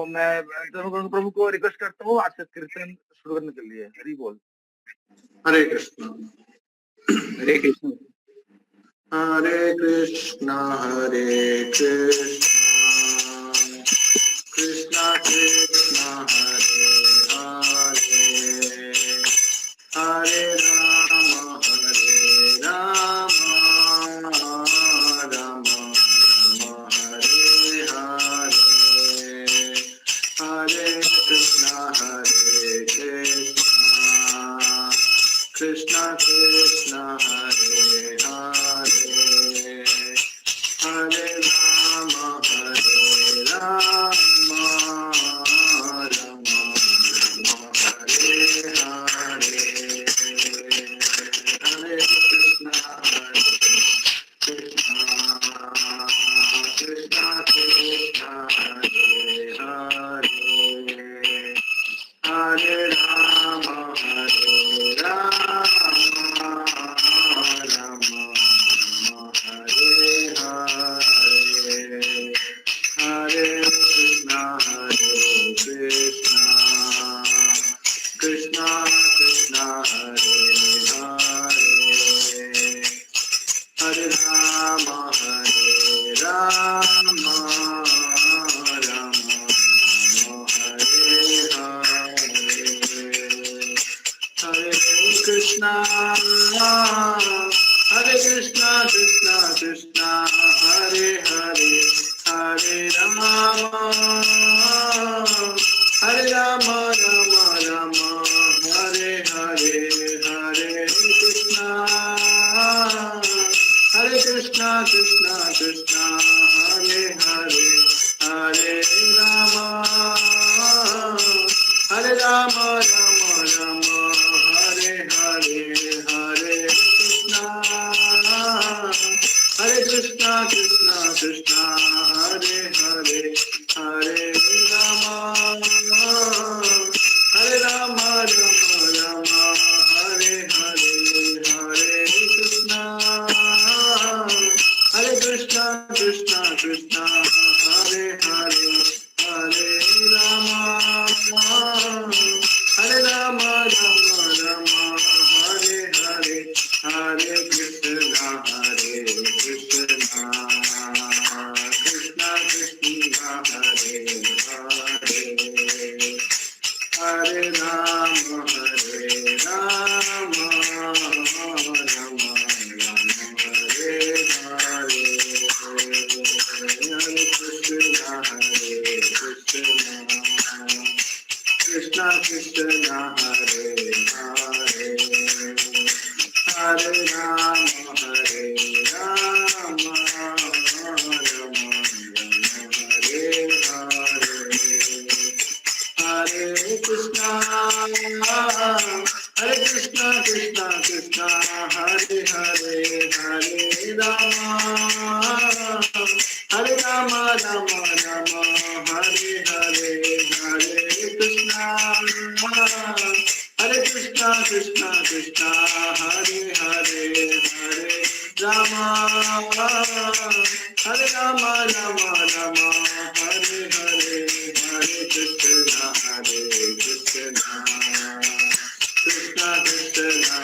मैं प्रभु को रिक्वेस्ट करता हूँ आज से कीर्तन शुरू करने के लिए। हरि बोल। हरे कृष्ण। हरे कृष्ण। हरे कृष्णा कृष्णा कृष्णा हरे हरे, हरे राम राम राम हरे हरे, हरे कृष्णा कृष्णा कृष्णा हरे हरे, हरे राम राम राम हरे हरे, हरे कृष्णा कृष्णा कृष्णा कृष्णा हरे हरे, हरे राम राम हरे हरे, हरे कृष्णा कृष्णा कृष्णा हरे हरे, हरे राम राम हरे हरे, हरे कृष्णा कृष्णा कृष्णा हरे हरे, हरे राम राम राम हरे हरे, हरे कृष्णा कृष्णा कृष्णा हरे हरे, हरे राम राम राम हरे हरे, हरे कृष्णा कृष्णा कृष्णा हरे हरे, हरे राम राम राम हरे हरे, हरे कृष्णा कृष्णा कृष्णा हरे हरे, हरे राम राम राम हरे हरे, हरे कृष्णा कृष्णा कृष्णा हरे हरे, हरे राम राम राम हरे हरे, हरे कृष्णा कृष्णा कृष्णा हरे हरे, हरे राम राम राम हरे हरे, हरे कृष्णा कृष्णा कृष्णा हरे हरे, हरे राम राम राम हरे हरे, हरे कृष्णा कृष्णा कृष्णा हरे हरे, हरे राम राम राम हरे हरे, हरे कृष्णा कृष्णा कृष्णा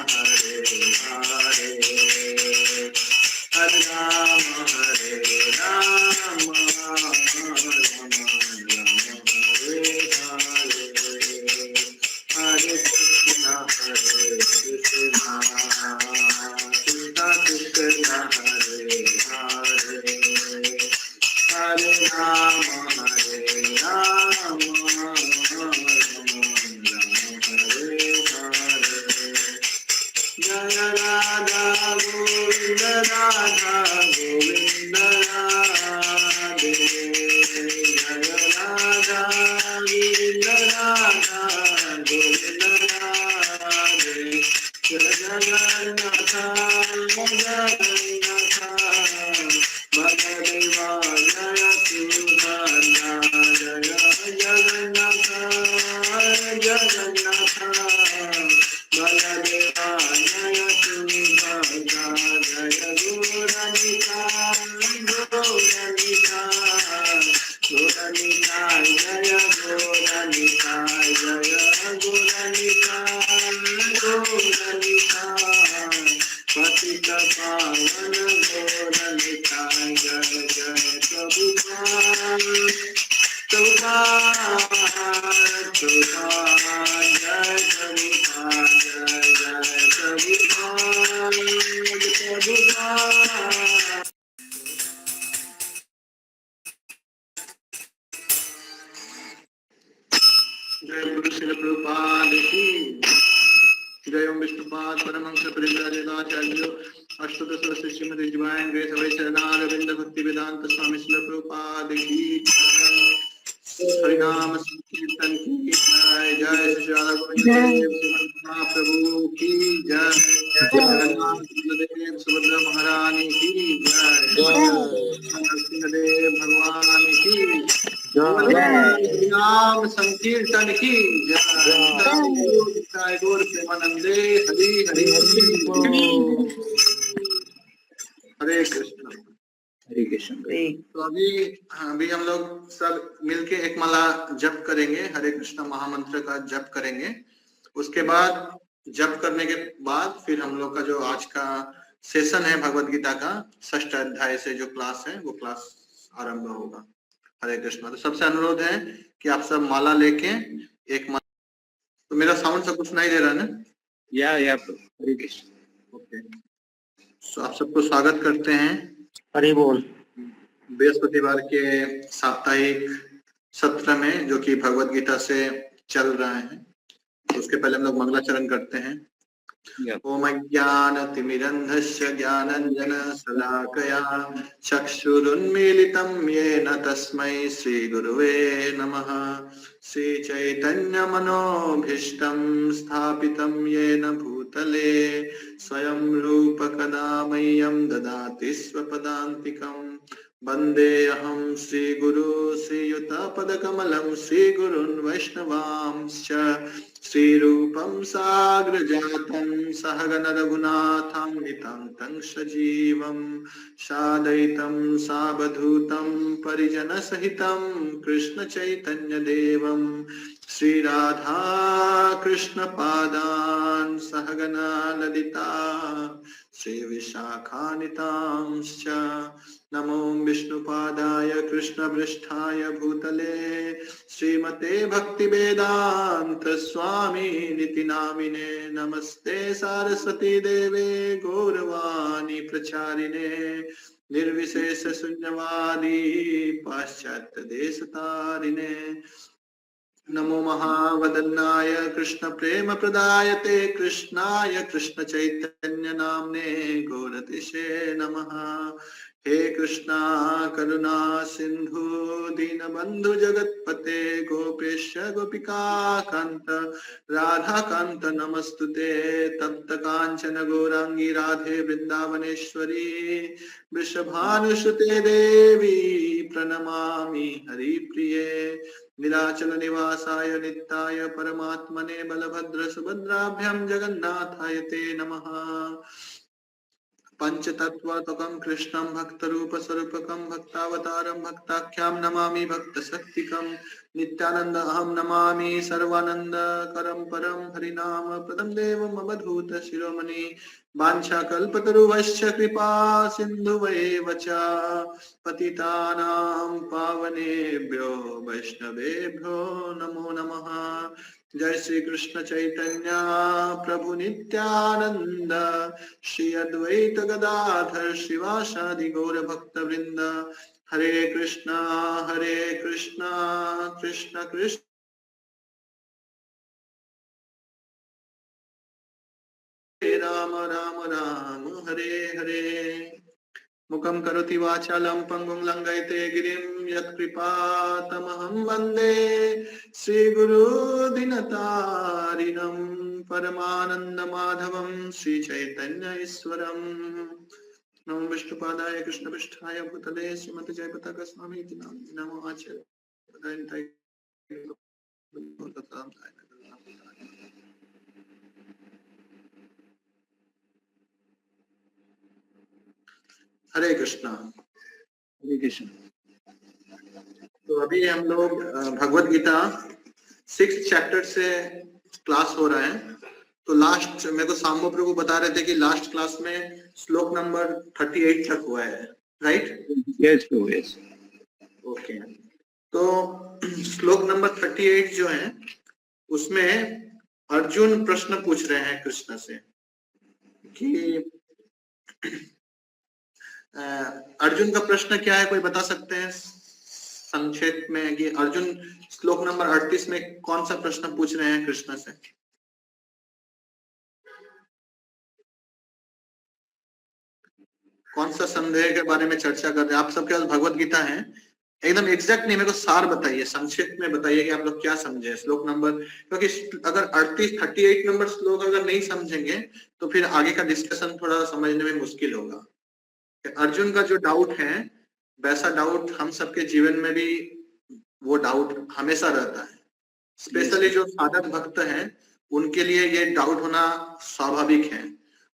हरे हरे, हरे राम राम राम हरे हरे, हरे कृष्णा कृष्णा कृष्णा हरे हरे, हरे राम हरे हरे, जय राधा गोविंद राधा गोविंद राधे, जय राधा गोविंद राधा गोविंद राधे, जय जगन्नाथ जगन्नाथ वसुदेवा जय सुभद्रा, जय जगन्नाथ गुरु श्री प्रभुपाद की जय। ओम विष्णुपाद परमहंस परिव्राजकाचार्य अष्टोत्तर श्री श्रीमती डिवाइन ग्रेस अवै चरणारविंद भक्ति वेदांत स्वामी श्री प्रभुपाद की हरिनाम संकीर्तन की जय। जय श्री राधा गोविंद देव श्रीमद महाप्रभु की जय। जगन्नाथ देव सुभद्रा महारानी की जय। नरसिंहदेव भगवान की नाम संकीर्तन की जय। गौर प्रेमानंदे हरि हरि हरे कृष्ण हरे कृष्ण। तो अभी हम लोग सब मिलके एक माला जप करेंगे, हरे कृष्ण महामंत्र का जप करेंगे। उसके बाद जप करने के बाद फिर हम लोग का जो आज का सेशन है भगवत गीता का 6th अध्याय से जो क्लास है वो क्लास आरंभ होगा। हरे कृष्ण। तो सबसे अनुरोध है कि आप सब माला लेके एक माला। तो मेरा साउंड सब कुछ नहीं दे रहा है ना? या हरे कृष्ण। ओके, तो आप सबको स्वागत करते हैं हरि बोल। बृहस्पतिवार के साप्ताहिक सत्र में जो कि भगवत गीता से चल रहा है। तो उसके पहले हम लोग मंगलाचरण करते हैं। ओम ज्ञानतिमिरन्धस्य ज्ञानाञ्जनशलाकया चक्षुरुन्मीलितं येन तस्मै श्रीगुरुवे नमः। श्रीचैतन्यमनोभीष्टं स्थापितं येन भूतले स्वयं रूप कदा मह्यं ददाति स्वपदान्तिकम्। वन्देऽहं श्रीगुरु श्रीयुतपदकमलं श्रीगुरुन् वैष्णवांश्च श्रीरूपं साग्रजातं सहगण रघुनाथान्वितं तं सजीवं साद्वैतं सावधूतं परिजनसहितं कृष्ण चैतन्यदेवं श्रीराधा कृष्णपादान् सहगना ललिता श्रीविशाखान्वितांश्च। नमो विष्णुपादाय कृष्णपृष्ठाय भूतले श्रीमते भक्तिवेदांत स्वामी निति नामिने। नमस्ते सारस्वती देवे गौरवाणी प्रचारिणे निर्विशेष शून्यवादी पाश्चात्य देशतारिणे। नमो महावदन्नाय कृष्ण प्रेम प्रदायते कृष्णाय कृष्ण चैतन्य नाम्ने गौरतिशे नमः। हे कृष्णा करुणा सिंधु दीनबंधु जगतपते गोपेश गोपिका कांत राधा कांत नमस्तुते। तप्त कांचन गौरांगी राधे वृंदावनेश्वरी वृषभानुसुते देवी प्रणमामि हरिप्रिये। नीलाचल निवासाय नित्याय परमात्मने बलभद्र सुभद्राभ्यां जगन्नाथाय ते नमः। पंचतत्त्वात्मकं कृष्णं भक्तरूपस्वरूपकं भक्तावतारं भक्ताख्यां नमामि भक्तशक्तिकं। नित्यानंद अहं नमामि सर्वानंदकरं परं हरिनाम पदं देवम् अवधूत शिरोमणि। वाञ्छाकल्पतरुभ्यश्च कृपा सिन्धुभ्येव च पतितानां पावनेभ्यो वैष्णवेभ्यो नमो नमः। जय श्री कृष्ण चैतन्य प्रभु नित्यानंद श्री अद्वैत गदाधर शिवासादि गौर भक्त वृंद। हरे कृष्णा कृष्ण कृष्ण राम राम राम हरे हरे। मुखं करोति वाचालं पंगुं लंघयते गिरिं यत्कृपातमहं वन्दे श्रीगुरु दीनतारिणं परमानन्दमाधवं श्रीचैतन्य ईश्वरम्। नमो विष्णुपादाय कृष्णपृष्ठाय भूतले श्रीमते जयपताका स्वामी नमो आचार्य। हरे कृष्णा। हरे कृष्ण। तो अभी हम लोग भगवत गीता 6th चैप्टर से क्लास हो रहा है। तो लास्ट मेरे को साम्बो प्रभु बता रहे थे कि लास्ट क्लास में श्लोक नंबर 38 तक हुआ है, राइट? यस प्रभु, यस। ओके, तो श्लोक नंबर 38 जो है उसमें अर्जुन प्रश्न पूछ रहे हैं कृष्ण से कि अर्जुन का प्रश्न क्या है, कोई बता सकते हैं संक्षेप में कि अर्जुन श्लोक नंबर 38 में कौन सा प्रश्न पूछ रहे हैं कृष्ण से? कौन सा संदेह के बारे में चर्चा कर रहे हैं? आप सबके पास भगवत गीता है, एकदम एग्जैक्ट नहीं, मेरे को सार बताइए, संक्षेप में बताइए कि आप लोग क्या समझे श्लोक नंबर, क्योंकि अगर 38 नंबर श्लोक अगर नहीं समझेंगे तो फिर आगे का डिस्कशन थोड़ा समझने में मुश्किल होगा। अर्जुन का जो डाउट है वैसा डाउट हम सबके जीवन में भी वो डाउट हमेशा रहता है, स्पेशली जो साधक भक्त हैं उनके लिए ये डाउट होना स्वाभाविक है।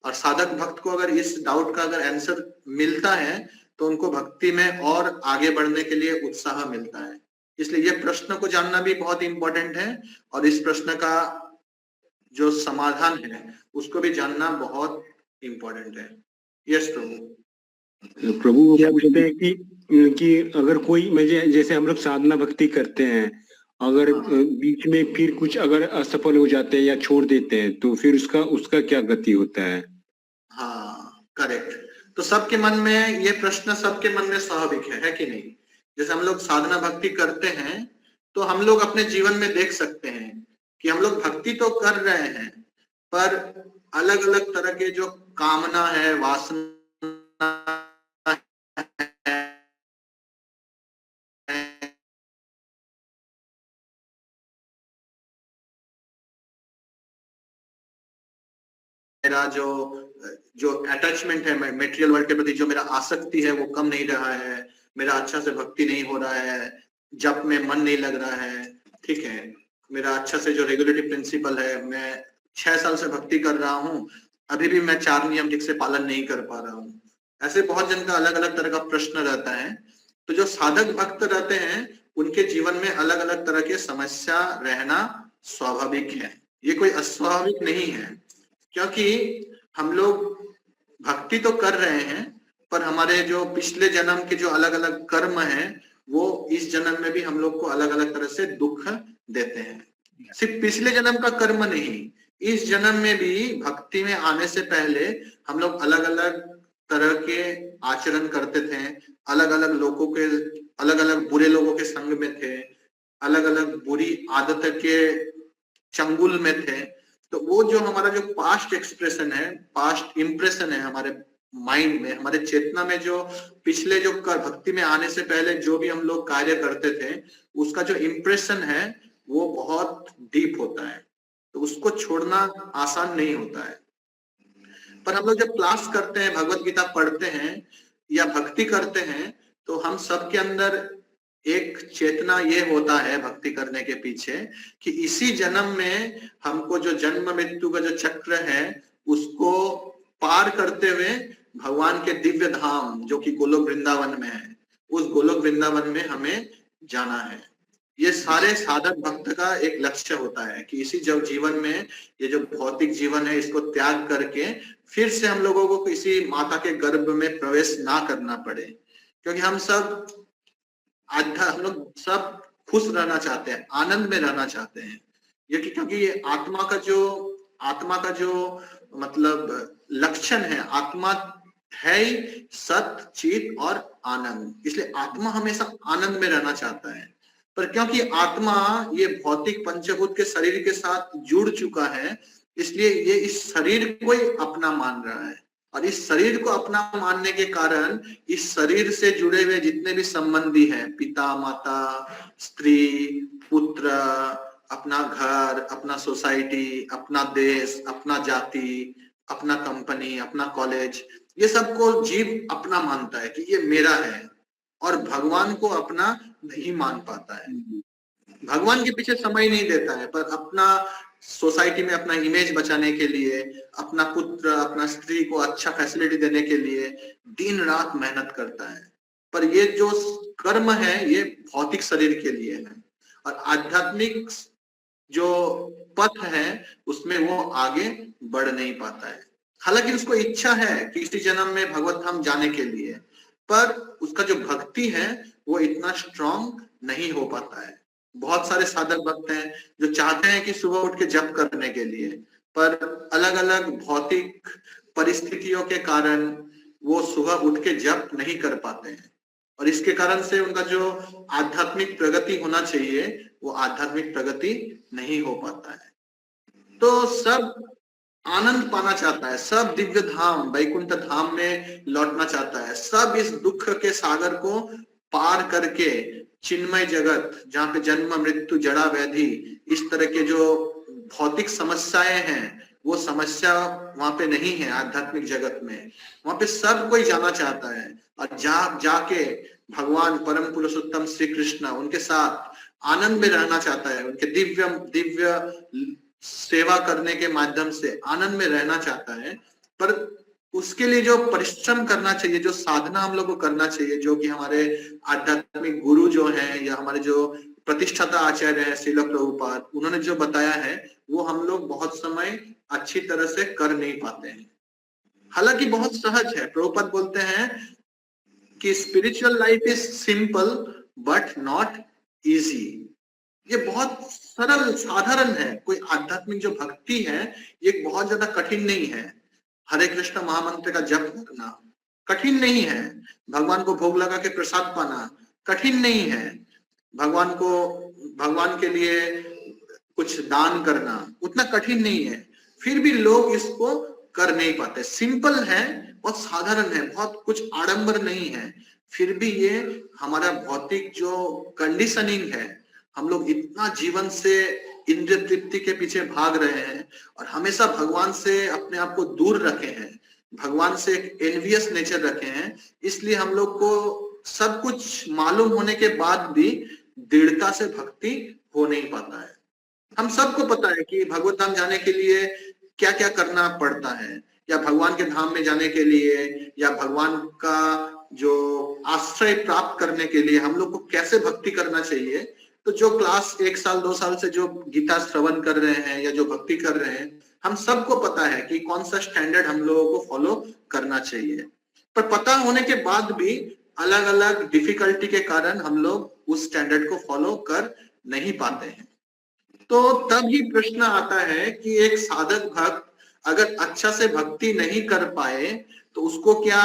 और साधक भक्त को अगर इस डाउट का अगर आंसर मिलता है तो उनको भक्ति में और आगे बढ़ने के लिए उत्साह मिलता है। इसलिए ये प्रश्न को जानना भी बहुत इंपॉर्टेंट है और इस प्रश्न का जो समाधान है उसको भी जानना बहुत इंपॉर्टेंट है। यस प्रभु वो पूछते हैं कि अगर कोई जैसे हम लोग साधना भक्ति करते हैं, अगर बीच में फिर कुछ अगर असफल हो जाते हैं या छोड़ देते हैं तो फिर उसका क्या गति होता है? हाँ करेक्ट। तो सबके मन में ये प्रश्न सबके मन में स्वाभाविक है कि नहीं? जैसे हम लोग साधना भक्ति करते हैं तो हम लोग अपने जीवन में देख सकते हैं कि हम लोग भक्ति तो कर रहे हैं पर अलग अलग तरह के जो कामना है, वासना मेरा जो अटैचमेंट है मटेरियल वर्ल्ड के प्रति, जो मेरा आसक्ति है वो कम नहीं रहा है, मेरा अच्छा से भक्ति नहीं हो रहा है, जप में मन नहीं लग रहा है, ठीक है, मेरा अच्छा से जो रेगुलेटरी प्रिंसिपल है, मैं 6 साल से भक्ति कर रहा हूँ, अभी भी मैं 4 नियम ठीक से पालन नहीं कर पा रहा हूँ। ऐसे बहुत जन का अलग अलग तरह का प्रश्न रहता है। तो जो साधक भक्त रहते हैं उनके जीवन में अलग अलग तरह के समस्या रहना स्वाभाविक है, ये कोई अस्वाभाविक नहीं है, क्योंकि हम लोग भक्ति तो कर रहे हैं पर हमारे जो पिछले जन्म के जो अलग अलग कर्म हैं वो इस जन्म में भी हम लोग को अलग अलग तरह से दुख देते हैं। सिर्फ पिछले जन्म का कर्म नहीं, इस जन्म में भी भक्ति में आने से पहले हम लोग अलग अलग तरह के आचरण करते थे, अलग अलग लोगों के, अलग अलग बुरे लोगों के संग में थे, अलग अलग बुरी आदत के चंगुल में थे। तो वो जो हमारा जो पास्ट एक्सप्रेशन है, पास्ट इंप्रेशन है हमारे माइंड में, हमारे चेतना में, जो पिछले जो भक्ति में आने से पहले जो भी हम लोग कार्य करते थे उसका जो इंप्रेशन है वो बहुत डीप होता है, तो उसको छोड़ना आसान नहीं होता है। पर हम लोग जब क्लास करते हैं, भगवत गीता पढ़ते हैं या भक्ति करते हैं तो हम सबके अंदर एक चेतना ये होता है भक्ति करने के पीछे कि इसी जन्म में हमको जो जन्म मृत्यु का जो चक्र है उसको पार करते हुए भगवान के दिव्य धाम जो कि गोलोक वृंदावन में है, उस गोलोक वृंदावन में हमें जाना है। ये सारे साधक भक्त का एक लक्ष्य होता है कि इसी जब जीवन में ये जो भौतिक जीवन है इसको त्याग करके फिर से हम लोगों को किसी माता के गर्भ में प्रवेश ना करना पड़े, क्योंकि हम लोग सब खुश रहना चाहते हैं, आनंद में रहना चाहते हैं। ये क्योंकि ये आत्मा का जो मतलब लक्षण है, आत्मा है ही सत, चित और आनंद, इसलिए आत्मा हमेशा आनंद में रहना चाहता है। पर क्योंकि आत्मा ये भौतिक पंचभूत के शरीर के साथ जुड़ चुका है इसलिए ये इस शरीर को ही अपना मान रहा है, और इस शरीर को अपना मानने के कारण इस शरीर से जुड़े हुए जितने भी संबंधी हैं, पिता माता, स्त्री पुत्र, अपना घर, अपना सोसाइटी, अपना देश, अपना जाति, अपना कंपनी, अपना कॉलेज, ये सबको जीव अपना मानता है कि ये मेरा है, और भगवान को अपना नहीं मान पाता है, भगवान के पीछे समय नहीं देता है, पर अपना सोसाइटी में अपना इमेज बचाने के लिए, अपना पुत्र, अपना स्त्री को अच्छा फैसिलिटी देने के लिए दिन रात मेहनत करता है। पर ये जो कर्म है ये भौतिक शरीर के लिए है, और आध्यात्मिक जो पथ है उसमें वो आगे बढ़ नहीं पाता है। हालांकि उसको इच्छा है कि इसी जन्म में भगवत धाम जाने के लिए, पर उसका जो भक्ति है वो इतना स्ट्रांग नहीं हो पाता है। बहुत सारे साधक भक्त हैं जो चाहते हैं कि सुबह उठ के जप करने के लिए, पर अलग अलग भौतिक परिस्थितियों के कारण वो सुबह उठ के जप नहीं कर पाते हैं, और इसके कारण से उनका जो आध्यात्मिक प्रगति होना चाहिए वो आध्यात्मिक प्रगति नहीं हो पाता है। तो सब आनंद पाना चाहता है, सब दिव्य धाम वैकुंठ धाम में लौटना चाहता है, सब इस दुख के सागर को पार करके चिन्मय जगत जहाँ पे जन्म मृत्यु जड़ा व्याधि इस तरह के जो भौतिक समस्याएं हैं वो समस्या वहां पे नहीं है। आध्यात्मिक जगत में वहां पे सब कोई जाना चाहता है, और जाके भगवान परम पुरुषोत्तम श्री कृष्ण उनके साथ आनंद में रहना चाहता है, उनके दिव्य सेवा करने के माध्यम से आनंद में रहना चाहता है। पर उसके लिए जो परिश्रम करना चाहिए, जो साधना हम लोग को करना चाहिए, जो कि हमारे आध्यात्मिक गुरु जो हैं या हमारे जो प्रतिष्ठाता आचार्य हैं श्रील प्रभुपाद, उन्होंने जो बताया है वो हम लोग बहुत समय अच्छी तरह से कर नहीं पाते हैं। हालांकि बहुत सहज है। प्रभुपाद बोलते हैं कि spiritual life is simple but not easy. ये बहुत सरल साधारण है। कोई आध्यात्मिक जो भक्ति है ये बहुत ज्यादा कठिन नहीं है। हरे कृष्ण महामंत्र का जप करना कठिन नहीं है, भगवान को भोग लगा के प्रसाद पाना कठिन नहीं है, भगवान के लिए कुछ दान करना उतना कठिन नहीं है, फिर भी लोग इसको कर नहीं पाते। सिंपल है, बहुत साधारण है, बहुत कुछ आडंबर नहीं है, फिर भी ये हमारा भौतिक जो कंडीशनिंग है, हम लोग इतना जीवन से इंद्रिय तृप्ति के पीछे भाग रहे हैं और हमेशा भगवान से अपने आप को दूर रखे हैं, भगवान से एक एनवियस नेचर रखे हैं, इसलिए हम लोग को सब कुछ मालूम होने के बाद भी दृढ़ता से भक्ति हो नहीं पाता है। हम सबको पता है कि भगवत धाम जाने के लिए क्या क्या करना पड़ता है, या भगवान के धाम में जाने के लिए या भगवान का जो आश्रय प्राप्त करने के लिए हम लोग को कैसे भक्ति करना चाहिए। तो जो क्लास 1 साल 2 साल से जो गीता श्रवण कर रहे हैं या जो भक्ति कर रहे हैं, हम सबको पता है कि कौन सा स्टैंडर्ड हम लोगों को फॉलो करना चाहिए। पर पता होने के बाद भी अलग अलग डिफिकल्टी के कारण हम लोग उस स्टैंडर्ड को फॉलो कर नहीं पाते हैं। तो तब ही प्रश्न आता है कि एक साधक भक्त अगर अच्छा से भक्ति नहीं कर पाए तो उसको क्या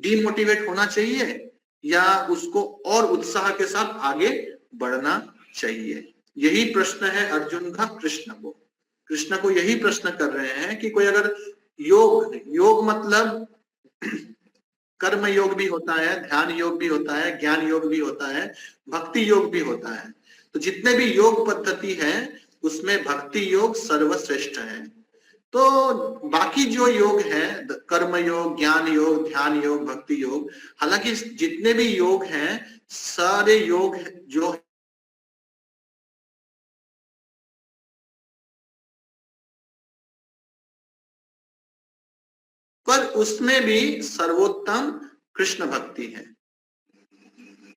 डिमोटिवेट होना चाहिए या उसको और उत्साह के साथ आगे बढ़ना चाहिए? यही प्रश्न है अर्जुन का कृष्ण को यही प्रश्न कर रहे हैं कि कोई अगर योग मतलब कर्म योग भी होता है, ध्यान योग भी होता है, ज्ञान योग भी होता है, भक्ति योग भी होता है। तो जितने भी योग पद्धति है उसमें भक्ति योग सर्वश्रेष्ठ है। तो बाकी जो योग है, कर्म योग, ज्ञान योग, ध्यान योग, भक्ति योग, हालांकि जितने भी योग हैं सारे योग जो पर उसमें भी सर्वोत्तम कृष्ण भक्ति है।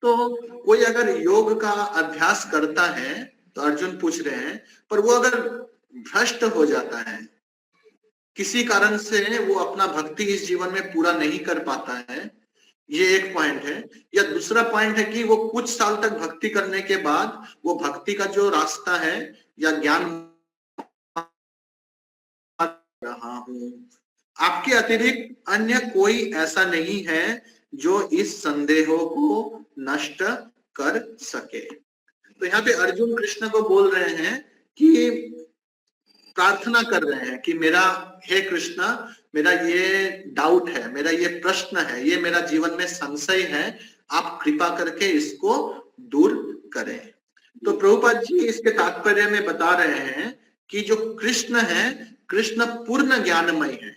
तो कोई अगर योग का अभ्यास करता है तो अर्जुन पूछ रहे हैं, पर वो अगर भ्रष्ट हो जाता है, किसी कारण से वो अपना भक्ति इस जीवन में पूरा नहीं कर पाता है, ये एक पॉइंट है। या दूसरा पॉइंट है कि वो कुछ साल तक भक्ति करने के बाद वो भक्ति का जो रास्ता है या ज्ञान रहा हूं, आपके अतिरिक्त अन्य कोई ऐसा नहीं है जो इस संदेहों को नष्ट कर सके। तो यहाँ पे अर्जुन कृष्ण को बोल रहे हैं कि प्रार्थना कर रहे हैं कि मेरा हे कृष्ण, मेरा ये डाउट है, मेरा ये प्रश्न है, ये मेरा जीवन में संशय है, आप कृपा करके इसको दूर करें। तो प्रभुपाद जी इसके तात्पर्य में बता रहे हैं कि जो कृष्ण है, कृष्ण पूर्ण ज्ञानमय है,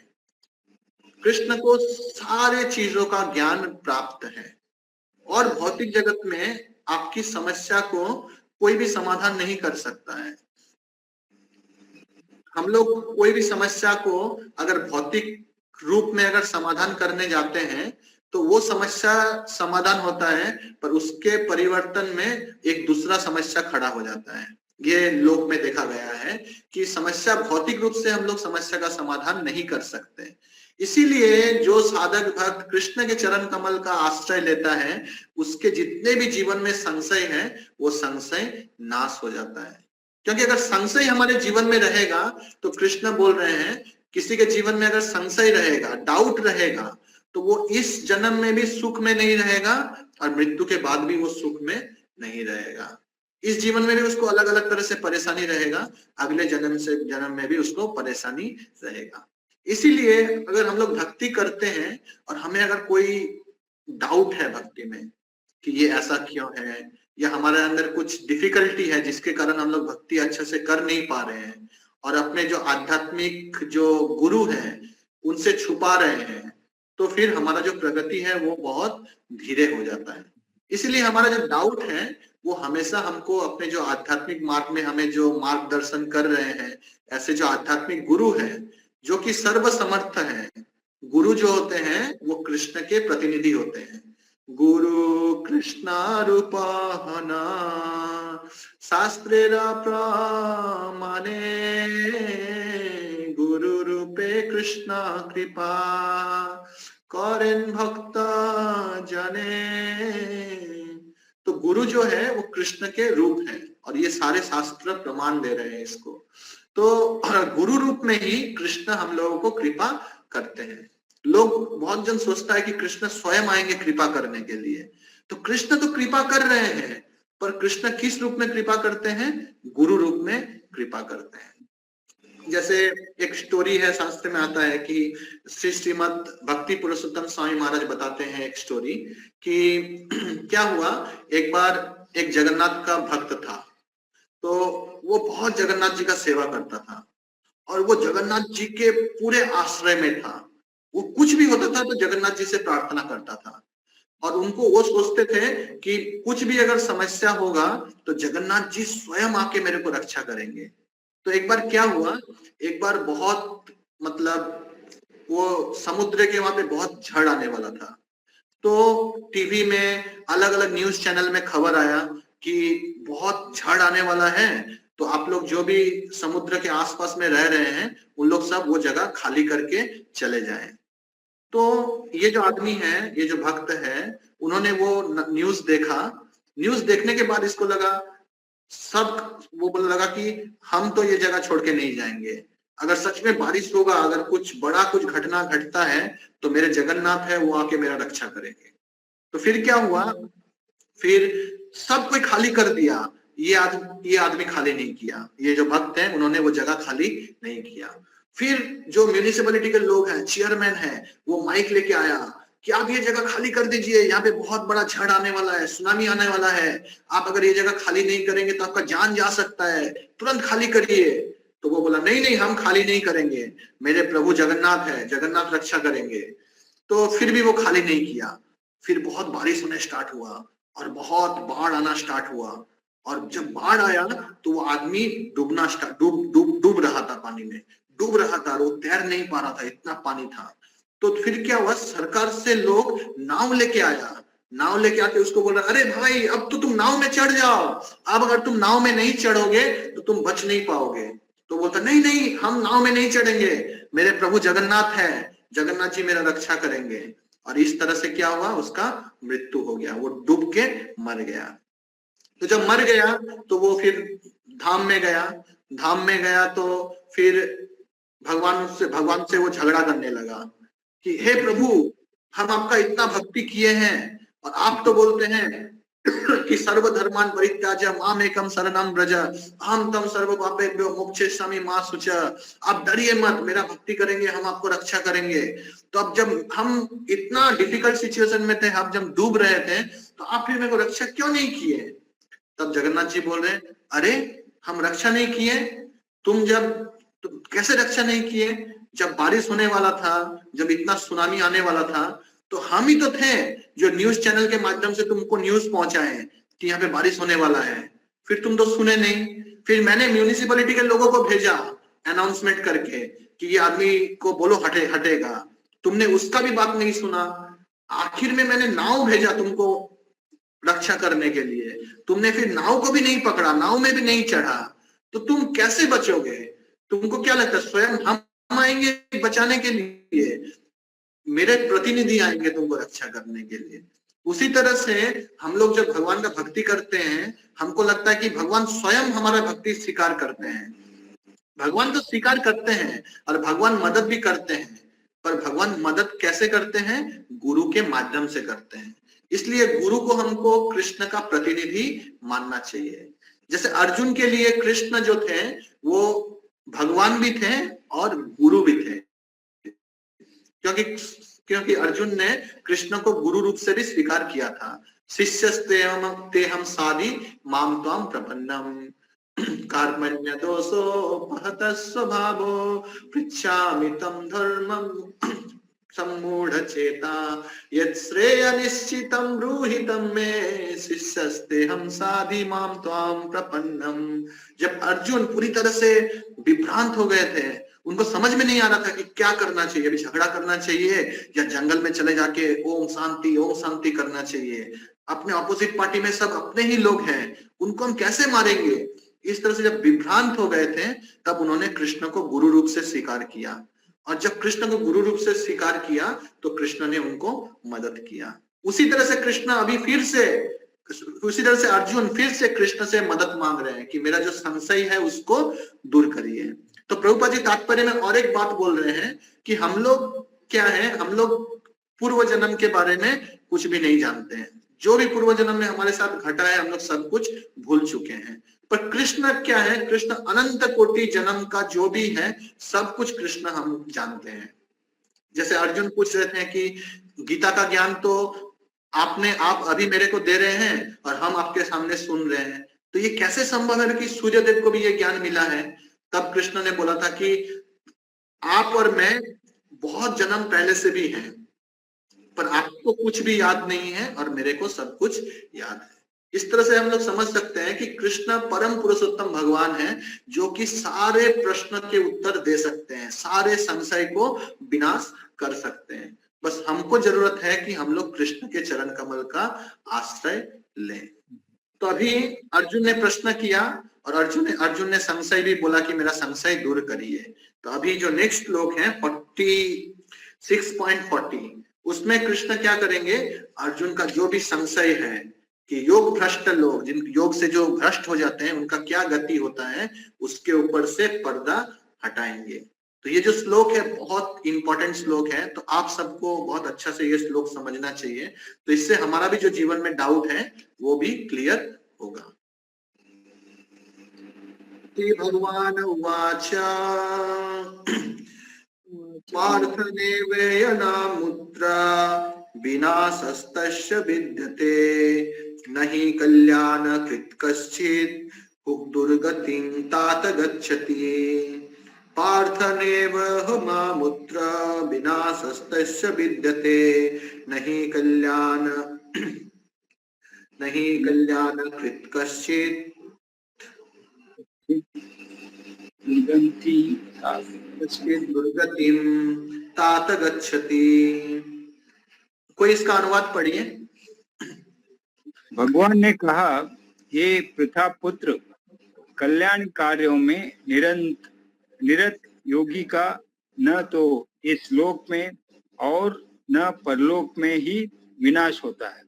कृष्ण को सारे चीजों का ज्ञान प्राप्त है और भौतिक जगत में आपकी समस्या को कोई भी समाधान नहीं कर सकता है। हम लोग कोई भी समस्या को अगर भौतिक रूप में अगर समाधान करने जाते हैं तो वो समस्या समाधान होता है, पर उसके परिवर्तन में एक दूसरा समस्या खड़ा हो जाता है। ये लोक में देखा गया है कि समस्या भौतिक रूप से हम लोग समस्या का समाधान नहीं कर सकते, इसीलिए जो साधक भक्त कृष्ण के चरण कमल का आश्रय लेता है, उसके जितने भी जीवन में संशय है वो संशय नाश हो जाता है। क्योंकि अगर संशय हमारे जीवन में रहेगा तो कृष्ण बोल रहे हैं किसी के जीवन में अगर संशय रहेगा, डाउट रहेगा, तो वो इस जन्म में भी सुख में नहीं रहेगा और मृत्यु के बाद भी वो सुख में नहीं रहेगा। इस जीवन में भी उसको अलग अलग तरह से परेशानी रहेगा, अगले जन्म में भी उसको परेशानी रहेगा। इसीलिए अगर हम लोग भक्ति करते हैं और हमें अगर कोई डाउट है भक्ति में कि ये ऐसा क्यों है, या हमारे अंदर कुछ डिफिकल्टी है जिसके कारण हम लोग भक्ति अच्छे से कर नहीं पा रहे हैं और अपने जो आध्यात्मिक जो गुरु हैं उनसे छुपा रहे हैं, तो फिर हमारा जो प्रगति है वो बहुत धीरे हो जाता है। इसलिए हमारा जो डाउट है वो हमेशा हमको अपने जो आध्यात्मिक मार्ग में हमें जो मार्गदर्शन कर रहे हैं, ऐसे जो आध्यात्मिक गुरु हैं जो कि सर्वसमर्थ हैं। गुरु जो होते हैं वो कृष्ण के प्रतिनिधि होते हैं। गुरु कृष्णा रूपहना शास्त्रेरा प्रमाणे गुरु रूपे कृष्ण कृपा करें भक्त जने। तो गुरु जो है वो कृष्ण के रूप है और ये सारे शास्त्र प्रमाण दे रहे हैं इसको। तो गुरु रूप में ही कृष्ण हम लोगों को कृपा करते हैं। लोग बहुत जन सोचता है कि कृष्ण स्वयं आएंगे कृपा करने के लिए, तो कृष्ण तो कृपा कर रहे हैं, पर कृष्ण किस रूप में कृपा करते हैं? गुरु रूप में कृपा करते हैं। जैसे एक स्टोरी है, शास्त्र में आता है कि श्रीमद् भक्ति पुरुषोत्तम स्वामी महाराज बताते हैं एक स्टोरी कि क्या हुआ, एक बार एक जगन्नाथ का भक्त था, तो वो बहुत जगन्नाथ जी का सेवा करता था और वो जगन्नाथ जी के पूरे आश्रय में था। वो कुछ भी होता था तो जगन्नाथ जी से प्रार्थना करता था और उनको वो सोचते थे कि कुछ भी अगर समस्या होगा तो जगन्नाथ जी स्वयं आके मेरे को रक्षा करेंगे। तो एक बार क्या हुआ, एक बार बहुत वो समुद्र के वहां पे बहुत झड़ आने वाला था, तो टीवी में अलग अलग न्यूज चैनल में खबर आया कि बहुत झड़ आने वाला है, तो आप लोग जो भी समुद्र के आसपास में रह रहे हैं उन लोग सब वो जगह खाली करके चले जाएं। तो ये जो आदमी है, ये जो भक्त है, उन्होंने वो न्यूज देखा। न्यूज देखने के बाद इसको लगा, वो बोलने लगा कि हम तो ये जगह छोड़ के नहीं जाएंगे, अगर सच में बारिश होगा, अगर कुछ बड़ा कुछ घटना घटता है तो मेरे जगन्नाथ है वो आके मेरा रक्षा करेंगे। तो फिर क्या हुआ, फिर सब कोई खाली कर दिया, ये आदमी खाली नहीं किया, ये जो भक्त है उन्होंने वो जगह खाली नहीं किया। फिर जो म्यूनिसिपैलिटी के लोग हैं, चेयरमैन है, वो माइक लेके आया कि आप ये जगह खाली कर दीजिए, यहाँ पे बहुत बड़ा झड़ आने वाला है, सुनामी आने वाला है, आप अगर ये जगह खाली नहीं करेंगे तो आपका जान जा सकता है, तुरंत खाली करिए। तो वो बोला नहीं नहीं, हम खाली नहीं करेंगे, मेरे प्रभु जगन्नाथ है, जगन्नाथ रक्षा करेंगे। तो फिर भी वो खाली नहीं किया। फिर बहुत बारिश होने स्टार्ट हुआ और बहुत बाढ़ आना स्टार्ट हुआ, और जब बाढ़ आया तो वो आदमी डूब रहा था, पानी में डूब रहा था, वो तैर नहीं पा रहा था, इतना पानी था। तो फिर क्या हुआ, सरकार से लोग नाव लेके आया, नाव लेके आके उसको बोल रहा, अरे भाई अब तो तुम नाव में चढ़ जाओ, अब अगर तुम नाव में नहीं चढ़ोगे तो तुम बच नहीं पाओगे। तो बोलता नहीं नहीं, हम नाव में नहीं चढ़ेंगे, मेरे प्रभु जगन्नाथ है, जगन्नाथ जी मेरा रक्षा करेंगे। और इस तरह से क्या हुआ, उसका मृत्यु हो गया, वो डूब के मर गया। तो जब मर गया तो वो फिर धाम में गया तो फिर भगवान से वो झगड़ा करने लगा कि हे प्रभु, हम आपका इतना भक्ति किए हैं और आप तो बोलते हैं कि सर्वधर्मान परित्याज्य माम एकम शरणम व्रज अहम तम सर्व पापेभ्यो मोक्षयिष्यामि मा शुचा। आप डरिए मत, मेरा भक्ति करेंगे, हम आपको रक्षा करेंगे। तो अब जब हम इतना डिफिकल्ट सिचुएशन में थे, आप जब डूब रहे थे, तो आप फिर मेरे को रक्षा क्यों नहीं किए? तब जगन्नाथ जी बोल रहे, अरे हम रक्षा नहीं किए, तुम कैसे रक्षा नहीं किए? जब बारिश होने वाला था, जब इतना सुनामी आने वाला था, तो हम ही तो थे जो न्यूज चैनल के माध्यम से तुमको न्यूज पहुंचाए कि यहाँ पे बारिश होने वाला है, फिर तुम तो सुने नहीं। फिर मैंने म्यूनिसिपैलिटी के लोगों को भेजा अनाउंसमेंट करके कि ये आदमी को बोलो हटेगा, तुमने उसका भी बात नहीं सुना। आखिर में मैंने नाव भेजा तुमको रक्षा करने के लिए, तुमने फिर नाव को भी नहीं पकड़ा, नाव में भी नहीं चढ़ा, तो तुम कैसे बचोगे? तुमको क्या लगता है स्वयं हम आएंगे बचाने के लिए? मेरे प्रतिनिधि आएंगे तुमको रक्षा करने के लिए। उसी तरह से हम लोग जब भगवान का भक्ति करते हैं, हमको लगता है कि भगवान स्वयं हमारा भक्ति स्वीकार करते हैं। भगवान तो स्वीकार करते हैं और भगवान मदद भी करते हैं, पर भगवान मदद कैसे करते हैं? गुरु के माध्यम से करते हैं। इसलिए गुरु को हमको कृष्ण का प्रतिनिधि मानना चाहिए। जैसे अर्जुन के लिए कृष्ण जो थे वो भगवान भी थे और गुरु भी थे, क्योंकि अर्जुन ने कृष्ण को गुरु रूप से भी स्वीकार किया था। शिष्यस्ते हम साधि माम त्वाम प्रपन्नम कार्मण्य दोषोपहत स्वभावो पृच्छामि तम धर्मं सम्मूढ़ चेता यत् श्रेय निश्चितं ब्रूहि तं मे शिष्यस्ते हम साधि माम त्वाम प्रपन्नम। जब अर्जुन पूरी तरह से विभ्रांत हो गए थे, उनको समझ में नहीं आ रहा था कि क्या करना चाहिए, अभी झगड़ा करना चाहिए या जंगल में चले जाके ओम शांति करना चाहिए। अपने ऑपोजिट पार्टी में सब अपने ही लोग हैं, उनको हम कैसे मारेंगे? इस तरह से जब विभ्रांत हो गए थे, तब उन्होंने कृष्ण को गुरु रूप से स्वीकार किया। और जब कृष्ण को गुरु रूप से स्वीकार किया तो कृष्ण ने उनको मदद किया। उसी तरह से अर्जुन फिर से कृष्ण से मदद मांग रहे हैं कि मेरा जो संशय है उसको दूर करिए। तो प्रभुपाद जी तात्पर्य में और एक बात बोल रहे हैं कि हम लोग क्या है, हम लोग पूर्व जन्म के बारे में कुछ भी नहीं जानते हैं। जो भी पूर्व जन्म में हमारे साथ घटा है हम लोग सब कुछ भूल चुके हैं। पर कृष्ण क्या है? कृष्ण अनंत कोटि जन्म का जो भी है सब कुछ कृष्ण हम जानते हैं। जैसे अर्जुन पूछ रहे थे कि गीता का ज्ञान तो आप अभी मेरे को दे रहे हैं और हम आपके सामने सुन रहे हैं, तो ये कैसे संभव है कि सूर्यदेव को भी ये ज्ञान मिला है? तब कृष्ण ने बोला था कि आप और मैं बहुत जन्म पहले से भी हैं, पर आपको कुछ भी याद नहीं है और मेरे को सब कुछ याद है। इस तरह से हम लोग समझ सकते हैं कि कृष्ण परम पुरुषोत्तम भगवान है, जो कि सारे प्रश्न के उत्तर दे सकते हैं, सारे संशय को विनाश कर सकते हैं। बस हमको जरूरत है कि हम लोग कृष्ण के चरण कमल का आश्रय लें। तो अभी अर्जुन ने प्रश्न किया और अर्जुन ने संशय भी बोला कि मेरा संशय दूर करिए। तो अभी जो नेक्स्ट श्लोक है 46.40, उसमें कृष्ण क्या करेंगे? अर्जुन का जो भी संशय है कि योग भ्रष्ट लोग, जिन योग से जो भ्रष्ट हो जाते हैं, उनका क्या गति होता है, उसके ऊपर से पर्दा हटाएंगे। तो ये जो श्लोक है बहुत इंपॉर्टेंट श्लोक है, तो आप सबको बहुत अच्छा से ये श्लोक समझना चाहिए। तो इससे हमारा भी जो जीवन में डाउट है वो भी क्लियर होगा। भगवान उवाच पार्थनेवेयनामुत्रा विनाशस्तस्य विद्यते नहि कल्याणकृत् कश्चित् दुर्गतिं तात गच्छति। पार्थनेव मामुत्र विनाशस्तस्य विद्यते नहि कल्याणकृत् कश्चित् दुर्गतिं तात गच्छति। कोई इसका अनुवाद पढ़िए। भगवान ने कहा, हे पृथा पुत्र, कल्याण कार्यों में निरत योगी का न तो इस लोक में और न परलोक में ही विनाश होता है।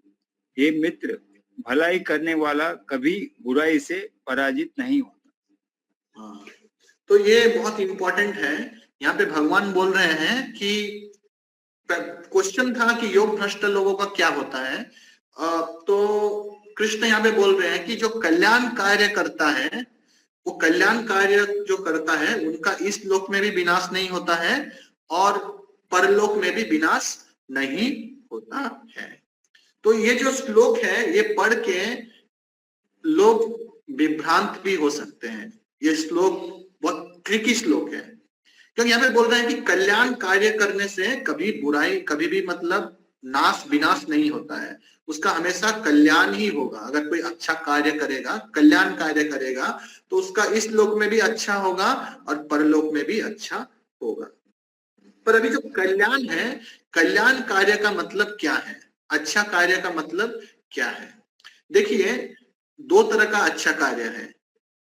हे मित्र, भलाई करने वाला कभी बुराई से पराजित नहीं होता। तो ये बहुत इंपॉर्टेंट है। यहाँ पे भगवान बोल रहे हैं कि क्वेश्चन था कि योग भ्रष्ट लोगों का क्या होता है, तो कृष्ण यहाँ पे बोल रहे हैं कि जो कल्याण कार्य करता है, वो कल्याण कार्य जो करता है उनका इस लोक में भी विनाश नहीं होता है और परलोक में भी विनाश नहीं होता है। तो ये जो श्लोक है ये पढ़ के लोग विभ्रांत भी हो सकते हैं। ये श्लोक बहुत ट्रिकी श्लोक है, क्योंकि यहाँ पे बोल रहे हैं कि कल्याण कार्य करने से कभी बुराई, कभी भी मतलब विनाश नहीं होता है, उसका हमेशा कल्याण ही होगा। अगर कोई अच्छा कार्य करेगा, कल्याण कार्य करेगा, तो उसका इस लोक में भी अच्छा होगा और परलोक में भी अच्छा होगा। पर अभी जो कल्याण है, कल्याण कार्य का मतलब क्या है, अच्छा कार्य का मतलब क्या है? देखिए, दो तरह का अच्छा कार्य है।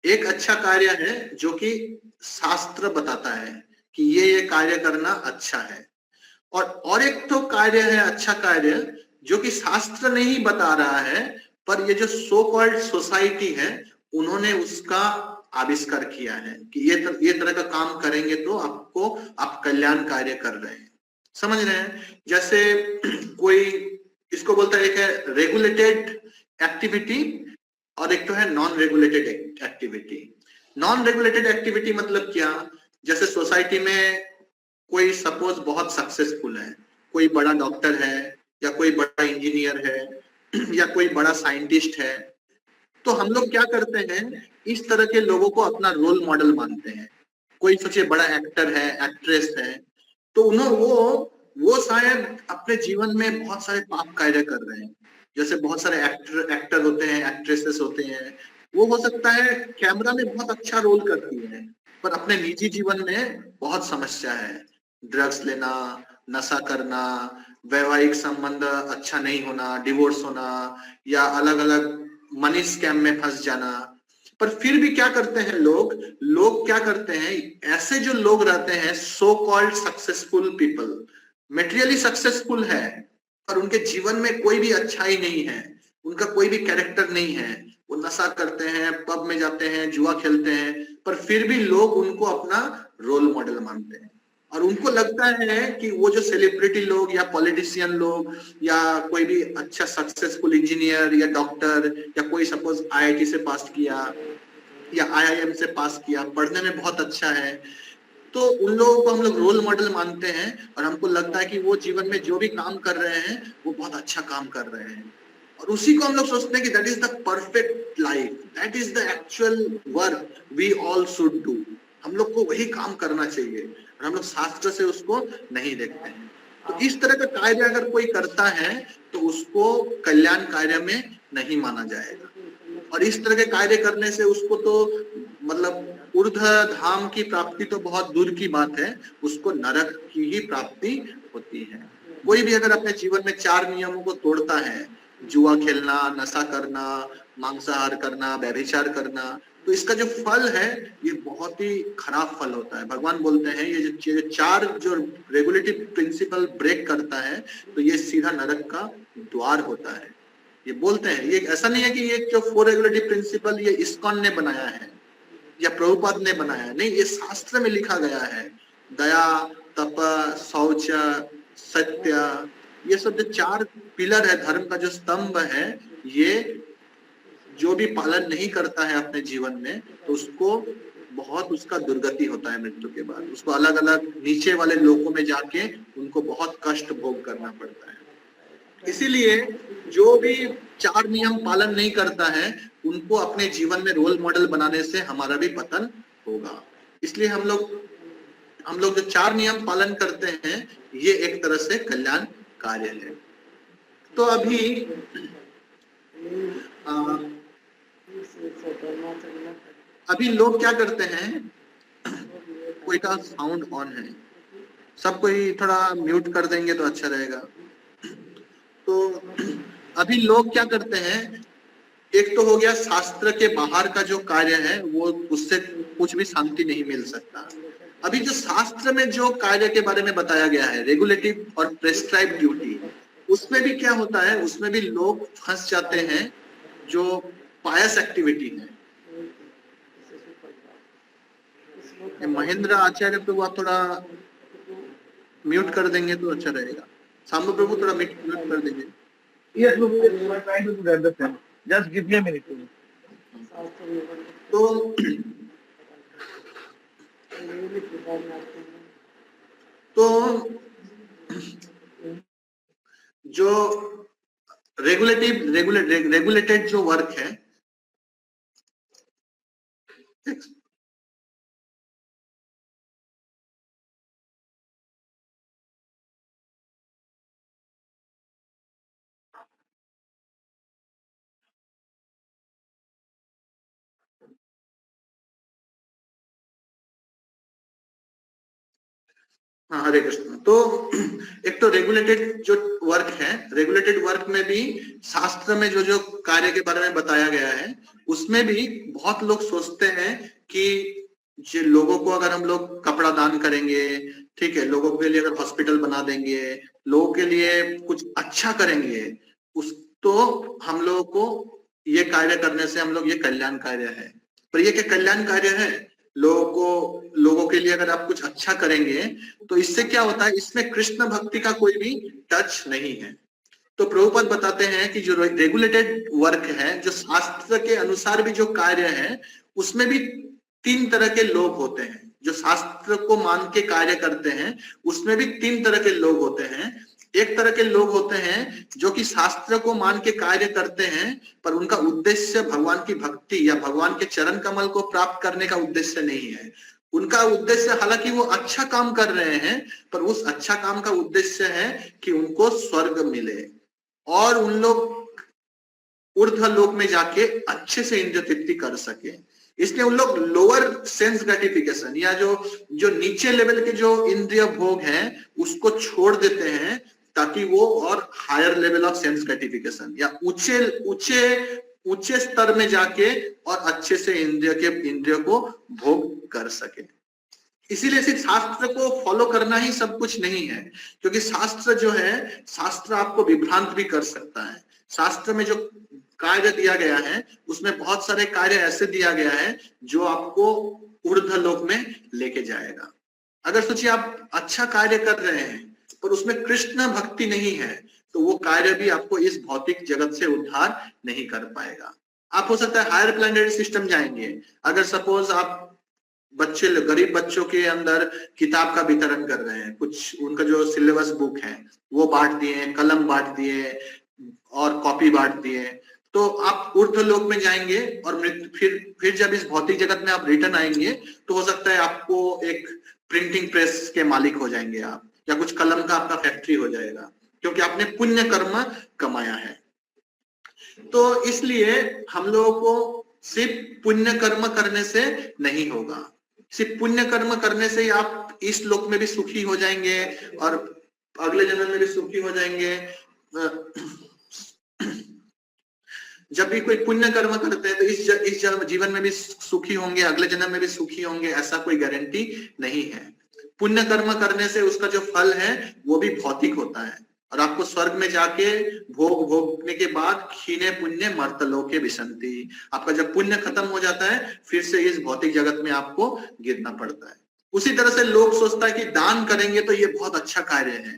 एक अच्छा कार्य है जो कि शास्त्र बताता है कि ये कार्य करना अच्छा है, और एक तो कार्य है, अच्छा कार्य, जो कि शास्त्र नहीं बता रहा है, पर ये जो सो कॉल्ड सोसाइटी है उन्होंने उसका आविष्कार किया है कि ये तरह का काम करेंगे तो आप कल्याण कार्य कर रहे हैं। समझ रहे हैं? जैसे कोई इसको बोलता है, एक है रेगुलेटेड एक्टिविटी और एक तो है non regulated activity. Non regulated activity मतलब क्या? जैसे सोसाइटी में कोई सपोज बहुत सक्सेसफुल है, कोई बड़ा डॉक्टर है या कोई बड़ा इंजीनियर है या कोई बड़ा साइंटिस्ट है, तो हम लोग क्या करते हैं, इस तरह के लोगों को अपना रोल मॉडल मानते हैं। कोई सोचिए बड़ा एक्टर है, एक्ट्रेस है, तो वो शायद अपने जीवन में बहुत सारे पाप कार्य कर रहे हैं। जैसे बहुत सारे एक्टर होते हैं, एक्ट्रेसेस होते हैं, वो हो सकता है कैमरा में बहुत अच्छा रोल करती है, पर अपने निजी जीवन में बहुत समस्या है। ड्रग्स लेना, नशा करना, वैवाहिक संबंध अच्छा नहीं होना, डिवोर्स होना, या अलग अलग मनी स्कैम में फंस जाना। पर फिर भी क्या करते हैं लोग क्या करते हैं, ऐसे जो लोग रहते हैं so called successful people, materially successful है पर उनके जीवन में कोई भी अच्छाई नहीं है, उनका कोई भी कैरेक्टर नहीं है, वो नशा करते हैं, पब में जाते हैं, जुआ खेलते हैं, पर फिर भी लोग उनको अपना रोल मॉडल मानते हैं। और उनको लगता है कि वो जो सेलिब्रिटी लोग या पॉलिटिशियन लोग या कोई भी अच्छा सक्सेसफुल इंजीनियर या डॉक्टर या कोई सपोज आईआईटी से पास किया या आईआईएम से पास किया, पढ़ने में बहुत अच्छा है, तो उन लोगों को हम लोग रोल मॉडल मानते हैं और हमको लगता है कि वो जीवन में जो भी काम कर रहे हैं वो बहुत अच्छा काम कर रहे हैं, और उसी को हम लोग सोचते हैं कि that is the perfect life, that is the actual work we all should do. हम लोग को वही काम करना चाहिए और हम लोग शास्त्र से उसको नहीं देखते हैं। तो इस तरह का कार्य अगर कोई करता है तो उसको कल्याण कार्य में नहीं माना जाएगा, और इस तरह के कार्य करने से उसको तो मतलब ऊर्ध्व धाम की प्राप्ति तो बहुत दूर की बात है, उसको नरक की ही प्राप्ति होती है। कोई भी अगर अपने जीवन में 4 नियमों को तोड़ता है, जुआ खेलना, नशा करना, मांसाहार करना, व्यभिचार करना, तो इसका जो फल है ये बहुत ही खराब फल होता है। भगवान बोलते हैं ये जो 4 जो रेगुलेटिव प्रिंसिपल ब्रेक करता है तो ये सीधा नरक का द्वार होता है। ये बोलते हैं, ये ऐसा नहीं है कि ये जो 4 रेगुलेटिव प्रिंसिपल ये इस्कॉन ने बनाया है या प्रभुपाद ने बनाया है, नहीं, ये शास्त्र में लिखा गया है। दया, तप, शौच, सत्य, ये सब जो 4 पिलर है धर्म का, जो स्तंभ है, ये जो भी पालन नहीं करता है अपने जीवन में तो उसको बहुत उसका दुर्गति होता है मृत्यु के बाद। उसको अलग अलग नीचे वाले लोकों में जाके उनको बहुत कष्ट भोग करना पड़ता है। इसीलिए जो भी 4 नियम पालन नहीं करता है उनको अपने जीवन में रोल मॉडल बनाने से हमारा भी पतन होगा। इसलिए हम लोग जो 4 नियम पालन करते हैं ये एक तरह से कल्याण कार्य है। तो अभी लोग क्या करते हैं, कोई का साउंड ऑन है, सब कोई थोड़ा म्यूट कर देंगे तो अच्छा रहेगा। तो अभी लोग क्या करते हैं, एक तो हो गया शास्त्र के बाहर का जो कार्य है वो उससे कुछ भी शांति नहीं मिल सकता। अभी जो शास्त्र में जो कार्य के बारे में बताया गया है, रेगुलेटिव और प्रेस्क्राइब ड्यूटी, उसमें भी क्या होता है, उसमें भी लोग फंस जाते हैं जो पायस एक्टिविटी है। महेंद्र आचार्य प्रभु आप थोड़ा म्यूट कर देंगे तो अच्छा रहेगा। सामू प्रभु थोड़ा म्यूट कर देंगे। Yes, Prabhu, I'm trying to understand. Just give me a minute. तो जो रेगुलेटेड जो वर्क है, हाँ, हरे कृष्ण। तो एक तो रेगुलेटेड जो वर्क है, रेगुलेटेड वर्क में भी शास्त्र में जो जो कार्य के बारे में बताया गया है उसमें भी बहुत लोग सोचते हैं कि जो लोगों को अगर हम लोग कपड़ा दान करेंगे, ठीक है, लोगों के लिए अगर हॉस्पिटल बना देंगे, लोगों के लिए कुछ अच्छा करेंगे, उस तो हम लोगों को ये कार्य करने से हम लोग, ये कल्याण कार्य है। पर ये क्या कल्याण कार्य है? लोगों के लिए अगर आप कुछ अच्छा करेंगे तो इससे क्या होता है, इसमें कृष्ण भक्ति का कोई भी टच नहीं है। तो प्रभुपाद बताते हैं कि जो रेगुलेटेड वर्क है, जो शास्त्र के अनुसार भी जो कार्य है, उसमें भी 3 तरह के लोग होते हैं। जो शास्त्र को मान के कार्य करते हैं उसमें भी 3 तरह के लोग होते हैं। एक तरह के लोग होते हैं जो कि शास्त्र को मान के कार्य करते हैं, पर उनका उद्देश्य भगवान की भक्ति या भगवान के चरण कमल को प्राप्त करने का उद्देश्य नहीं है। उनका उद्देश्य, हालांकि वो अच्छा काम कर रहे हैं, पर उस अच्छा काम का उद्देश्य है कि उनको स्वर्ग मिले और उन लोग ऊर्ध्व लोक में जाके अच्छे से इंद्रिय तृप्ति कर सके। इसलिए उन लोग लोअर सेंस ग्रेटिफिकेशन या जो नीचे लेवल के जो इंद्रिय भोग हैं उसको छोड़ देते हैं, ताकि वो और higher level of sense gratification या ऊंचे स्तर में जाके और अच्छे से इंद्रिय को भोग कर सके। इसीलिए सिर्फ शास्त्र को फॉलो करना ही सब कुछ नहीं है, क्योंकि शास्त्र जो है, शास्त्र आपको विभ्रांत भी कर सकता है। शास्त्र में जो कार्य दिया गया है उसमें बहुत सारे कार्य ऐसे दिया गया है जो आपको ऊर्ध्व लोक में लेके जाएगा। अगर सोचिए आप अच्छा कार्य कर रहे हैं पर उसमें कृष्ण भक्ति नहीं है, तो वो कार्य भी आपको इस भौतिक जगत से उद्धार नहीं कर पाएगा। आप हो सकता है हायर प्लैनेटरी सिस्टम जाएंगे। अगर सपोज आप गरीब बच्चों के अंदर किताब का वितरण कर रहे हैं, कुछ उनका जो सिलेबस बुक है वो बांट दिए, कलम बांट दिए और कॉपी बांट दिए, तो आप ऊर्ध्व लोक में जाएंगे और फिर जब इस भौतिक जगत में आप रिटर्न आएंगे तो हो सकता है आपको एक प्रिंटिंग प्रेस के मालिक हो जाएंगे आप, या कुछ कलम का आपका फैक्ट्री हो जाएगा, क्योंकि आपने पुण्य कर्म कमाया है। तो इसलिए हम लोगों को सिर्फ पुण्य कर्म करने से नहीं होगा। सिर्फ पुण्य कर्म करने से ही आप इस लोक में भी सुखी हो जाएंगे और अगले जन्म में भी सुखी हो जाएंगे। जब भी कोई पुण्य कर्म करते हैं तो इस जीवन में भी सुखी होंगे, अगले जन्म में भी सुखी होंगे, ऐसा कोई गारंटी नहीं है। पुण्य कर्म करने से उसका जो फल है वो भी भौतिक होता है और आपको स्वर्ग में जाके भोगने के बाद खीने पुण्य मर्तलोके विशंति, आपका जब पुण्य खत्म हो जाता है फिर से इस भौतिक जगत में आपको गिरना पड़ता है। उसी तरह से लोग सोचता है कि दान करेंगे तो ये बहुत अच्छा कार्य है।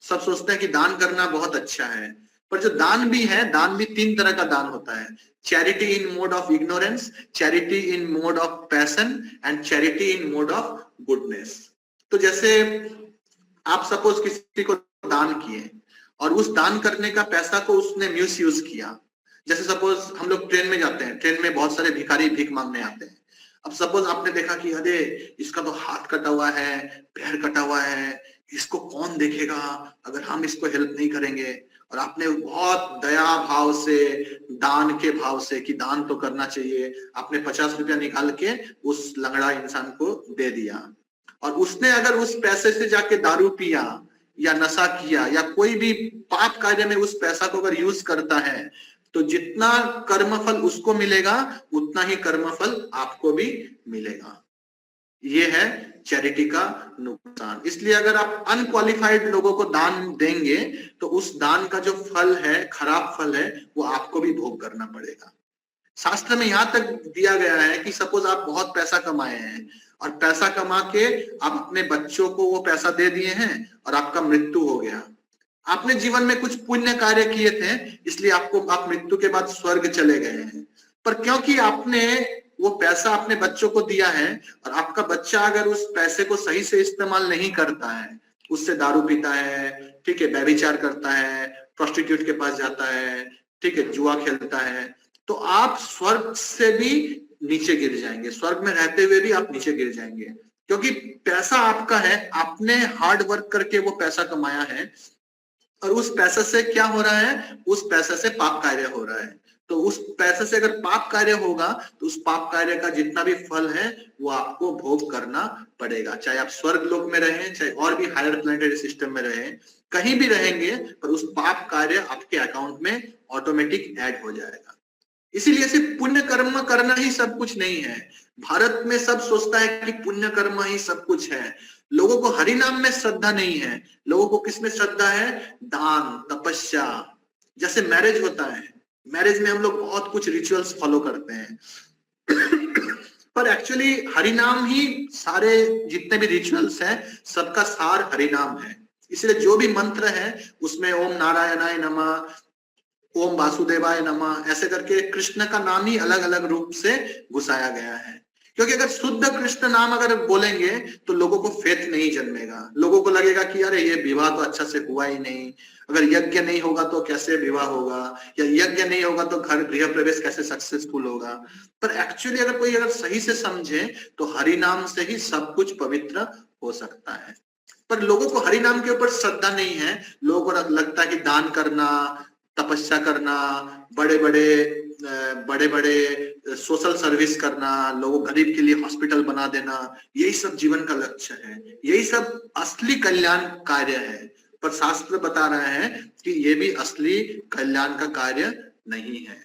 सब सोचते हैं कि दान करना बहुत अच्छा है, पर जो दान भी है, दान भी 3 तरह का दान होता है। Charity in mode of ignorance, charity in mode of passion and charity in mode of goodness. तो जैसे आप सपोज किसी को दान किए और उस दान करने का पैसा को उसने मिस यूज किया। जैसे सपोज हम लोग ट्रेन में जाते हैं, ट्रेन में बहुत सारे भिखारी भीख मांगने आते हैं। अब सपोज आपने देखा कि अरे इसका तो हाथ कटा हुआ है, पैर कटा हुआ है, इसको कौन देखेगा अगर हम इसको हेल्प नहीं करेंगे, और आपने बहुत दया भाव से, दान के भाव से कि दान तो करना चाहिए, आपने 50 रुपया निकाल के उस लंगड़ा इंसान को दे दिया। और उसने अगर उस पैसे से जाके दारू पिया या नशा किया या कोई भी पाप कार्य में उस पैसा को अगर यूज करता है, तो जितना कर्मफल उसको मिलेगा उतना ही कर्मफल आपको भी मिलेगा। ये है चैरिटी का नुकसान। इसलिए अगर आप अनक्वालिफाइड लोगों को दान देंगे तो उस दान का जो फल है, खराब फल है, वो आपको भी भोग करना पड़ेगा। शास्त्र में यहां तक दिया गया है कि सपोज आप बहुत पैसा कमाए हैं और पैसा कमा के आप अपने बच्चों को वो पैसा दे दिए हैं और आपका मृत्यु हो गया। आपने जीवन में कुछ पुण्य कार्य किए थे, इसलिए आप मृत्यु के बाद स्वर्ग चले गए हैं। पर क्योंकि आपने वो पैसा अपने बच्चों को दिया है और आपका बच्चा अगर उस पैसे को सही से इस्तेमाल नहीं करता है, उससे दारू पीता है, ठीक है, व्यभिचार करता है, प्रोस्टिट्यूट के पास जाता है, ठीक है, जुआ खेलता है, तो आप स्वर्ग से भी नीचे गिर जाएंगे। स्वर्ग में रहते हुए भी आप नीचे गिर जाएंगे, क्योंकि पैसा आपका है, आपने हार्ड वर्क करके वो पैसा कमाया है और उस पैसे से क्या हो रहा है, उस पैसे से पाप कार्य हो रहा है। तो उस पैसे से अगर पाप कार्य होगा तो उस पाप कार्य का जितना भी फल है वो आपको भोग करना पड़ेगा, चाहे आप स्वर्ग लोक में रहें, चाहे और भी हायर प्लैनेटरी सिस्टम में रहें, कहीं भी रहेंगे, पर उस पाप कार्य आपके अकाउंट में ऑटोमेटिक ऐड हो जाएगा। इसीलिए सिर्फ पुण्य कर्म करना ही सब कुछ नहीं है। भारत में सब सोचता है कि पुण्य कर्म ही सब कुछ है, लोगों को हरि नाम में श्रद्धा नहीं है। लोगों को किसमें श्रद्धा है? दान, तपस्या। जैसे मैरिज होता है, मैरिज में हम लोग बहुत कुछ रिचुअल्स फॉलो करते हैं पर एक्चुअली हरि नाम ही सारे जितने भी रिचुअल्स हैं सबका सार हरि नाम है। इसलिए जो भी मंत्र है उसमें ओम नारायणाय नमः, ओम वासुदेवाय नमः, ऐसे करके कृष्ण का नाम ही अलग अलग रूप से घुसाया गया है। क्योंकि अगर शुद्ध कृष्ण नाम अगर बोलेंगे तो लोगों को फेथ नहीं जन्मेगा, लोगों को लगेगा कि अरे ये विवाह तो अच्छा से हुआ ही नहीं, अगर यज्ञ नहीं होगा तो कैसे विवाह होगा, या यज्ञ नहीं होगा तो घर गृह प्रवेश कैसे सक्सेसफुल होगा। पर एक्चुअली अगर कोई अगर सही से समझे तो हरि नाम से ही सब कुछ पवित्र हो सकता है। पर लोगों को हरि नाम के ऊपर श्रद्धा नहीं है, लोगों को लगता है कि दान करना, तपस्या करना, बड़े बड़े सोशल सर्विस करना, लोगों गरीब के लिए हॉस्पिटल बना देना, यही सब जीवन का लक्ष्य है, यही सब असली कल्याण कार्य है। पर शास्त्र बता रहे हैं कि ये भी असली कल्याण का कार्य नहीं है।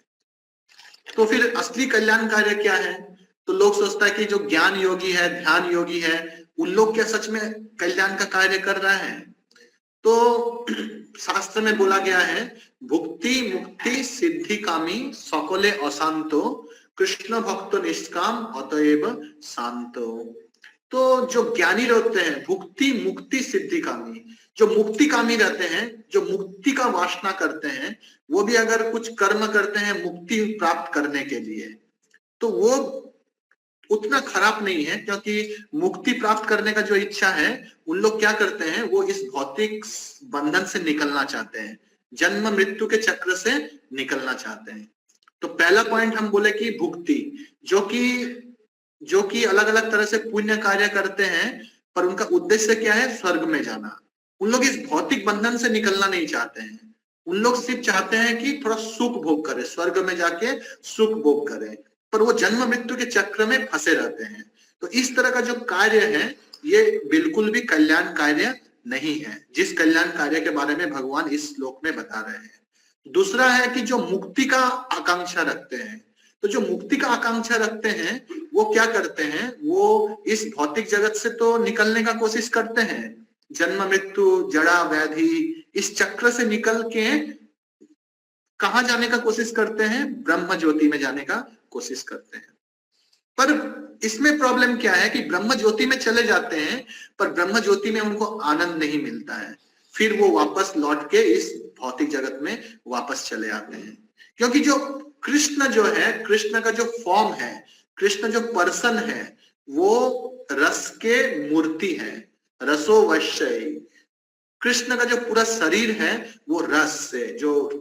तो फिर असली कल्याण कार्य क्या है? तो लोग सोचता है कि जो ज्ञान योगी है, ध्यान योगी है, उन लोग क्या सच में कल्याण का कार्य कर रहा है? तो शास्त्र में बोला गया है, भुक्ति मुक्ति सिद्धि कामी सकले अशांतो कृष्ण भक्त निष्काम अतएव शांतो। तो जो ज्ञानी रहते हैं, भुक्ति मुक्ति सिद्धि कामी, जो मुक्ति कामी रहते हैं, जो मुक्ति का वासना करते हैं, वो भी अगर कुछ कर्म करते हैं मुक्ति प्राप्त करने के लिए तो वो उतना खराब नहीं है। क्योंकि मुक्ति प्राप्त करने का जो इच्छा है, उन लोग क्या करते हैं, वो इस भौतिक बंधन से निकलना चाहते हैं, जन्म मृत्यु के चक्र से निकलना चाहते हैं। तो पहला पॉइंट हम बोले कि भुक्ति, जो कि अलग अलग तरह से पुण्य कार्य करते हैं, पर उनका उद्देश्य क्या है? स्वर्ग में जाना। उन लोग इस भौतिक बंधन से निकलना नहीं चाहते हैं, उन लोग सिर्फ चाहते हैं कि थोड़ा सुख भोग करें, स्वर्ग में जाके सुख भोग करें, पर वो जन्म मृत्यु के चक्र में फंसे रहते हैं। तो इस तरह का जो कार्य है ये बिल्कुल भी कल्याण कार्य नहीं है, जिस कल्याण कार्य के बारे में भगवान इस श्लोक में बता रहे हैं। दूसरा है कि जो मुक्ति का आकांक्षा रखते हैं, तो जो मुक्ति का आकांक्षा रखते हैं वो क्या करते हैं, वो इस भौतिक जगत से तो निकलने का कोशिश करते हैं, जन्म मृत्यु जड़ा व्याधि इस चक्र से निकल के कहां जाने का कोशिश करते हैं? ब्रह्म ज्योति में जाने का कोशिश करते हैं। पर इसमें प्रॉब्लम क्या है कि ब्रह्म ज्योति में चले जाते हैं पर ब्रह्म ज्योति में उनको आनंद नहीं मिलता है, फिर वो वापस लौट के इस भौतिक जगत में वापस चले आते हैं। क्योंकि जो कृष्ण जो है, कृष्ण का जो फॉर्म है, कृष्ण जो पर्सन है, वो रस के मूर्ति है, रसो वश्य। कृष्ण का जो पूरा शरीर है वो रस से,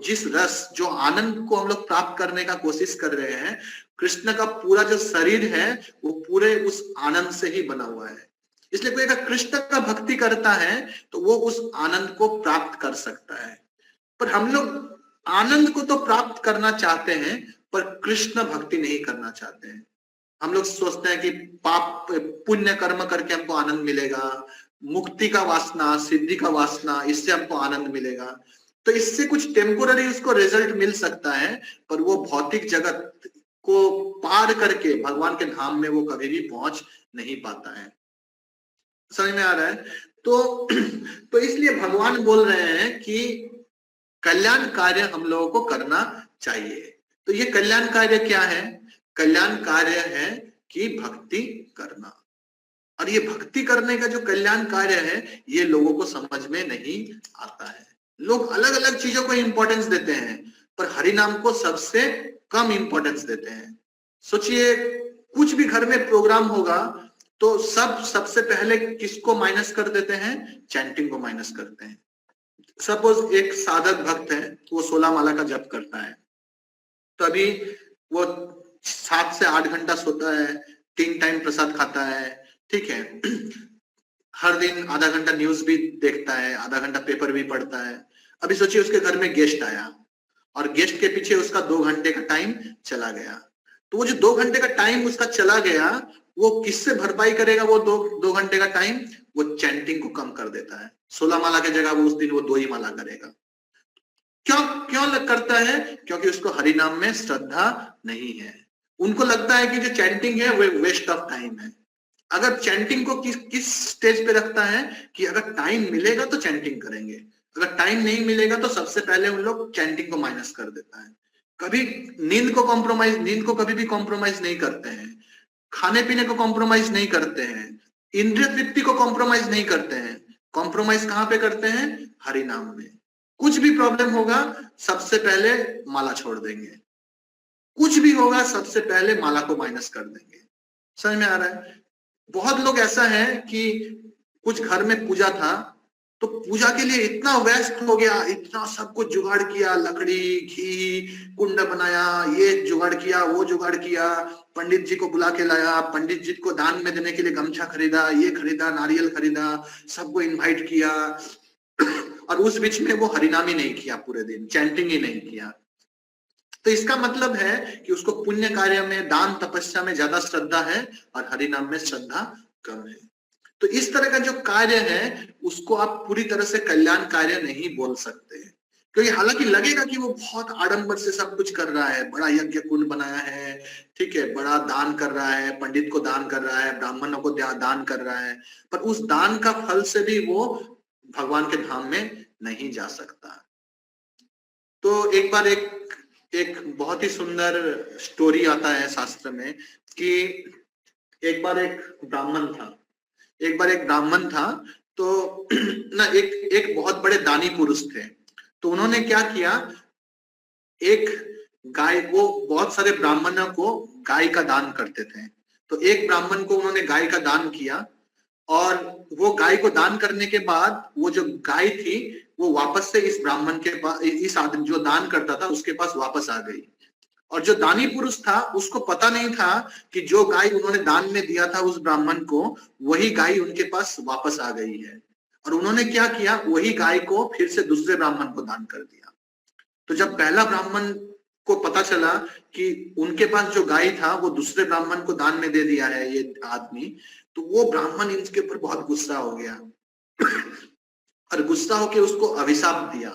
जिस रस जो आनंद को हम लोग प्राप्त करने का कोशिश कर रहे हैं, कृष्ण का पूरा जो शरीर है वो पूरे उस आनंद से ही बना हुआ है। इसलिए कोई अगर कृष्ण का भक्ति करता है तो वो उस आनंद को प्राप्त कर सकता है। पर हम लोग आनंद को तो प्राप्त करना चाहते हैं पर कृष्ण भक्ति नहीं करना चाहते हैं। हम लोग सोचते हैं कि पाप पुण्य कर्म करके हमको आनंद मिलेगा, मुक्ति का वासना, सिद्धि का वासना, इससे हमको आनंद मिलेगा। तो इससे कुछ टेम्पोररी उसको रिजल्ट मिल सकता है, पर वो भौतिक जगत को पार करके भगवान के धाम में वो कभी भी पहुंच नहीं पाता है। समझ में आ रहा है? तो इसलिए भगवान बोल रहे हैं कि कल्याण कार्य हम लोगों को करना चाहिए। तो ये कल्याण कार्य क्या है? कल्याण कार्य है कि भक्ति करना। और ये भक्ति करने का जो कल्याण कार्य है ये लोगों को समझ में नहीं आता है। लोग अलग अलग चीजों को इंपॉर्टेंस देते हैं पर हरि नाम को सबसे कम इंपॉर्टेंस देते हैं। सोचिए, कुछ भी घर में प्रोग्राम होगा तो सबसे पहले किसको माइनस कर देते हैं? चैंटिंग को माइनस करते हैं। सपोज एक साधक भक्त है, वो 16 माला का जप करता है, तो अभी वो 7 से 8 घंटा सोता है, 3 टाइम प्रसाद खाता है, ठीक है, हर दिन आधा घंटा न्यूज भी देखता है, आधा घंटा पेपर भी पढ़ता है। अभी सोचिए उसके घर में गेस्ट आया और गेस्ट के पीछे उसका 2 घंटे का टाइम चला गया। तो वो जो 2 घंटे का टाइम उसका चला गया वो किससे भरपाई करेगा? वो 2 घंटे का टाइम वो चैंटिंग को कम कर देता है। 16 माला की जगह वो उस दिन वो 2 ही माला करेगा। क्यों करता है? क्योंकि उसको हरि नाम में श्रद्धा नहीं है। उनको लगता है कि जो चैंटिंग है वो वेस्ट ऑफ टाइम है। अगर चैंटिंग को किस स्टेज पे रखता है कि अगर टाइम मिलेगा तो चैंटिंग करेंगे, अगर टाइम नहीं मिलेगा तो सबसे पहले उन लोग चैंटिंग को माइनस कर देता है। कभी नींद को कभी भी कॉम्प्रोमाइज नहीं करते हैं, खाने पीने को कॉम्प्रोमाइज नहीं करते हैं, इंद्रिय तृप्ति को कॉम्प्रोमाइज नहीं करते हैं। कॉम्प्रोमाइज कहां पे करते हैं? हरि नाम में। कुछ भी प्रॉब्लम होगा सबसे पहले माला छोड़ देंगे, कुछ भी होगा सबसे पहले माला को माइनस कर देंगे। समझ में आ रहा है? बहुत लोग ऐसा है कि कुछ घर में पूजा था तो पूजा के लिए इतना व्यस्त हो गया, इतना सब कुछ जुगाड़ किया, लकड़ी, घी, कुंड बनाया, ये जुगाड़ किया, वो जुगाड़ किया, पंडित जी को बुला के लाया, पंडित जी को दान में देने के लिए गमछा खरीदा, ये खरीदा, नारियल खरीदा, सबको इनवाइट किया और उस बीच में वो हरिनाम ही नहीं किया, पूरे दिन चैंटिंग ही नहीं किया। तो इसका मतलब है कि उसको पुण्य कार्य में, दान तपस्या में ज्यादा श्रद्धा है और हरिनाम में श्रद्धा कम है। तो इस तरह का जो कार्य है उसको आप पूरी तरह से कल्याण कार्य नहीं बोल सकते, क्योंकि हालांकि लगेगा कि वो बहुत आडंबर से सब कुछ कर रहा है, बड़ा यज्ञ कुंड बनाया है, ठीक है, बड़ा दान कर रहा है, पंडित को दान कर रहा है, ब्राह्मणों को दान कर रहा है, पर उस दान का फल से भी वो भगवान के धाम में नहीं जा सकता। तो एक बार एक बहुत ही सुंदर स्टोरी आता है शास्त्र में कि एक बार एक ब्राह्मण था तो ना एक बहुत बड़े दानी पुरुष थे। तो उन्होंने क्या किया, एक गाय, वो बहुत सारे ब्राह्मणों को गाय का दान करते थे, तो एक ब्राह्मण को उन्होंने गाय का दान किया और वो गाय को दान करने के बाद वो जो गाय थी वो वापस से इस ब्राह्मण के पास, इस आदमी जो दान करता था उसके पास वापस आ गई। और जो दानी पुरुष था उसको पता नहीं था कि जो गाय उन्होंने दान में दिया था उस ब्राह्मण को, वही गाय उनके पास वापस आ गई है। और उन्होंने क्या किया, वही गाय को फिर से दूसरे ब्राह्मण को दान कर दिया। तो जब पहला ब्राह्मण को पता चला कि उनके पास जो गाय था वो दूसरे ब्राह्मण को दान में दे दिया है ये आदमी, तो वो ब्राह्मण इनके ऊपर बहुत गुस्सा हो गया और गुस्सा होकर उसको अभिशाप दिया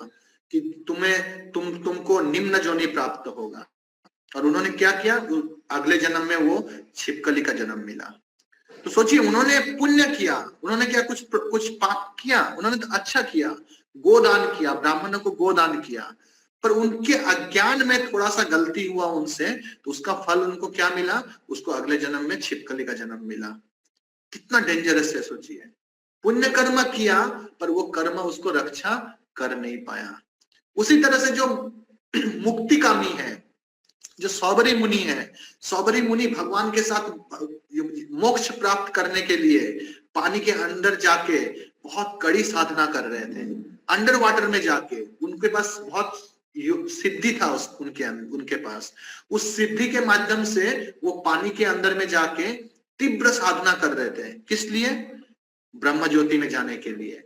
कि तुमको निम्न जोनि प्राप्त होगा। और उन्होंने क्या किया, अगले जन्म में वो छिपकली का जन्म मिला। तो सोचिए, उन्होंने पुण्य किया, उन्होंने क्या कुछ पाप किया, उन्होंने तो अच्छा किया, गोदान किया, ब्राह्मणों को गोदान किया, पर उनके अज्ञान में थोड़ा सा गलती हुआ उनसे, तो उसका फल उनको क्या मिला, उसको अगले जन्म में छिपकली का जन्म मिला। कितना डेंजरस है सोचिए, पुण्य कर्म किया पर वो कर्म उसको रक्षा कर नहीं पाया। उसी तरह से जो मुक्तिकामी है, जो सौबरी मुनि है, सौबरी मुनि भगवान के साथ मोक्ष प्राप्त करने के लिए पानी के अंदर जाके बहुत कड़ी साधना कर रहे थे, अंडर वाटर में जाके, उनके पास बहुत सिद्धि था उनके पास, उस सिद्धि के माध्यम से वो पानी के अंदर में जाके तीव्र साधना कर रहे थे। किस लिए? ब्रह्म ज्योति में जाने के लिए,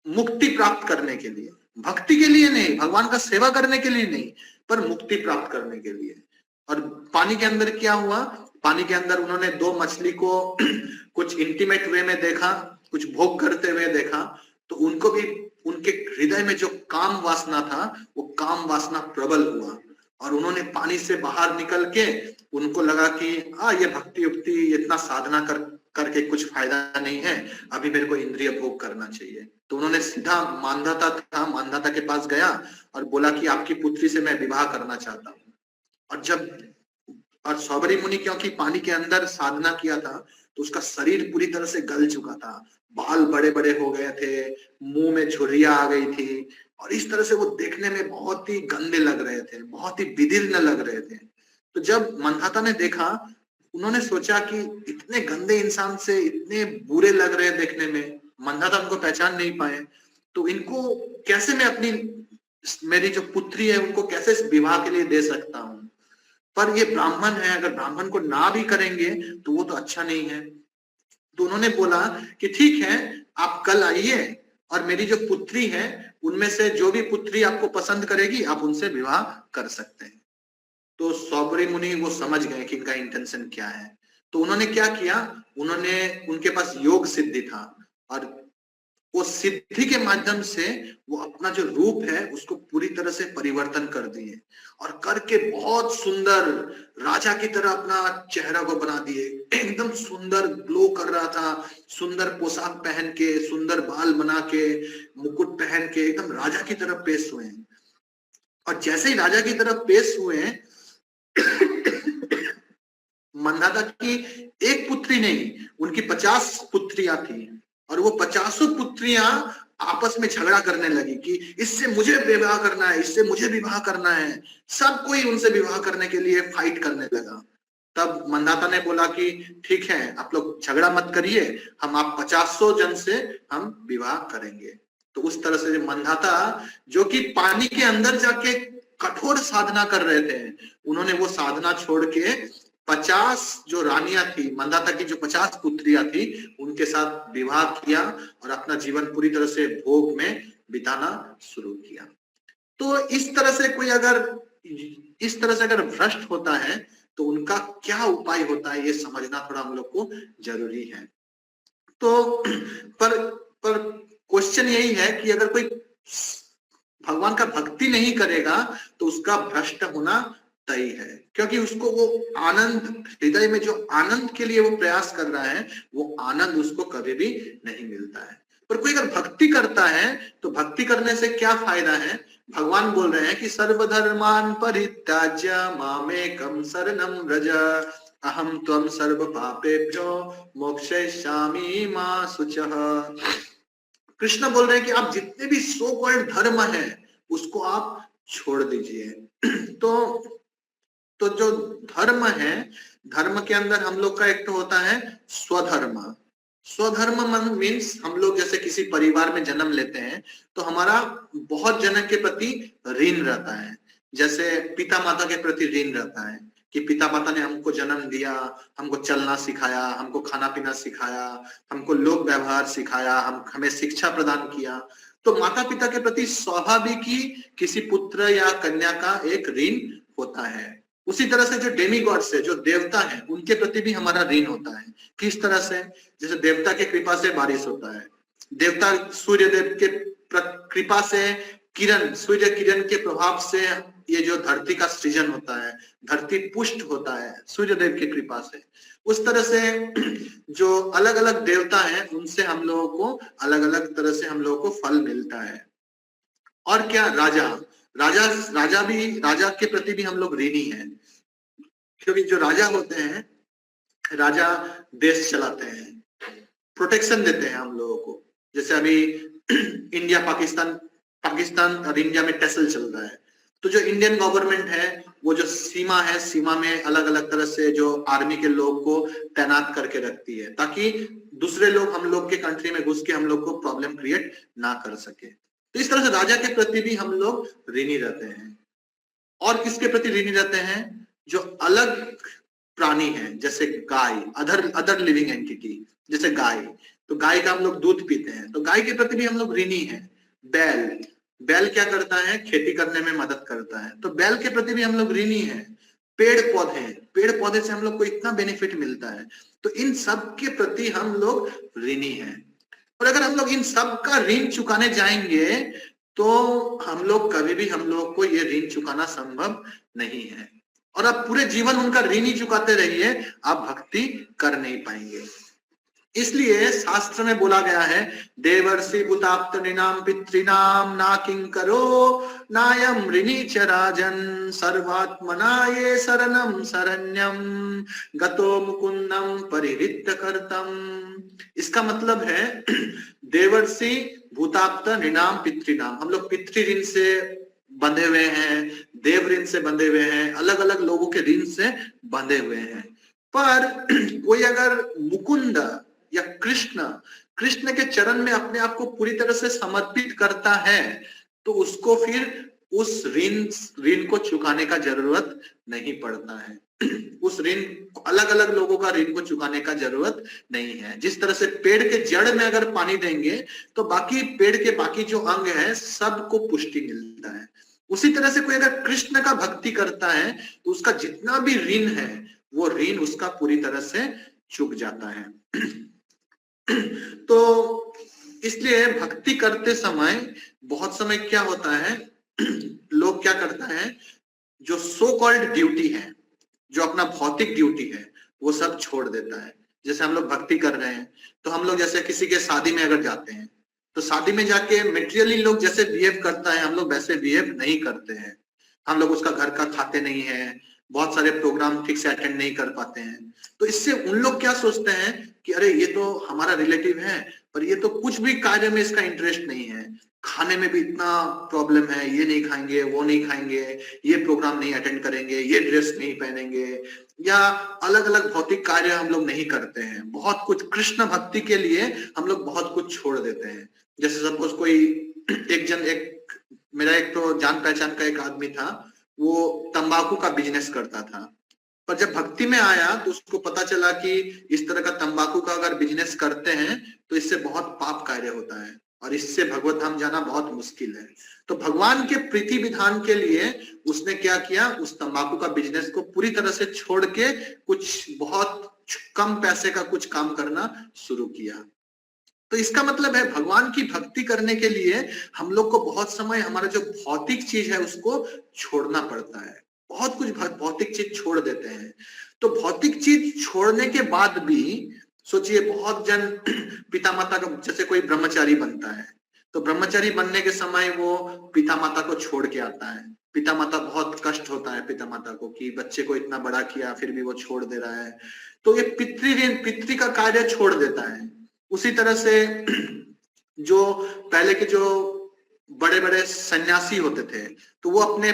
मुक्ति प्राप्त करने के लिए, भक्ति के लिए नहीं, भगवान का सेवा करने के लिए नहीं, पर मुक्ति प्राप्त करने के लिए। और पानी के अंदर क्या हुआ, पानी के अंदर उन्होंने दो मछली को कुछ इंटीमेट वे में देखा, कुछ भोग करते हुए देखा, तो उनको भी उनके हृदय में जो काम वासना था वो काम वासना प्रबल हुआ और उन्होंने पानी से बाहर निकल के उनको लगा कि ये भक्ति उक्ति इतना साधना करके कुछ फायदा नहीं है, अभी मेरे को इंद्रिय भोग करना चाहिए। तो उन्होंने सीधा मानधाता के पास गया और बोला कि आपकी पुत्री से मैं विवाह करना चाहता हूँ। और सौबरी मुनि क्योंकि पानी के अंदर साधना किया था तो उसका शरीर पूरी तरह से गल चुका था, बाल बड़े बड़े हो गए थे, मुंह में झुर्रियां आ गई थी और इस तरह से वो देखने में बहुत ही गंदे लग रहे थे, बहुत ही विदीर्ण लग रहे थे। तो जब मानधाता ने देखा, उन्होंने सोचा कि इतने गंदे इंसान से इतने बुरे लग रहे देखने में, मानधाता उनको पहचान नहीं पाए, तो इनको कैसे मैं मेरी जो पुत्री है उनको कैसे विवाह के लिए दे सकता हूँ, पर ये ब्राह्मण है, अगर ब्राह्मण को ना भी करेंगे तो वो तो अच्छा नहीं है। तो उन्होंने बोला कि ठीक है, आप कल आइए और मेरी जो पुत्री है उनमें से जो भी पुत्री आपको पसंद करेगी आप उनसे विवाह कर सकते हैं। तो सौबरी मुनि वो समझ गए कि इनका इंटेंशन क्या है, तो उन्होंने क्या किया, उनके पास योग सिद्धि था और वो सिद्धि के माध्यम से वो अपना जो रूप है उसको पूरी तरह से परिवर्तन कर दिए और करके बहुत सुंदर राजा की तरह अपना चेहरा को बना दिए। एकदम सुंदर ग्लो कर रहा था, सुंदर पोशाक पहन के, सुंदर बाल बना के, मुकुट पहन के एकदम राजा की तरह पेश हुए। और जैसे ही राजा की तरह पेश हुए, मंदाता की एक पुत्री नहीं, उनकी 50 पुत्रियां थी और वो 50 पुत्रियां आपस में झगड़ा करने लगी कि इससे मुझे विवाह करना है, इससे मुझे विवाह करना है। सब कोई उनसे विवाह करने के लिए फाइट करने लगा। तब मंदाता ने बोला कि ठीक है, आप लोग झगड़ा मत करिए, हम आप 50 जन से हम विवाह करेंगे। तो उस तरह से मंदाता जो कि पानी के अंदर जाके कठोर साधना कर रहे थे, उन्होंने वो साधना छोड़ के 50 जो रानियां थी, मंदाता की जो 50 पुत्रियां थी, उनके साथ विवाह किया और अपना जीवन पूरी तरह से भोग में बिताना शुरू किया। तो इस तरह से कोई अगर भ्रष्ट होता है तो उनका क्या उपाय होता है, ये समझना थोड़ा हम लोग को जरूरी है। तो पर क्वेश्चन यही है कि अगर कोई भगवान का भक्ति नहीं करेगा तो उसका भ्रष्ट होना तय है, क्योंकि उसको वो आनंद, हृदय में जो आनंद के लिए वो प्रयास कर रहा है, वो आनंद उसको कभी भी नहीं मिलता है। पर कोई अगर भक्ति करता है तो भक्ति करने से क्या फायदा है? भगवान बोल रहे हैं कि सर्वधर्मान परित्याज्य मामेकं शरणं व्रज अहम त्वं सर्व पापेभ्यो मोक्षयिष्यामि मा शुचः। कृष्ण बोल रहे हैं कि आप जितने भी सो कॉल्ड धर्म है उसको आप छोड़ दीजिए। तो जो धर्म है, धर्म के अंदर हम लोग का एक तो होता है स्वधर्म। स्वधर्म मीन्स हम लोग जैसे किसी परिवार में जन्म लेते हैं तो हमारा बहुत जनों के प्रति ऋण रहता है। जैसे पिता माता के प्रति ऋण रहता है कि पिता माता ने हमको जन्म दिया, हमको चलना सिखाया, हमको खाना पीना सिखाया, हमको लोक व्यवहार सिखाया, हमें शिक्षा प्रदान किया। तो माता पिता के प्रति स्वाभाविक ही किसी पुत्र या कन्या का एक ऋण होता है। उसी तरह से जो डेमीगॉड्स है, जो देवता है, उनके प्रति भी हमारा ऋण होता है। किस तरह से? जैसे देवता के कृपा से बारिश होता है, देवता सूर्य देव के कृपा से किरण, सूर्य किरण के प्रभाव से ये जो धरती का सृजन होता है, धरती पुष्ट होता है सूर्य देव की कृपा से। उस तरह से जो अलग अलग देवता हैं उनसे हम लोगों को अलग अलग तरह से हम लोगों को फल मिलता है। और क्या? राजा के प्रति भी हम लोग ऋणी हैं, क्योंकि जो राजा होते हैं, राजा देश चलाते हैं, प्रोटेक्शन देते हैं हम लोगों को। जैसे अभी इंडिया पाकिस्तान और इंडिया में टसल चल रहा है, तो जो इंडियन गवर्नमेंट है वो जो सीमा है, सीमा में अलग अलग तरह से जो आर्मी के लोग को तैनात करके रखती है ताकि दूसरे लोग हम लोग के कंट्री में घुस के हम लोग को प्रॉब्लम क्रिएट ना कर सके। तो इस तरह से राजा के प्रति भी हम लोग ऋणी रहते हैं। और किसके प्रति ऋणी रहते हैं? जो अलग प्राणी हैं, जैसे गाय, अदर लिविंग एंटिटी, जैसे गाय। तो गाय का हम लोग दूध पीते हैं, तो गाय के प्रति भी हम लोग ऋणी हैं। बैल क्या करता है? खेती करने में मदद करता है, तो बैल के प्रति भी हम लोग ऋणी हैं। पेड़ पौधे से हम लोग को इतना बेनिफिट मिलता है, तो इन सब के प्रति हम लोग ऋणी हैं। और अगर हम लोग इन सब का ऋण चुकाने जाएंगे तो हम लोग कभी भी, हम लोग को ये ऋण चुकाना संभव नहीं है। और आप पूरे जीवन उनका ऋण ही चुकाते रहिए, आप भक्ति कर नहीं पाएंगे। इसलिए शास्त्र में बोला गया है, देवर्षि भूताप्त नृणाम पितृणाम ना किंकरो नायम ऋणी च राजन सर्वात्मना ये शरणम शरण्यम गतो मुकुंदम परिहृत्य कर्तम। इसका मतलब है देवर्षि भूताप्त नृणाम पितृणाम, हम लोग पितृ ऋण से बंधे हुए हैं, देव ऋण से बंधे हुए हैं, अलग अलग लोगों के ऋण से बंधे हुए हैं। पर कोई अगर मुकुंद या कृष्ण के चरण में अपने आप को पूरी तरह से समर्पित करता है तो उसको फिर उस ऋण को चुकाने का जरूरत नहीं पड़ता है। उस ऋण, अलग अलग लोगों का ऋण को चुकाने का जरूरत नहीं है। जिस तरह से पेड़ के जड़ में अगर पानी देंगे तो बाकी पेड़ के बाकी जो अंग है सबको पुष्टि मिलता है। उसी तरह से कोई अगर कृष्ण का भक्ति करता है तो उसका जितना भी ऋण है वो ऋण उसका पूरी तरह से चुक जाता है। तो इसलिए भक्ति करते समय बहुत समय क्या होता है, लोग क्या करता है, जो सो कॉल्ड ड्यूटी है, जो अपना भौतिक ड्यूटी है, वो सब छोड़ देता है। जैसे हम लोग भक्ति कर रहे हैं तो हम लोग जैसे किसी के शादी में अगर जाते हैं तो शादी में जाके मेटेरियली लोग जैसे बिहेव करता है, हम लोग वैसे बिहेव नहीं करते हैं। हम लोग उसका घर का खाते नहीं है, बहुत सारे प्रोग्राम ठीक से अटेंड नहीं कर पाते हैं। तो इससे उन लोग क्या सोचते हैं कि अरे ये तो हमारा रिलेटिव है, पर ये तो कुछ भी कार्य में इसका इंटरेस्ट नहीं है, खाने में भी इतना प्रॉब्लम है, ये नहीं खाएंगे, वो नहीं खाएंगे, ये प्रोग्राम नहीं अटेंड करेंगे, ये ड्रेस नहीं पहनेंगे, या अलग अलग भौतिक कार्य हम लोग नहीं करते हैं। बहुत कुछ कृष्ण भक्ति के लिए हम लोग बहुत कुछ छोड़ देते हैं। जैसे सपोज कोई एक मेरा एक तो जान पहचान का एक आदमी था, वो तंबाकू का बिजनेस करता था, पर जब भक्ति में आया तो उसको पता चला कि इस तरह का तंबाकू का अगर बिजनेस करते हैं तो इससे बहुत पाप कार्य होता है और इससे भगवत धाम जाना बहुत मुश्किल है। तो भगवान के प्रीति विधान के लिए उसने क्या किया, उस तंबाकू का बिजनेस को पूरी तरह से छोड़ के कुछ बहुत कम पैसे का कुछ काम करना शुरू किया। तो इसका मतलब है भगवान की भक्ति करने के लिए हम लोग को बहुत समय हमारा जो भौतिक चीज है उसको छोड़ना पड़ता है। बहुत कुछ भौतिक चीज छोड़ देते हैं। तो भौतिक चीज छोड़ने के बाद भी सोचिए, बहुत जन पिता माता का, जैसे कोई ब्रह्मचारी बनता है तो ब्रह्मचारी बनने के समय वो पिता माता को छोड़ के आता है। पिता माता, बहुत कष्ट होता है पिता माता को कि बच्चे को इतना बड़ा किया फिर भी वो छोड़ दे रहा है। तो ये पितृ का कार्य छोड़ देता है। उसी तरह से जो पहले के जो बड़े बड़े सन्यासी होते थे तो वो अपने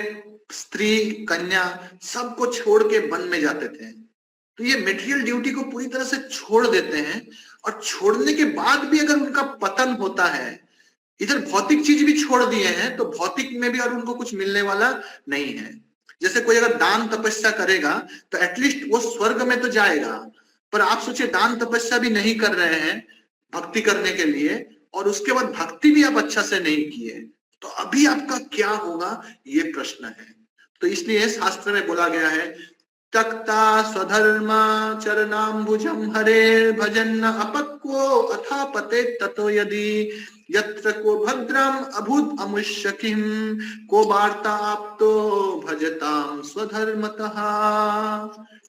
स्त्री कन्या सबको छोड़ के वन में जाते थे। तो ये मेटेरियल ड्यूटी को पूरी तरह से छोड़ देते हैं, और छोड़ने के बाद भी अगर उनका पतन होता है, इधर भौतिक चीज भी छोड़ दिए हैं तो भौतिक में भी और उनको कुछ मिलने वाला नहीं है। जैसे कोई अगर दान तपस्या करेगा तो एटलीस्ट वो स्वर्ग में तो जाएगा, पर आप सोचिए दान तपस्या भी नहीं कर रहे हैं भक्ति करने के लिए, और उसके बाद भक्ति भी आप अच्छा से नहीं किए, तो अभी आपका क्या होगा, ये प्रश्न है। तो इसलिए शास्त्र में बोला गया है, त्यक्ता स्वधर्म चरणाम्बुजम हरे भजन अपक्वो अथा पते ततो यदि यत्र को भद्रम अभूत अमुष्य किम को वार्ता आपतो भजताम स्वधर्मतः।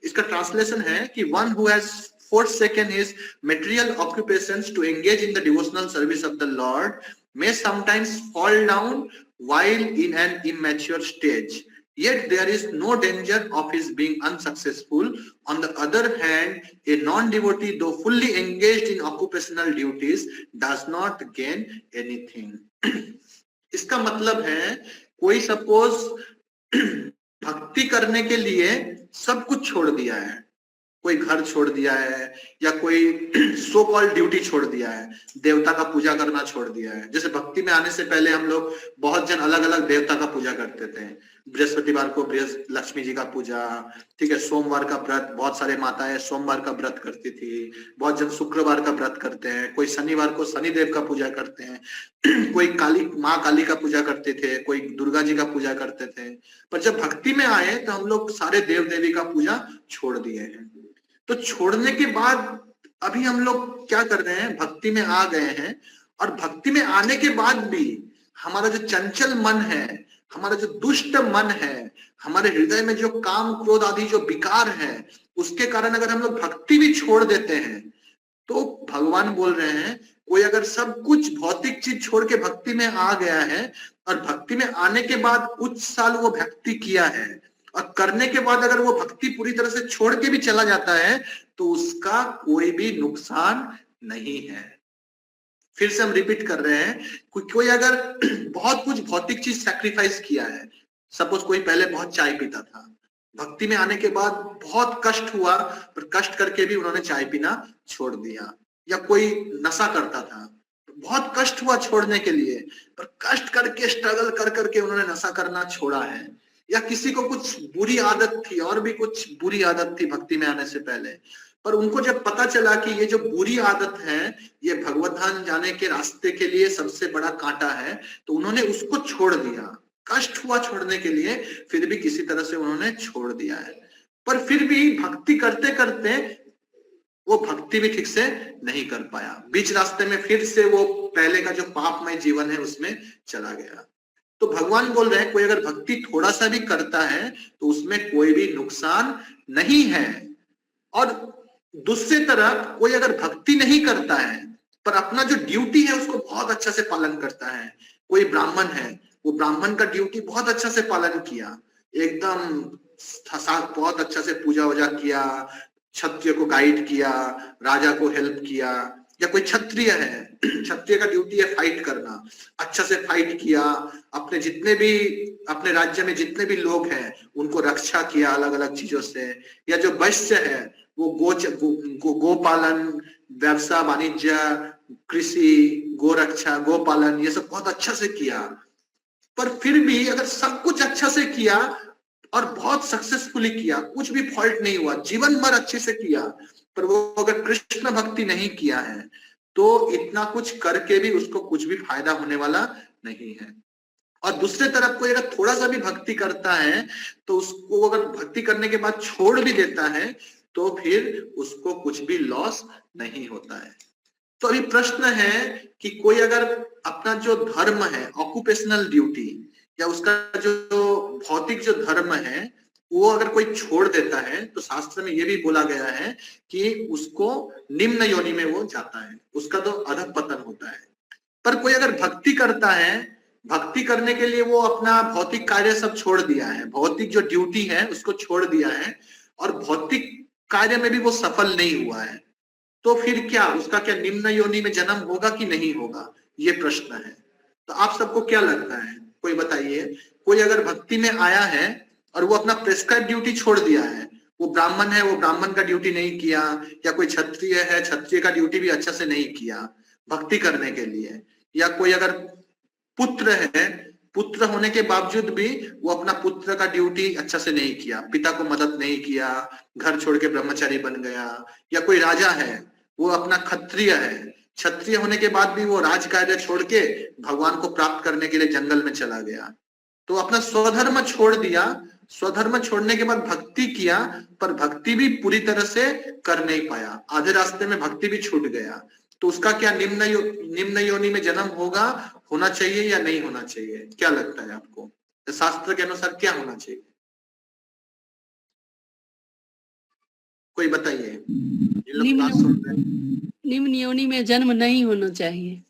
इसका ट्रांसलेशन है कि one who has forsaken his material occupations to engage in the devotional service of the Lord may sometimes fall down while in an immature stage, yet there is no danger of his being unsuccessful. On the other hand, a non-devotee, though fully engaged in occupational duties, does not gain anything. इसका मतलब है कोई suppose भक्ति करने के लिए सब कुछ छोड़ दिया है, कोई घर छोड़ दिया है या कोई सो कॉल्ड ड्यूटी छोड़ दिया है, देवता का पूजा करना छोड़ दिया है। जैसे भक्ति में आने से पहले हम लोग बहुत जन अलग अलग देवता का पूजा करते थे। बृहस्पतिवार को लक्ष्मी जी का पूजा, ठीक है, सोमवार का व्रत, बहुत सारे माताएं सोमवार का व्रत करती थी, बहुत जन शुक्रवार का व्रत करते हैं, कोई शनिवार को शनिदेव का पूजा करते हैं, कोई माँ काली का पूजा करते थे, कोई दुर्गा जी का पूजा करते थे। पर जब भक्ति में आए तो हम लोग सारे देव देवी का पूजा छोड़ दिए हैं। तो छोड़ने के बाद अभी हम लोग क्या कर रहे हैं, भक्ति में आ गए हैं, और भक्ति में आने के बाद भी हमारा जो चंचल मन है, हमारा जो दुष्ट मन है, हमारे हृदय में जो काम क्रोध आदि जो विकार है, उसके कारण अगर हम लोग भक्ति भी छोड़ देते हैं तो भगवान बोल रहे हैं कोई अगर सब कुछ भौतिक चीज छोड़ के भक्ति में आ गया है और भक्ति में आने के बाद कुछ साल वो भक्ति किया है और करने के बाद अगर वो भक्ति पूरी तरह से छोड़ के भी चला जाता है तो उसका कोई भी नुकसान नहीं है। फिर से हम रिपीट कर रहे हैं, कोई अगर बहुत कुछ भौतिक चीज सैक्रिफाइस किया है, सपोज कोई पहले बहुत चाय पीता था, भक्ति में आने के बाद बहुत कष्ट हुआ पर कष्ट करके भी उन्होंने चाय पीना छोड़ दिया, या कोई नशा करता था, बहुत कष्ट हुआ छोड़ने के लिए पर कष्ट करके स्ट्रगल कर करके उन्होंने नशा करना छोड़ा है, या किसी को कुछ बुरी आदत थी और भी कुछ बुरी आदत थी भक्ति में आने से पहले, पर उनको जब पता चला कि ये जो बुरी आदत है ये भगवत धाम जाने के रास्ते के लिए सबसे बड़ा कांटा है, तो उन्होंने उसको छोड़ दिया। कष्ट हुआ छोड़ने के लिए, फिर भी किसी तरह से उन्होंने छोड़ दिया है। पर फिर भी भक्ति करते करते वो भक्ति भी ठीक से नहीं कर पाया, बीच रास्ते में फिर से वो पहले का जो पापमय जीवन है उसमें चला गया। तो भगवान बोल रहे हैं कोई अगर भक्ति थोड़ा सा भी करता है तो उसमें कोई भी नुकसान नहीं है। और दूसरी तरफ कोई अगर भक्ति नहीं करता है पर अपना जो ड्यूटी है उसको बहुत अच्छा से पालन करता है, कोई ब्राह्मण है, वो ब्राह्मण का ड्यूटी बहुत अच्छा से पालन किया, एकदम बहुत अच्छा से पूजा वूजा किया, क्षत्रिय को गाइड किया, राजा को हेल्प किया, या कोई क्षत्रिय है, क्षत्रिय का ड्यूटी है फाइट करना, अच्छा से फाइट किया, अपने जितने भी अपने राज्य में जितने भी लोग हैं उनको रक्षा किया अलग अलग चीजों से, या जो वैश्य है वो गोपालन, व्यवसाय वाणिज्य, कृषि, गोरक्षा, गोपालन, ये सब बहुत अच्छा से किया। पर फिर भी अगर सब कुछ अच्छा से किया और बहुत सक्सेसफुली किया, कुछ भी फॉल्ट नहीं हुआ, जीवन भर अच्छे से किया, पर वो अगर कृष्ण भक्ति नहीं किया है तो इतना कुछ करके भी उसको कुछ भी फायदा होने वाला नहीं है। और दूसरे तरफ कोई अगर थोड़ा सा भी भक्ति करता है तो उसको अगर भक्ति करने के बाद छोड़ भी देता है तो फिर उसको कुछ भी लॉस नहीं होता है। तो अभी प्रश्न है कि कोई अगर अपना जो धर्म है, ऑक्यूपेशनल ड्यूटी, या उसका जो भौतिक जो धर्म है वो अगर कोई छोड़ देता है तो शास्त्र में ये भी बोला गया है कि उसको निम्न योनि में वो जाता है, उसका तो अधःपतन होता है। पर कोई अगर भक्ति करता है, भक्ति करने के लिए वो अपना भौतिक कार्य सब छोड़ दिया है, भौतिक जो ड्यूटी है उसको छोड़ दिया है और भौतिक कार्य में भी वो सफल नहीं हुआ है, तो फिर क्या उसका क्या निम्न योनि में जन्म होगा कि नहीं होगा, ये प्रश्न है। तो आप सबको क्या लगता है, कोई बताइए। कोई अगर भक्ति में आया है और वो अपना प्रेस्क्राइब ड्यूटी छोड़ दिया है, वो ब्राह्मण है, वो ब्राह्मण का ड्यूटी नहीं किया, या कोई क्षत्रिय है, क्षत्रिय का ड्यूटी भी अच्छा से नहीं किया भक्ति करने के लिए, या कोई अगर पुत्र है, पुत्र होने के बावजूद भी वो अपना पुत्र का ड्यूटी अच्छा से नहीं किया, पिता को मदद नहीं किया, घर छोड़ के ब्रह्मचारी बन गया, या कोई राजा है वो अपना क्षत्रिय है, क्षत्रिय होने के बाद भी वो राज कार्य छोड़ के भगवान को प्राप्त करने के लिए जंगल में चला गया, तो अपना स्वधर्म छोड़ दिया, स्वधर्म छोड़ने के बाद भक्ति किया पर भक्ति भी पूरी तरह से कर नहीं पाया, आधे रास्ते में भक्ति भी छूट गया, तो उसका क्या निम्न योनि में जन्म होना चाहिए या नहीं होना चाहिए, क्या लगता है आपको, शास्त्र के अनुसार क्या होना चाहिए, कोई बताइए। निम्न योनि में जन्म नहीं होना चाहिए।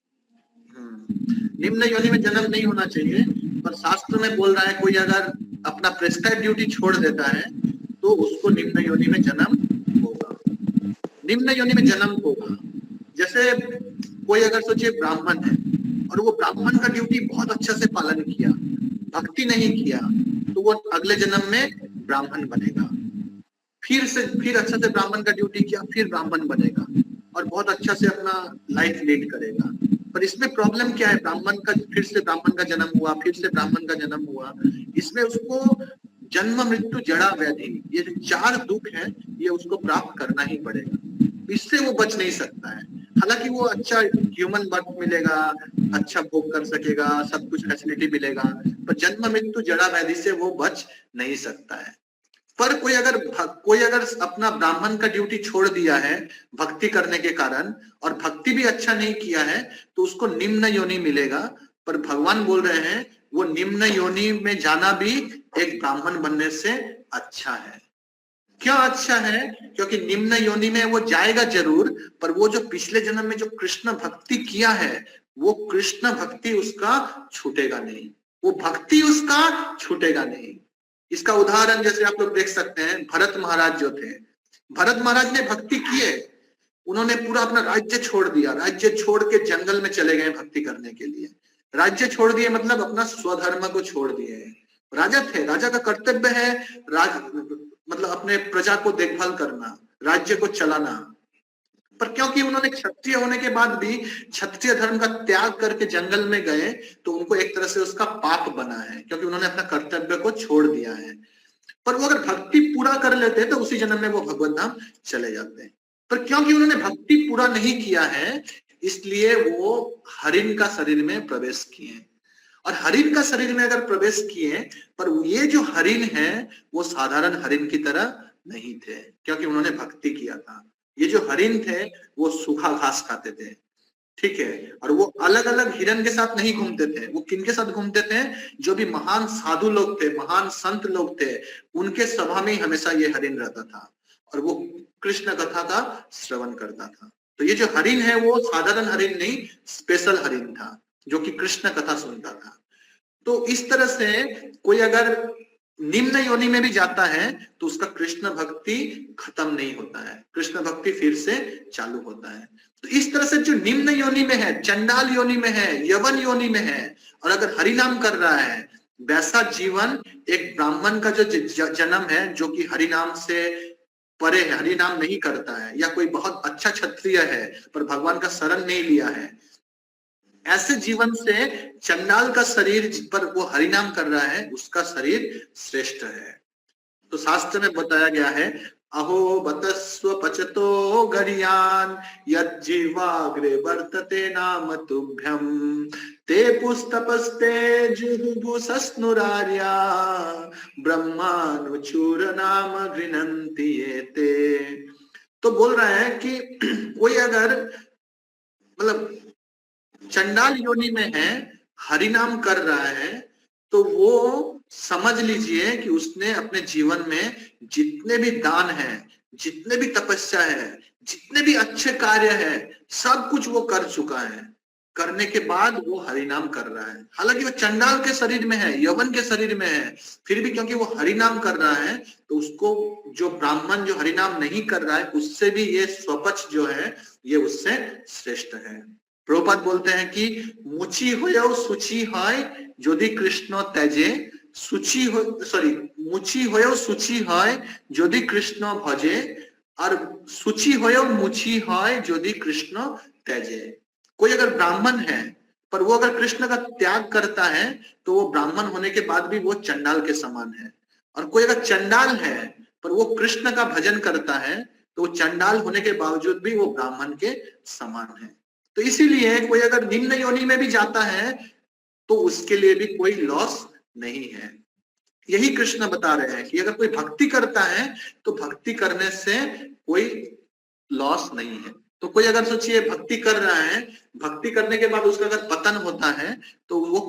निम्न योनि में जन्म नहीं होना चाहिए, पर शास्त्र में बोल रहा है कोई अगर अपना प्रेस्क्राइब ड्यूटी छोड़ देता है तो उसको निम्न योनि में जन्म होगा, निम्न योनि में जन्म होगा। जैसे कोई अगर सोचिए ब्राह्मण है और वो ब्राह्मण का ड्यूटी बहुत अच्छा से पालन किया, भक्ति नहीं किया, तो वो अगले जन्म में ब्राह्मण बनेगा, फिर अच्छा से ब्राह्मण का ड्यूटी किया, फिर ब्राह्मण बनेगा और बहुत अच्छा से अपना लाइफ लीड करेगा। पर इसमें प्रॉब्लम क्या है, ब्राह्मण का फिर से ब्राह्मण का जन्म हुआ, फिर से ब्राह्मण का जन्म हुआ, इसमें उसको जन्म मृत्यु जड़ा व्याधि, ये जो 4 दुख है ये उसको प्राप्त करना ही पड़ेगा, इससे वो बच नहीं सकता है। हालांकि वो अच्छा ह्यूमन बर्थ मिलेगा, अच्छा भोग कर सकेगा, सब कुछ फैसिलिटी मिलेगा, पर जन्म मृत्यु जड़ा व्याधि से वो बच नहीं सकता है। पर कोई अगर अपना ब्राह्मण का ड्यूटी छोड़ दिया है भक्ति करने के कारण और भक्ति भी अच्छा नहीं किया है तो उसको निम्न योनि मिलेगा, पर भगवान बोल रहे हैं वो निम्न योनि में जाना भी एक ब्राह्मण बनने से अच्छा है। क्या अच्छा है, क्योंकि निम्न योनि में वो जाएगा जरूर, पर वो जो पिछले जन्म में जो कृष्ण भक्ति किया है वो कृष्ण भक्ति उसका छूटेगा नहीं, वो भक्ति उसका छूटेगा नहीं। इसका उदाहरण जैसे आप लोग देख सकते हैं, भरत महाराज जो थे, भरत महाराज ने भक्ति किए, उन्होंने पूरा अपना राज्य छोड़ दिया, राज्य छोड़ के जंगल में चले गए भक्ति करने के लिए। राज्य छोड़ दिए मतलब अपना स्वधर्म को छोड़ दिए। राजा थे, राजा का कर्तव्य है मतलब अपने प्रजा को देखभाल करना, राज्य को चलाना, पर क्योंकि उन्होंने क्षत्रिय होने के बाद भी क्षत्रिय धर्म का त्याग करके जंगल में गए तो उनको एक तरह से उसका पाप बना है, क्योंकि उन्होंने अपना कर्तव्य को छोड़ दिया है। पर वो अगर भक्ति पूरा कर लेते तो उसी जन्म में वो भगवत धाम चले जाते हैं, पर क्योंकि उन्होंने भक्ति पूरा नहीं किया है इसलिए वो हरिण का शरीर में प्रवेश किए, और हरिण का शरीर में अगर प्रवेश किए पर ये जो हरिण है वो साधारण हरिण की तरह नहीं थे, क्योंकि उन्होंने भक्ति किया था। ये जो हरिण थे वो सूखा घास खाते थे, ठीक है। और वो अलग अलग हिरन के साथ नहीं घूमते थे, वो किनके साथ घूमते थे? जो भी महान साधु लोग थे, महान संत लोग थे, उनके सभा में ही हमेशा ये हरिण रहता था और वो कृष्ण कथा का श्रवण करता था। तो ये जो हरिण है वो साधारण हरिण नहीं, स्पेशल हरिण था जो कि कृष्ण कथा सुनता था। तो इस तरह से कोई अगर निम्न योनि में भी जाता है तो उसका कृष्ण भक्ति खत्म नहीं होता है, कृष्ण भक्ति फिर से चालू होता है। तो इस तरह से जो निम्न योनि में है, चंडाल योनि में है, यवन योनि में है, और अगर हरिनाम कर रहा है, वैसा जीवन एक ब्राह्मण का जो जन्म है, जो कि हरिनाम से परे है, हरिनाम नहीं करता है, या कोई बहुत अच्छा क्षत्रिय है पर भगवान का शरण नहीं लिया है, ऐसे जीवन से चंडाल का शरीर जिस पर वो हरिनाम कर रहा है उसका शरीर श्रेष्ठ है। तो शास्त्र में बताया गया है, अहो बतस्व पचतो गरियान यज्जीवाग्रे वर्तते नाम तुभ्यम ते पुस्तपस्ते जुहुबुसस्नुरार्या ब्रह्मानुचूर नाम गृणन्ति एते। तो बोल रहा है कि कोई अगर मतलब चंडाल योनि में है, हरिनाम कर रहा है, तो वो समझ लीजिए कि उसने अपने जीवन में जितने भी दान है, जितने भी तपस्या है, जितने भी अच्छे कार्य है, सब कुछ वो कर चुका है। करने के बाद वो हरिनाम कर रहा है, हालांकि वो चंडाल के शरीर में है, यवन के शरीर में है, फिर भी क्योंकि वो हरिनाम कर रहा है तो उसको जो ब्राह्मण जो हरिनाम नहीं कर रहा है उससे भी ये स्वपच जो है ये उससे श्रेष्ठ है। प्रभुपाद बोलते हैं कि मुची होयौ सुचि হয় যদি কৃষ্ণ তেজে, সুচি সরি মুচি হয়েও সুচি হয় যদি কৃষ্ণ ভজে, और सुचि होयो मुची হয় যদি কৃষ্ণ তেজে। कोई अगर ब्राह्मण है पर वो अगर कृष्ण का त्याग करता है तो वो ब्राह्मण होने के बाद भी वो चंडाल के समान है, और कोई अगर चंडाल है पर वो कृष्ण का भजन करता है तो वो चंडाल होने के बावजूद भी वो ब्राह्मण के समान है। तो इसीलिए कोई अगर निम्न योनि में भी जाता है तो उसके लिए भी कोई लॉस नहीं है। यही कृष्ण बता रहे हैं कि अगर कोई भक्ति करता है तो भक्ति करने से कोई लॉस नहीं है। तो कोई अगर सोचिए भक्ति कर रहा है, भक्ति करने के बाद उसका अगर पतन होता है तो वो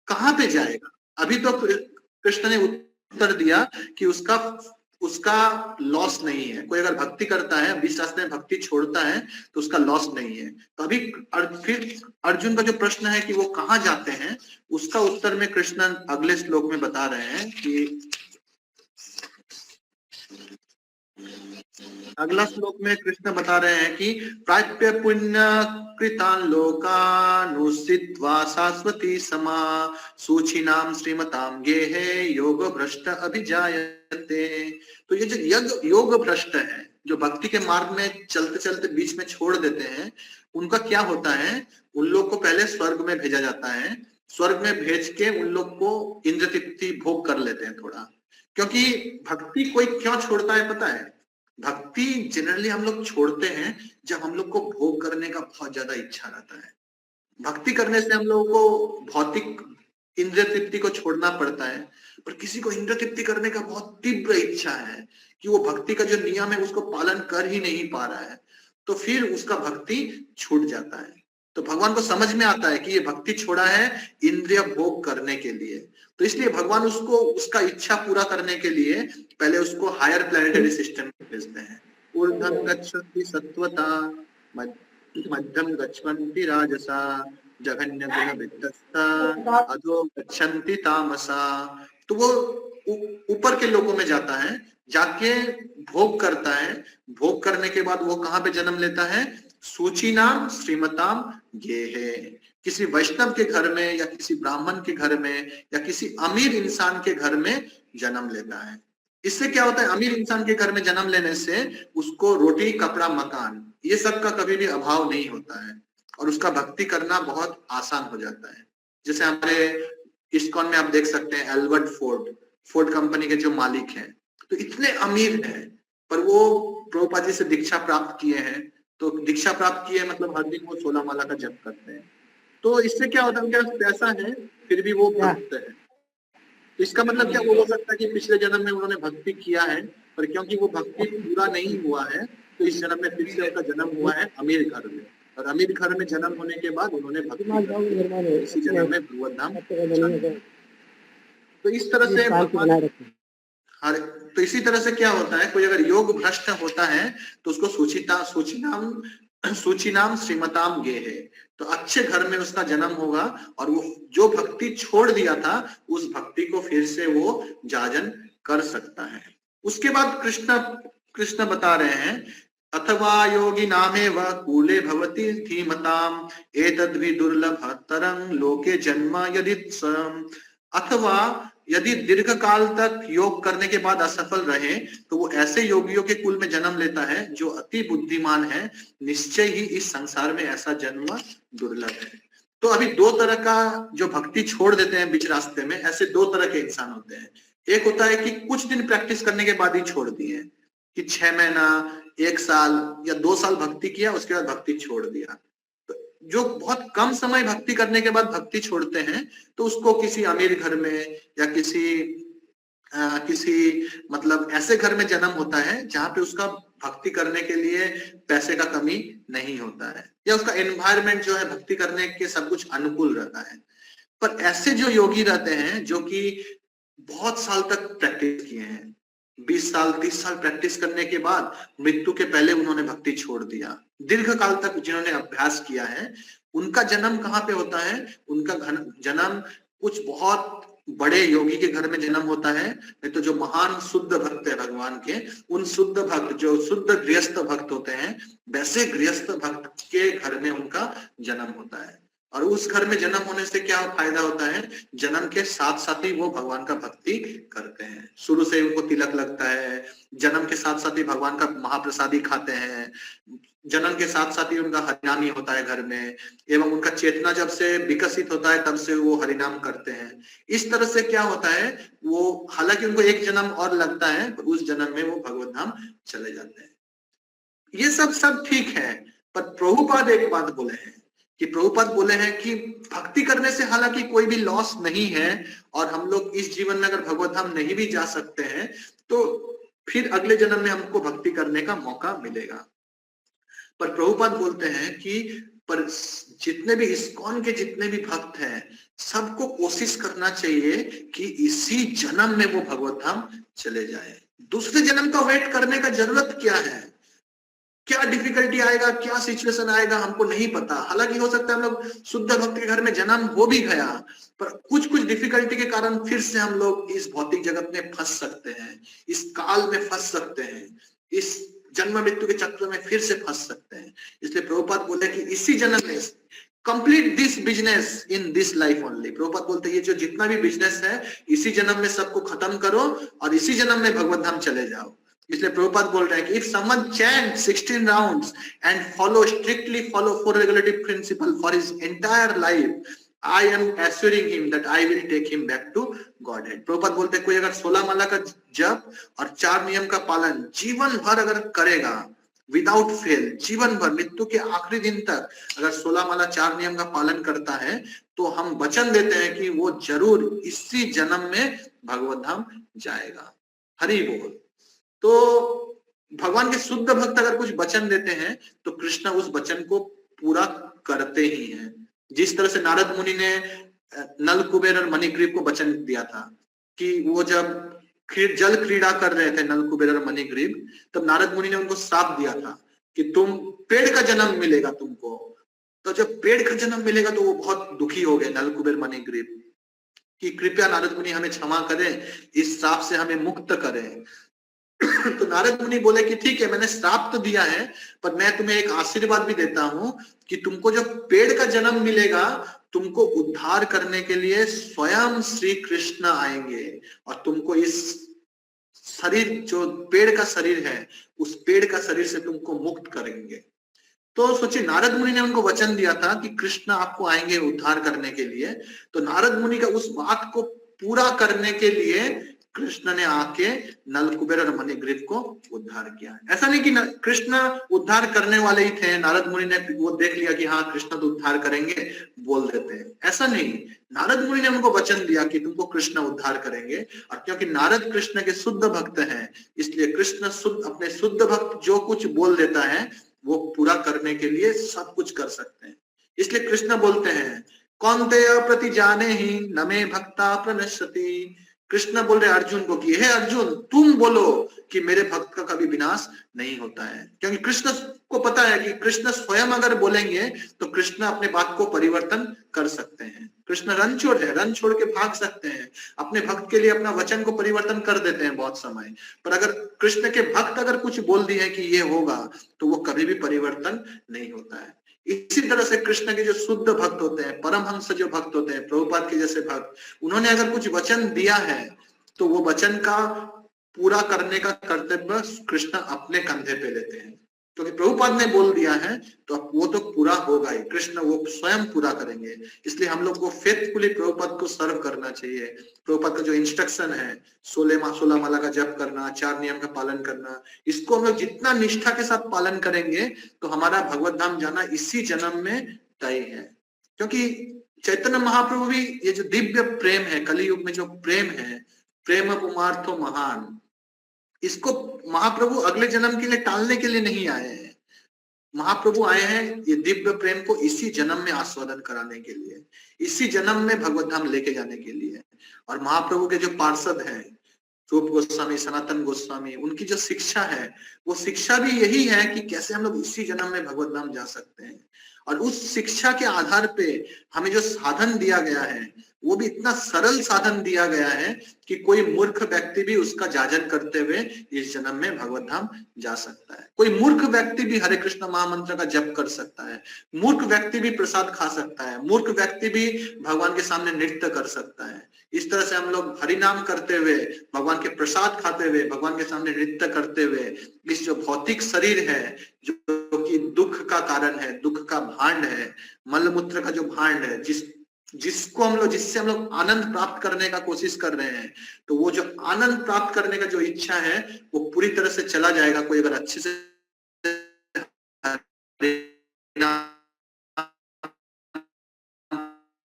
कहाँ पे जाएगा? अभी तो कृष्ण ने उत्तर दिया कि उसका लॉस नहीं है। कोई अगर भक्ति करता है, 20 रास्ते में भक्ति छोड़ता है तो उसका लॉस नहीं है। तो अभी फिर अर्जुन का जो प्रश्न है कि वो कहाँ जाते हैं, उसका उत्तर में कृष्ण अगले श्लोक में बता रहे हैं कि अगला श्लोक में कृष्ण बता रहे हैं कि प्राप्य पुण्य कृतान लोकानुसित्वा शाश्वती समा सूचिनाम श्रीमताम गेहे योग भ्रष्ट अभिजायते। तो ये जो योग भ्रष्ट है, जो भक्ति के मार्ग में चलते चलते बीच में छोड़ देते हैं, उनका क्या होता है? उन लोग को पहले स्वर्ग में भेजा जाता है, स्वर्ग में भेज के उन लोग को इंद्र तृप्ति भोग कर लेते हैं थोड़ा। क्योंकि भक्ति कोई क्यों छोड़ता है पता है? भक्ति जनरली हम लोग छोड़ते हैं जब हम लोग को भोग करने का बहुत ज्यादा इच्छा रहता है। भक्ति करने से हम लोगों को भौतिक इंद्रिय तृप्ति को छोड़ना पड़ता है, पर किसी को इंद्रिय तृप्ति करने का बहुत तीव्र इच्छा है कि वो भक्ति का जो नियम है उसको पालन कर ही नहीं पा रहा है, तो फिर उसका भक्ति छूट जाता है। तो भगवान को समझ में आता है कि ये भक्ति छोड़ा है इंद्रिय भोग करने के लिए, तो इसलिए भगवान उसको उसका इच्छा पूरा करने के लिए पहले उसको हायर प्लैनेटरी सिस्टम में भेजते हैं। ऊर्ध्वं गच्छन्ति सत्वता मध्यम गच्छन्ति राजसा जघन्य गुण विद्धस्ता अधो गच्छन्ति तामसा। तो वो ऊपर के लोगों में जाता है, जाके भोग करता है, भोग करने के बाद वो कहाँ पे जन्म लेता है? सूचिनाम श्रीमताम गेहे, किसी वैष्णव के घर में या किसी ब्राह्मण के घर में या किसी अमीर इंसान के घर में जन्म लेता है। इससे क्या होता है? अमीर इंसान के घर में जन्म लेने से उसको रोटी कपड़ा मकान ये सब का कभी भी अभाव नहीं होता है और उसका भक्ति करना बहुत आसान हो जाता है। जैसे हमारे इस्कॉन में आप देख सकते हैं एल्बर्ट फोर्ड कंपनी के जो मालिक हैं, तो इतने अमीर हैं पर वो प्रभुपाद जी से दीक्षा प्राप्त किए हैं। तो दीक्षा प्राप्त किए मतलब हर दिन वो 16 माला का जप करते हैं। तो इससे क्या होता है? उनके पास पैसा है फिर भी वो भक्त है। तो इसका मतलब क्या वो हो सकता है कि पिछले जन्म में उन्होंने भक्ति किया है, पर क्योंकि वो भक्ति पूरा नहीं हुआ है तो इस जन्म में फिर से उनका जन्म हुआ है अमीर घर में, और अमीर घर में जन्म होने के बाद उन्होंने भक्ति की, इसी जन्म में भगवत धाम जाना। तो इस तरह से भगवान तो इसी तरह से क्या होता है, कोई अगर योग भ्रष्ट होता है तो उसको सूची नाम श्रीमताम गे है, तो अच्छे घर में उसका जन्म होगा और वो जो भक्ति छोड़ दिया था उस भक्ति को फिर से वो जाजन कर सकता है। उसके बाद कृष्ण बता रहे हैं, अथवा योगी नामे व कूले भवति धीमताम एतद्वि दुर्लभ तरंग लोके जन्म यदि स्वयं। अथवा यदि दीर्घ काल तक योग करने के बाद असफल रहे तो वो ऐसे योगियों के कुल में जन्म लेता है जो अति बुद्धिमान है, निश्चय ही इस संसार में ऐसा जन्म दुर्लभ है। तो अभी दो तरह का जो भक्ति छोड़ देते हैं बीच रास्ते में, ऐसे दो तरह के इंसान होते हैं। एक होता है कि कुछ दिन प्रैक्टिस करने के बाद ही छोड़ दिए, कि 6 महीना 1 साल या 2 साल भक्ति किया, उसके बाद भक्ति छोड़ दिया। जो बहुत कम समय भक्ति करने के बाद भक्ति छोड़ते हैं तो उसको किसी अमीर घर में या किसी मतलब ऐसे घर में जन्म होता है जहां पे उसका भक्ति करने के लिए पैसे का कमी नहीं होता है, या उसका एनवायरनमेंट जो है भक्ति करने के सब कुछ अनुकूल रहता है। पर ऐसे जो योगी रहते हैं जो कि बहुत साल तक प्रैक्टिस किए हैं, 20 साल 30 साल प्रैक्टिस करने के बाद मृत्यु के पहले उन्होंने भक्ति छोड़ दिया, दीर्घ काल तक जिन्होंने अभ्यास किया है, उनका जन्म कहाँ पे होता है? उनका जन्म कुछ बहुत बड़े योगी के घर में जन्म होता है, नहीं तो जो महान शुद्ध भक्त है भगवान के, उन शुद्ध भक्त जो शुद्ध गृहस्थ भक्त होते हैं, वैसे गृहस्थ भक्त के घर में उनका जन्म होता है। और उस घर में जन्म होने से क्या फायदा होता है? जन्म के साथ साथ ही वो भगवान का भक्ति करते हैं, शुरू से उनको तिलक लगता है, जन्म के साथ साथ ही भगवान का महाप्रसादी खाते हैं, जन्म के साथ साथ ही उनका हरिनाम ही होता है घर में, एवं उनका चेतना जब से विकसित होता है तब से वो हरिनाम करते हैं। इस तरह से क्या होता है, वो हालांकि उनको एक जन्म और लगता है, पर उस जन्म में वो भगवत धाम चले जाते हैं। ये सब ठीक है, पर प्रभुपाद एक बात बोले हैं कि प्रभुपाद बोले हैं कि भक्ति करने से हालांकि कोई भी लॉस नहीं है, और हम लोग इस जीवन में अगर भगवत धाम नहीं भी जा सकते हैं तो फिर अगले जन्म में हमको भक्ति करने का मौका मिलेगा। पर प्रभुपाद बोलते हैं कि पर जितने भी इस्कॉन के जितने भी भक्त हैं, सबको कोशिश करना चाहिए कि इसी जन्म में वो भगवत धाम चले जाए। दूसरे जन्म का वेट करने का जरूरत क्या है? क्या डिफिकल्टी आएगा, क्या सिचुएशन आएगा, हमको नहीं पता। हालांकि हो सकता है हम लोग शुद्ध भक्त के घर में जन्म हो भी गया, पर कुछ डिफिकल्टी के कारण फिर से हम लोग इस भौतिक जगत में फंस सकते हैं, इस काल में फंस सकते हैं, इस जन्म मृत्यु के चक्र में फिर से फंस सकते हैं। इसलिए प्रभुपाद बोले कि इसी जन्म में complete this business in this life only. Prabhupada बोलते हैं ये जो जितना भी बिजनेस है इसी जन्म में सबको खत्म करो और इसी जन्म में भगवत धाम चले जाओ। इसलिए प्रभुपाद बोल रहे हैं कि if someone chant 16 rounds and strictly follow 4 regulative principle for his entire life, I am assuring him that I will take him back to Godhead। Prabhupada बोलते हैं कोई अगर 16 माला का जप और 4 नियम का पालन जीवन भर अगर करेगा विदाउट फेल, जीवन भर मृत्यु के आखिरी दिन तक अगर 16 माला 4 नियम का पालन करता है, तो हम वचन देते हैं कि वो जरूर इसी जन्म में भगवत धाम जाएगा। हरि बोल। तो भगवान के शुद्ध भक्त अगर कुछ वचन देते हैं तो कृष्ण उस वचन को पूरा करते ही हैं। जिस तरह से नारद मुनि ने नल कुबेर और मणिग्रीव को वचन दिया था कि वो जब जल क्रीड़ा कर रहे थे नल कुबेर और मणिग्रीव, तब नारद मुनि ने उनको श्राप दिया था कि तुम पेड़ का जन्म मिलेगा तुमको। तो जब पेड़ का जन्म मिलेगा तो वो बहुत दुखी हो गए नल कुबेर मणिग्रीव कि कृपया नारद मुनि हमें क्षमा करें, इस श्राप से हमें मुक्त करें। तो नारद मुनि बोले कि ठीक है, मैंने श्राप तो दिया है, पर मैं तुम्हें एक आशीर्वाद भी देता हूं कि तुमको जो पेड़ का जन्म मिलेगा, तुमको उद्धार करने के लिए स्वयं श्री कृष्ण आएंगे और तुमको इस शरीर जो पेड़ का शरीर है, उस पेड़ का शरीर से तुमको मुक्त करेंगे। तो सोचिए, नारद मुनि ने उनको वचन दिया था कि कृष्ण आपको आएंगे उद्धार करने के लिए। तो नारद मुनि का उस बात को पूरा करने के लिए कृष्ण ने आके नलकुबेर और मणिग्रीव को उद्धार किया। ऐसा नहीं कि कृष्ण उद्धार करने वाले ही थे, नारद मुनि ने वो देख लिया कि हाँ कृष्ण तो उद्धार करेंगे, बोल देते हैं, ऐसा नहीं। नारद मुनि ने उनको वचन दिया कि तुमको कृष्ण उद्धार करेंगे, और क्योंकि नारद कृष्ण के शुद्ध भक्त हैं, इसलिए कृष्ण अपने शुद्ध भक्त जो कुछ बोल देता है वो पूरा करने के लिए सब कुछ कर सकते हैं। इसलिए कृष्ण बोलते हैं कौन्तेय प्रति जाने ही न मे भक्ता प्रणश्यति। कृष्ण बोल रहे अर्जुन को कि हे अर्जुन तुम बोलो कि मेरे भक्त का कभी विनाश नहीं होता है, क्योंकि कृष्ण को पता है कि कृष्ण स्वयं अगर बोलेंगे तो कृष्ण अपने बात को परिवर्तन कर सकते हैं। कृष्ण रणछोड़ है, रन छोड़ के भाग सकते हैं, अपने भक्त के लिए अपना वचन को परिवर्तन कर देते हैं बहुत समय, पर अगर कृष्ण के भक्त अगर कुछ बोल दिए कि ये होगा तो वो कभी भी परिवर्तन नहीं होता है। इसी तरह से कृष्ण के जो शुद्ध भक्त होते हैं, परमहंस जो भक्त होते हैं, प्रभुपाद के जैसे भक्त, उन्होंने अगर कुछ वचन दिया है तो वो वचन का पूरा करने का कर्तव्य कृष्ण अपने कंधे पे लेते हैं, क्योंकि प्रभुपाद ने बोल दिया है तो वो तो पूरा होगा ही, कृष्ण वो स्वयं पूरा करेंगे। इसलिए हम लोग को फेथफुली प्रभुपाद को सर्व करना चाहिए। प्रभुपाद का जो इंस्ट्रक्शन है 16 माला का जप करना, 4 नियम का पालन करना, इसको हम लोग जितना निष्ठा के साथ पालन करेंगे तो हमारा भगवत धाम जाना इसी जन्म में तय है। क्योंकि चैतन्य महाप्रभु भी ये जो दिव्य प्रेम है, कलियुग में जो प्रेम है, प्रेम पुमार्थो महान, इसको महाप्रभु अगले जन्म के लिए टालने के लिए नहीं आए हैं। महाप्रभु आए हैं ये दिव्य प्रेम को इसी जन्म में आस्वादन कराने के लिए, इसी जन्म में भगवत धाम लेके जाने के लिए। और महाप्रभु के जो पार्षद हैं रूप गोस्वामी, सनातन गोस्वामी, उनकी जो शिक्षा है वो शिक्षा भी यही है कि कैसे हम लोग इसी जन्म में भगवत धाम जा सकते हैं। और उस शिक्षा के आधार पे हमें जो साधन दिया गया है वो भी इतना सरल साधन दिया गया है कि कोई मूर्ख व्यक्ति भी उसका जाजन करते हुए इस जन्म में भगवत धाम जा सकता है। कोई मूर्ख व्यक्ति भी हरे कृष्ण महामंत्र का जप कर सकता है, मूर्ख व्यक्ति भी प्रसाद खा सकता है, मूर्ख व्यक्ति भी भगवान के सामने नृत्य कर सकता है। इस तरह से हम लोग हरि नाम करते हुए, भगवान के प्रसाद खाते हुए, भगवान के सामने नृत्य करते हुए इस जो भौतिक शरीर है जो कि दुख का कारण है, दुख का भांड है, मलमूत्र का जो भांड है, जिससे हम लोग आनंद प्राप्त करने का कोशिश कर रहे हैं, तो वो जो आनंद प्राप्त करने का जो इच्छा है वो पूरी तरह से चला जाएगा। कोई अगर अच्छे से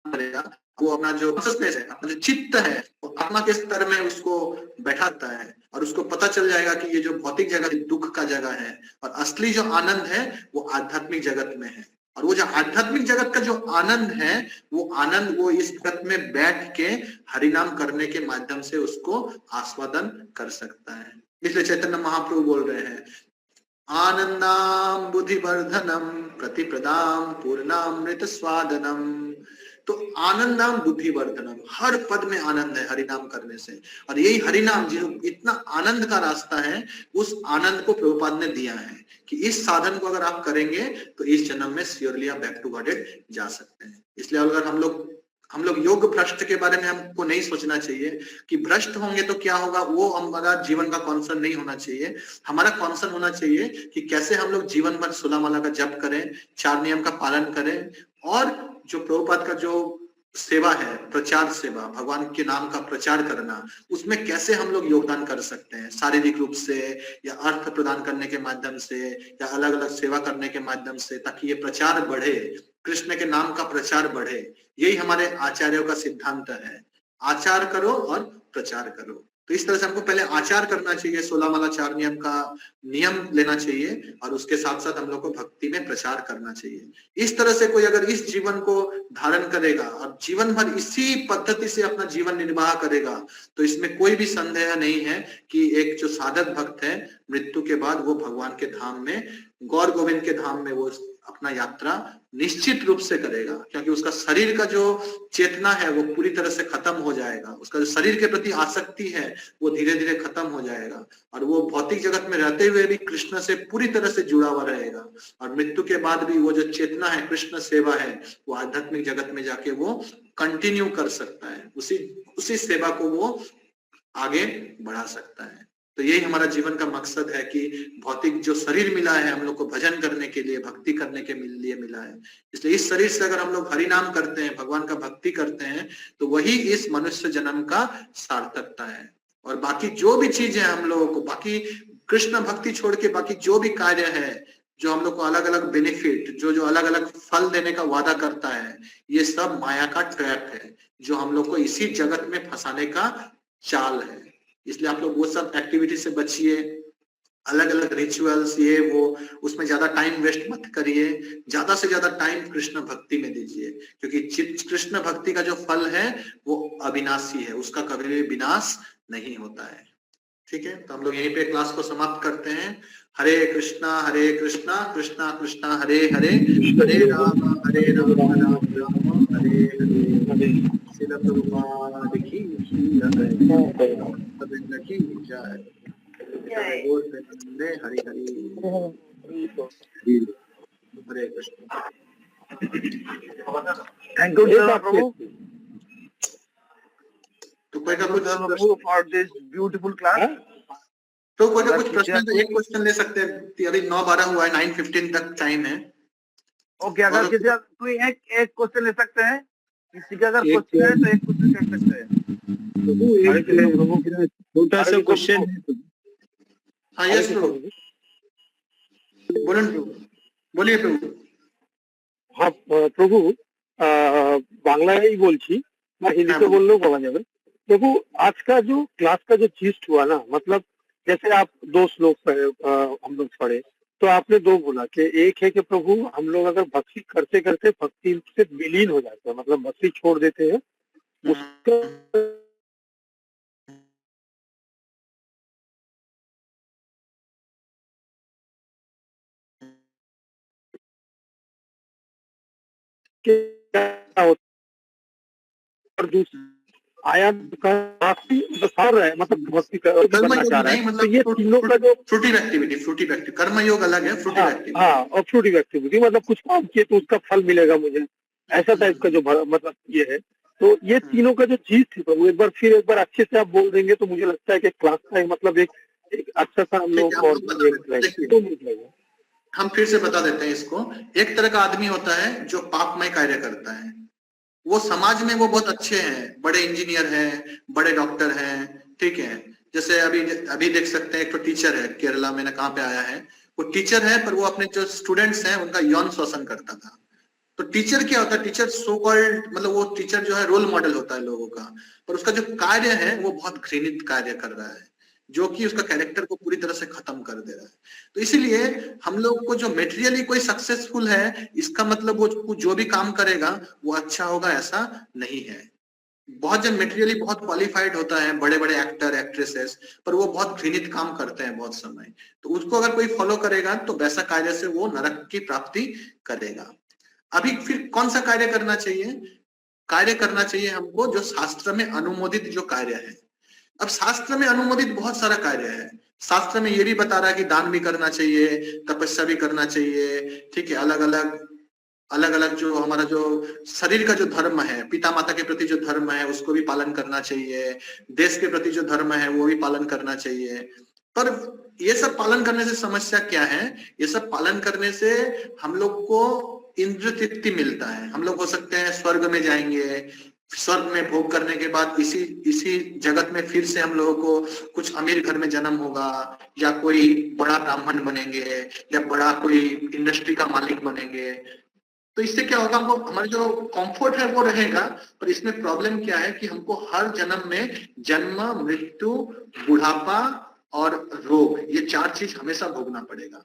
करेगा, वो अपना जो कॉन्शियसनेस है, अपना जो चित्त है, वो आत्मा के स्तर में उसको बैठाता है और उसको पता चल जाएगा कि ये जो भौतिक जगह दुख का जगह है और असली जो आनंद है वो आध्यात्मिक जगत में है। और वो जो आध्यात्मिक जगत का जो आनंद है वो आनंद वो इस जगत में बैठ के हरिनाम करने के माध्यम से उसको आस्वादन कर सकता है। इसलिए चैतन्य महाप्रभु बोल रहे हैं आनंदाम बुद्धिवर्धनम प्रतिप्रदाम पूर्णामृत स्वादनम। तो आनंदाम बुद्धिवर्धनम, हर पद में आनंद है हरिनाम करने से। और यही हरिनाम जो इतना आनंद का रास्ता है, उस आनंद को प्रभुपाद ने दिया है कि इस साधन को अगर आप करेंगे तो इस जन्म में श्योरली आप बैक टू गॉडेड जा सकते हैं। इसलिए अगर हम लोग योग भ्रष्ट के बारे में हमको नहीं सोचना चाहिए कि भ्रष्ट होंगे तो क्या होगा, वो हमारा जीवन का कॉन्सर्न नहीं होना चाहिए। हमारा कॉन्सर्न होना चाहिए कि कैसे हम लोग जीवन भर 16 माला का जप करें, 4 नियम का पालन करें, और जो प्रभुपाद का जो सेवा है, प्रचार सेवा, भगवान के नाम का प्रचार करना, उसमें कैसे हम लोग योगदान कर सकते हैं, शारीरिक रूप से या अर्थ प्रदान करने के माध्यम से या अलग अलग सेवा करने के माध्यम से, ताकि ये प्रचार बढ़े, कृष्ण के नाम का प्रचार बढ़े। यही हमारे आचार्यों का सिद्धांत है, आचार करो और प्रचार करो। तो इस तरह से हमको पहले आचार करना चाहिए, 16 माला 4 नियम का नियम लेना चाहिए, और उसके साथ साथ हम लोग को भक्ति में प्रचार करना चाहिए। इस तरह से कोई अगर इस जीवन को धारण करेगा और जीवन भर इसी पद्धति से अपना जीवन निर्वाह करेगा, तो इसमें कोई भी संदेह नहीं है कि एक जो साधक भक्त है मृत्यु के बाद वो भगवान के धाम में, गौर गोविंद के धाम में वो अपना यात्रा निश्चित रूप से करेगा, क्योंकि उसका शरीर का जो चेतना है वो पूरी तरह से खत्म हो जाएगा, उसका जो शरीर के प्रति आसक्ति है वो धीरे धीरे खत्म हो जाएगा, और वो भौतिक जगत में रहते हुए भी कृष्ण से पूरी तरह से जुड़ा हुआ रहेगा। और मृत्यु के बाद भी वो जो चेतना है, कृष्ण सेवा है, वो आध्यात्मिक जगत में जाके वो कंटिन्यू कर सकता है, उसी सेवा को वो आगे बढ़ा सकता है। तो यही हमारा जीवन का मकसद है कि भौतिक जो शरीर मिला है हम लोग को भजन करने के लिए, भक्ति करने के लिए मिला है। इसलिए इस शरीर से अगर हम लोग हरि नाम करते हैं, भगवान का भक्ति करते हैं, तो वही इस मनुष्य जन्म का सार्थकता है। और बाकी जो भी चीज है हम लोगों को, बाकी कृष्ण भक्ति छोड़ के बाकी जो भी कार्य है, जो हम लोग को अलग अलग बेनिफिट, जो जो अलग अलग फल देने का वादा करता है, ये सब माया का ट्रैप है, जो हम लोग को इसी जगत में फंसाने का चाल है। इसलिए आप लोग वो सब एक्टिविटी से बचिए, अलग अलग रिचुअल्स ये वो, उसमें ज्यादा टाइम वेस्ट मत करिए, ज्यादा से ज्यादा टाइम कृष्ण भक्ति में दीजिए, क्योंकि कृष्ण भक्ति का जो फल है वो अविनाशी है, उसका कभी भी विनाश नहीं होता है। ठीक है, तो हम लोग यहीं पे क्लास को समाप्त करते हैं। हरे कृष्णा कृष्णा कृष्णा हरे हरे, हरे राम राम राम हरे हरे। श्रील प्रभुपाद की जय, गोविंद की जय। हरि हरि हरे कृष्ण। थैंक यू प्रभु तो कोई का कुछ फॉर दिस ब्यूटीफुल क्लास। तो कोई का कुछ प्रश्न, तो एक क्वेश्चन ले सकते हैं, अभी 9:12 हुआ है, 9:15 तक टाइम है। ओके, अगर किसी का कोई एक क्वेश्चन ले सकते हैं, किसी का अगर क्वेश्चन है तो एक क्वेश्चन कर सकते हैं। छोटा सा क्वेश्चन। हाँ यस प्रभु, बोलिए प्रभु। हाँ प्रभु, बांग्लाয় বলছি না, হিন্দিতে বললেও বলা যাবে। प्रभु, आज का जो क्लास का जो चीज हुआ ना, मतलब जैसे आप 2 श्लोक हम लोग पढ़े, तो आपने 2 बोला कि एक है कि प्रभु हम लोग अगर भक्ति करते करते भक्ति से विलीन हो जाते हैं, मतलब भक्ति छोड़ देते हैं, उसका क्या होता है। और दूसरा आया काफी सर है, मतलब भक्ति करना चाह रहा है, तो ये तीनों का जो फ्रूटिव एक्टिविटी कर्म योग अलग है, फ्रूटिव एक्टिविटी। हाँ, और फ्रूटिव एक्टिविटी मतलब कुछ काम किए तो उसका फल मिलेगा मुझे, ऐसा टाइप का जो मतलब ये है। तो ये तीनों का जो चीज थी प्रभु, एक बार अच्छे से आप बोल देंगे तो मुझे लगता है कि क्लास का मतलब एक अच्छा सा हम लोग और हम फिर से बता देते हैं इसको। एक तरह का आदमी होता है जो पापमय कार्य करता है, वो समाज में वो बहुत अच्छे हैं, बड़े इंजीनियर हैं, बड़े डॉक्टर हैं, ठीक है। जैसे अभी देख सकते हैं, एक तो टीचर है केरला में ना, कहाँ पे आया है, वो टीचर है, पर वो अपने जो स्टूडेंट्स हैं उनका यौन शोषण करता था। तो टीचर क्या होता है, टीचर सो कॉल्ड, मतलब वो टीचर जो है रोल मॉडल होता है लोगों का, पर उसका जो कार्य है वो बहुत घृणित कार्य कर रहा है, जो कि उसका कैरेक्टर को पूरी तरह से खत्म कर दे रहा है। तो इसीलिए हम लोग को जो मेटेरियली कोई सक्सेसफुल है, इसका मतलब वो जो भी काम करेगा वो अच्छा होगा ऐसा नहीं है। बहुत जन मेटेरियली बहुत क्वालिफाइड होता है, बड़े बड़े एक्टर एक्ट्रेसेस, पर वो बहुत घृणित काम करते हैं बहुत समय, तो उसको अगर कोई फॉलो करेगा तो वैसा कार्य से वो नरक की प्राप्ति करेगा। अभी फिर कौन सा कार्य करना चाहिए? कार्य करना चाहिए हमको जो शास्त्र में अनुमोदित जो कार्य है। अब शास्त्र में अनुमोदित बहुत सारा कार्य है, शास्त्र में ये भी बता रहा है कि दान भी करना चाहिए, तपस्या भी करना चाहिए, ठीक है। अलग अलग जो हमारा जो शरीर का जो धर्म है, पिता माता के प्रति जो धर्म है उसको भी पालन करना चाहिए, देश के प्रति जो धर्म है वो भी पालन करना चाहिए। पर ये सब पालन करने से समस्या क्या है? ये सब पालन करने से हम लोग को इंद्र तृप्ति मिलता है, हम लोग हो सकते हैं स्वर्ग में जाएंगे, स्वर्ग में भोग करने के बाद इसी जगत में फिर से हम लोगों को कुछ अमीर घर में जन्म होगा, या कोई बड़ा ब्राह्मण बनेंगे, या बड़ा कोई इंडस्ट्री का मालिक बनेंगे। तो इससे क्या होगा, हमको हमारा जो कंफर्ट है वो रहेगा, पर इसमें प्रॉब्लम क्या है कि हमको हर जन्म में जन्म, मृत्यु, बुढ़ापा और रोग, ये 4 चीज हमेशा भोगना पड़ेगा।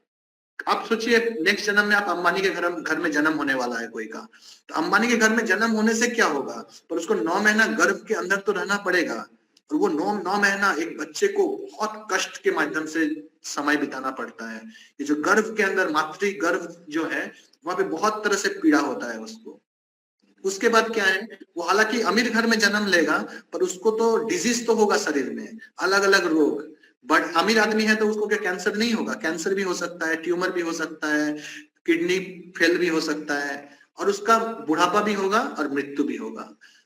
आप सोचिए नेक्स्ट जन्म में आप अंबानी के घर में जन्म होने वाला है कोई का, तो अंबानी के घर में जन्म होने से क्या होगा, पर उसको 9 महीना गर्भ के अंदर तो रहना पड़ेगा, और वो 9 महीना एक बच्चे को बहुत कष्ट के माध्यम से समय बिताना पड़ता है। ये जो गर्भ के अंदर मातृ गर्भ जो है, वहां पे बहुत तरह से पीड़ा होता है उसको। उसके बाद क्या है, वो हालांकि अमीर घर में जन्म लेगा, पर उसको तो डिजीज तो होगा शरीर में, अलग अलग रोग। बट अमीर आदमी है तो उसको क्या कैंसर नहीं होगा? कैंसर भी हो सकता है, ट्यूमर भी हो सकता है, किडनी फेल भी हो सकता है, और उसका बुढ़ापा भी होगा और मृत्यु भी होगा।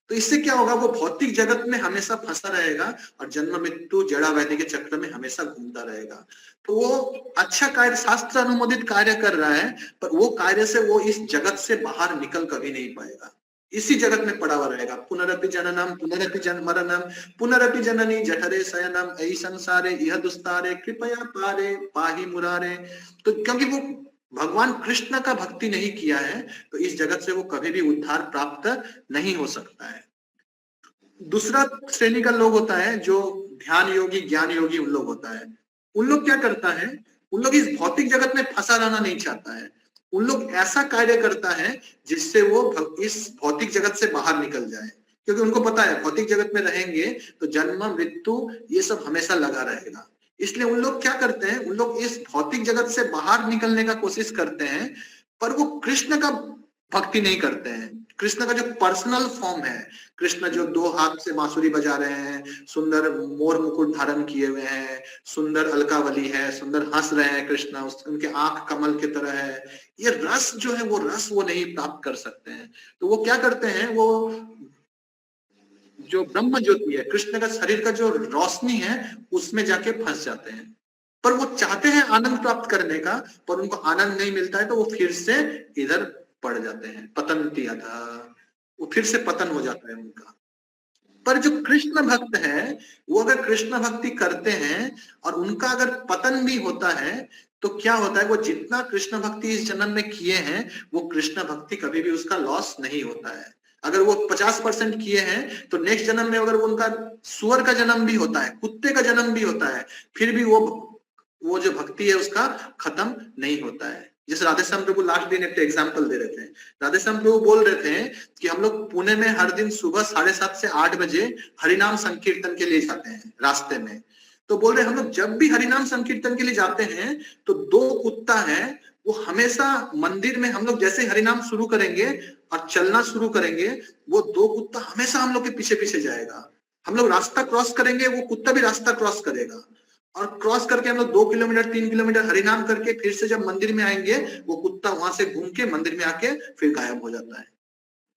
तो इससे क्या होगा, वो भौतिक जगत में हमेशा फंसा रहेगा और जन्म मृत्यु जड़ा व्याधि के चक्र में हमेशा घूमता रहेगा। तो वो अच्छा कार्य, शास्त्र अनुमोदित कार्य कर रहा है, पर वो कार्य से वो इस जगत से बाहर निकल कभी नहीं पाएगा। इसी जगत में पड़ा हुआ रहेगा। पुनरपि जननम पुनरपि मरणम पुनरपि जननी जठरे शयनम ऐ संसारे यह दुस्तारे कृपया पारे पाहि मुरारे। तो क्योंकि वो भगवान कृष्ण का भक्ति नहीं किया है तो इस जगत से वो कभी भी उद्धार प्राप्त नहीं हो सकता है। दूसरा श्रेणी का लोग होता है जो ध्यान योगी ज्ञान योगी उन लोग होता है। उन लोग क्या करता है, उन लोग इस भौतिक जगत में फंसा रहना नहीं चाहता है। उन लोग ऐसा कार्य करता है जिससे वो इस भौतिक जगत से बाहर निकल जाए, क्योंकि उनको पता है भौतिक जगत में रहेंगे तो जन्म मृत्यु ये सब हमेशा लगा रहेगा। इसलिए उन लोग क्या करते हैं, उन लोग इस भौतिक जगत से बाहर निकलने का कोशिश करते हैं, पर वो कृष्ण का भक्ति नहीं करते हैं। कृष्ण का जो पर्सनल फॉर्म है, कृष्ण जो 2 हाथ से बांसुरी बजा रहे हैं, सुंदर मोर मुकुट धारण किए हुए हैं, सुंदर अलकावली है, सुंदर हंस रहे हैं कृष्ण, उनके आंख कमल की तरह है, ये रस जो है वो रस वो नहीं प्राप्त कर सकते हैं। तो वो क्या करते हैं, वो जो ब्रह्म ज्योति है, कृष्ण का शरीर का जो रोशनी है उसमें जाके फंस जाते हैं। पर वो चाहते हैं आनंद प्राप्त करने का, पर उनको आनंद नहीं मिलता है तो वो फिर से इधर पड़ जाते हैं, पतंती अधा, वो फिर से पतन हो जाता है उनका। पर जो कृष्ण भक्त है वो अगर कृष्ण भक्ति करते हैं और उनका अगर पतन भी होता है तो क्या होता है, वो जितना कृष्ण भक्ति इस जन्म में किए हैं वो कृष्ण भक्ति कभी भी उसका लॉस नहीं होता है। अगर वो 50% किए हैं तो नेक्स्ट जन्म में अगर उनका सुअर का जन्म भी होता है, कुत्ते का जन्म भी होता है, फिर भी वो जो भक्ति है उसका खत्म नहीं होता है। जैसे राधेश्याम प्रभु लास्ट दिन एक एग्जांपल दे रहे थे, राधेश्याम प्रभु बोल रहे थे कि हम लोग पुणे में हर दिन सुबह 7:30 से 8 बजे हरिनाम संकीर्तन के लिए जाते हैं रास्ते में। तो बोल रहे हम लोग जब भी हरिनाम संकीर्तन के लिए जाते हैं तो 2 कुत्ता है वो हमेशा मंदिर में, हम लोग जैसे हरिनाम शुरू करेंगे और चलना शुरू करेंगे वो 2 कुत्ता हमेशा हम लोग के पीछे पीछे जाएगा। हम लोग रास्ता क्रॉस करेंगे वो कुत्ता भी रास्ता क्रॉस करेगा, और क्रॉस करके हम लोग 2 किलोमीटर 3 किलोमीटर हरिनाम करके फिर से जब मंदिर में आएंगे वो कुत्ता वहां से घूम के मंदिर में आके फिर गायब हो जाता है।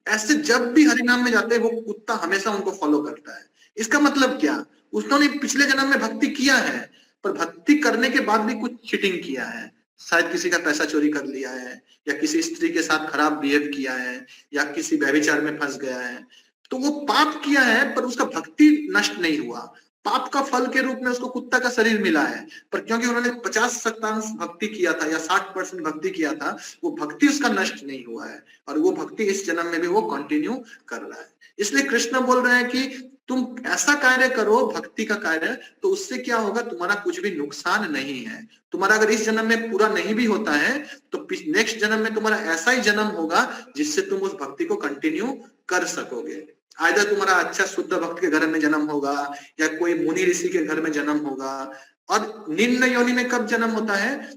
ऐसे जब भी हरिनाम में जाते हैं वो कुत्ता हमेशा उनको फॉलो करता है। इसका मतलब क्या, उन्होंने पिछले जन्म में भक्ति किया है पर भक्ति करने के बाद भी कुछ चीटिंग किया है, शायद किसी का पैसा चोरी कर लिया है, या किसी स्त्री के साथ खराब बिहेव किया है, या किसी व्यभिचार में फंस गया है, तो वो पाप किया है पर उसका भक्ति नष्ट नहीं हुआ। पाप का फल के रूप में उसको कुत्ता का शरीर मिला है, पर क्योंकि उन्होंने 50% भक्ति किया था या 60% भक्ति किया था, वो भक्ति उसका नष्ट नहीं हुआ है और वो भक्ति इस जन्म में भी वो कंटिन्यू कर रहा है। इसलिए कृष्ण बोल रहे हैं कि तुम ऐसा कार्य करो भक्ति का कार्य, तो उससे क्या होगा, तुम्हारा कुछ भी नुकसान नहीं है। तुम्हारा अगर इस जन्म में पूरा नहीं भी होता है तो नेक्स्ट जन्म में तुम्हारा ऐसा ही जन्म होगा जिससे तुम उस भक्ति को कंटिन्यू कर सकोगे। आइदर तुम्हारा अच्छा शुद्ध भक्त के घर में जन्म होगा या कोई मुनि ऋषि के घर में जन्म होगा। और निम्न योनि में कब जन्म होता है,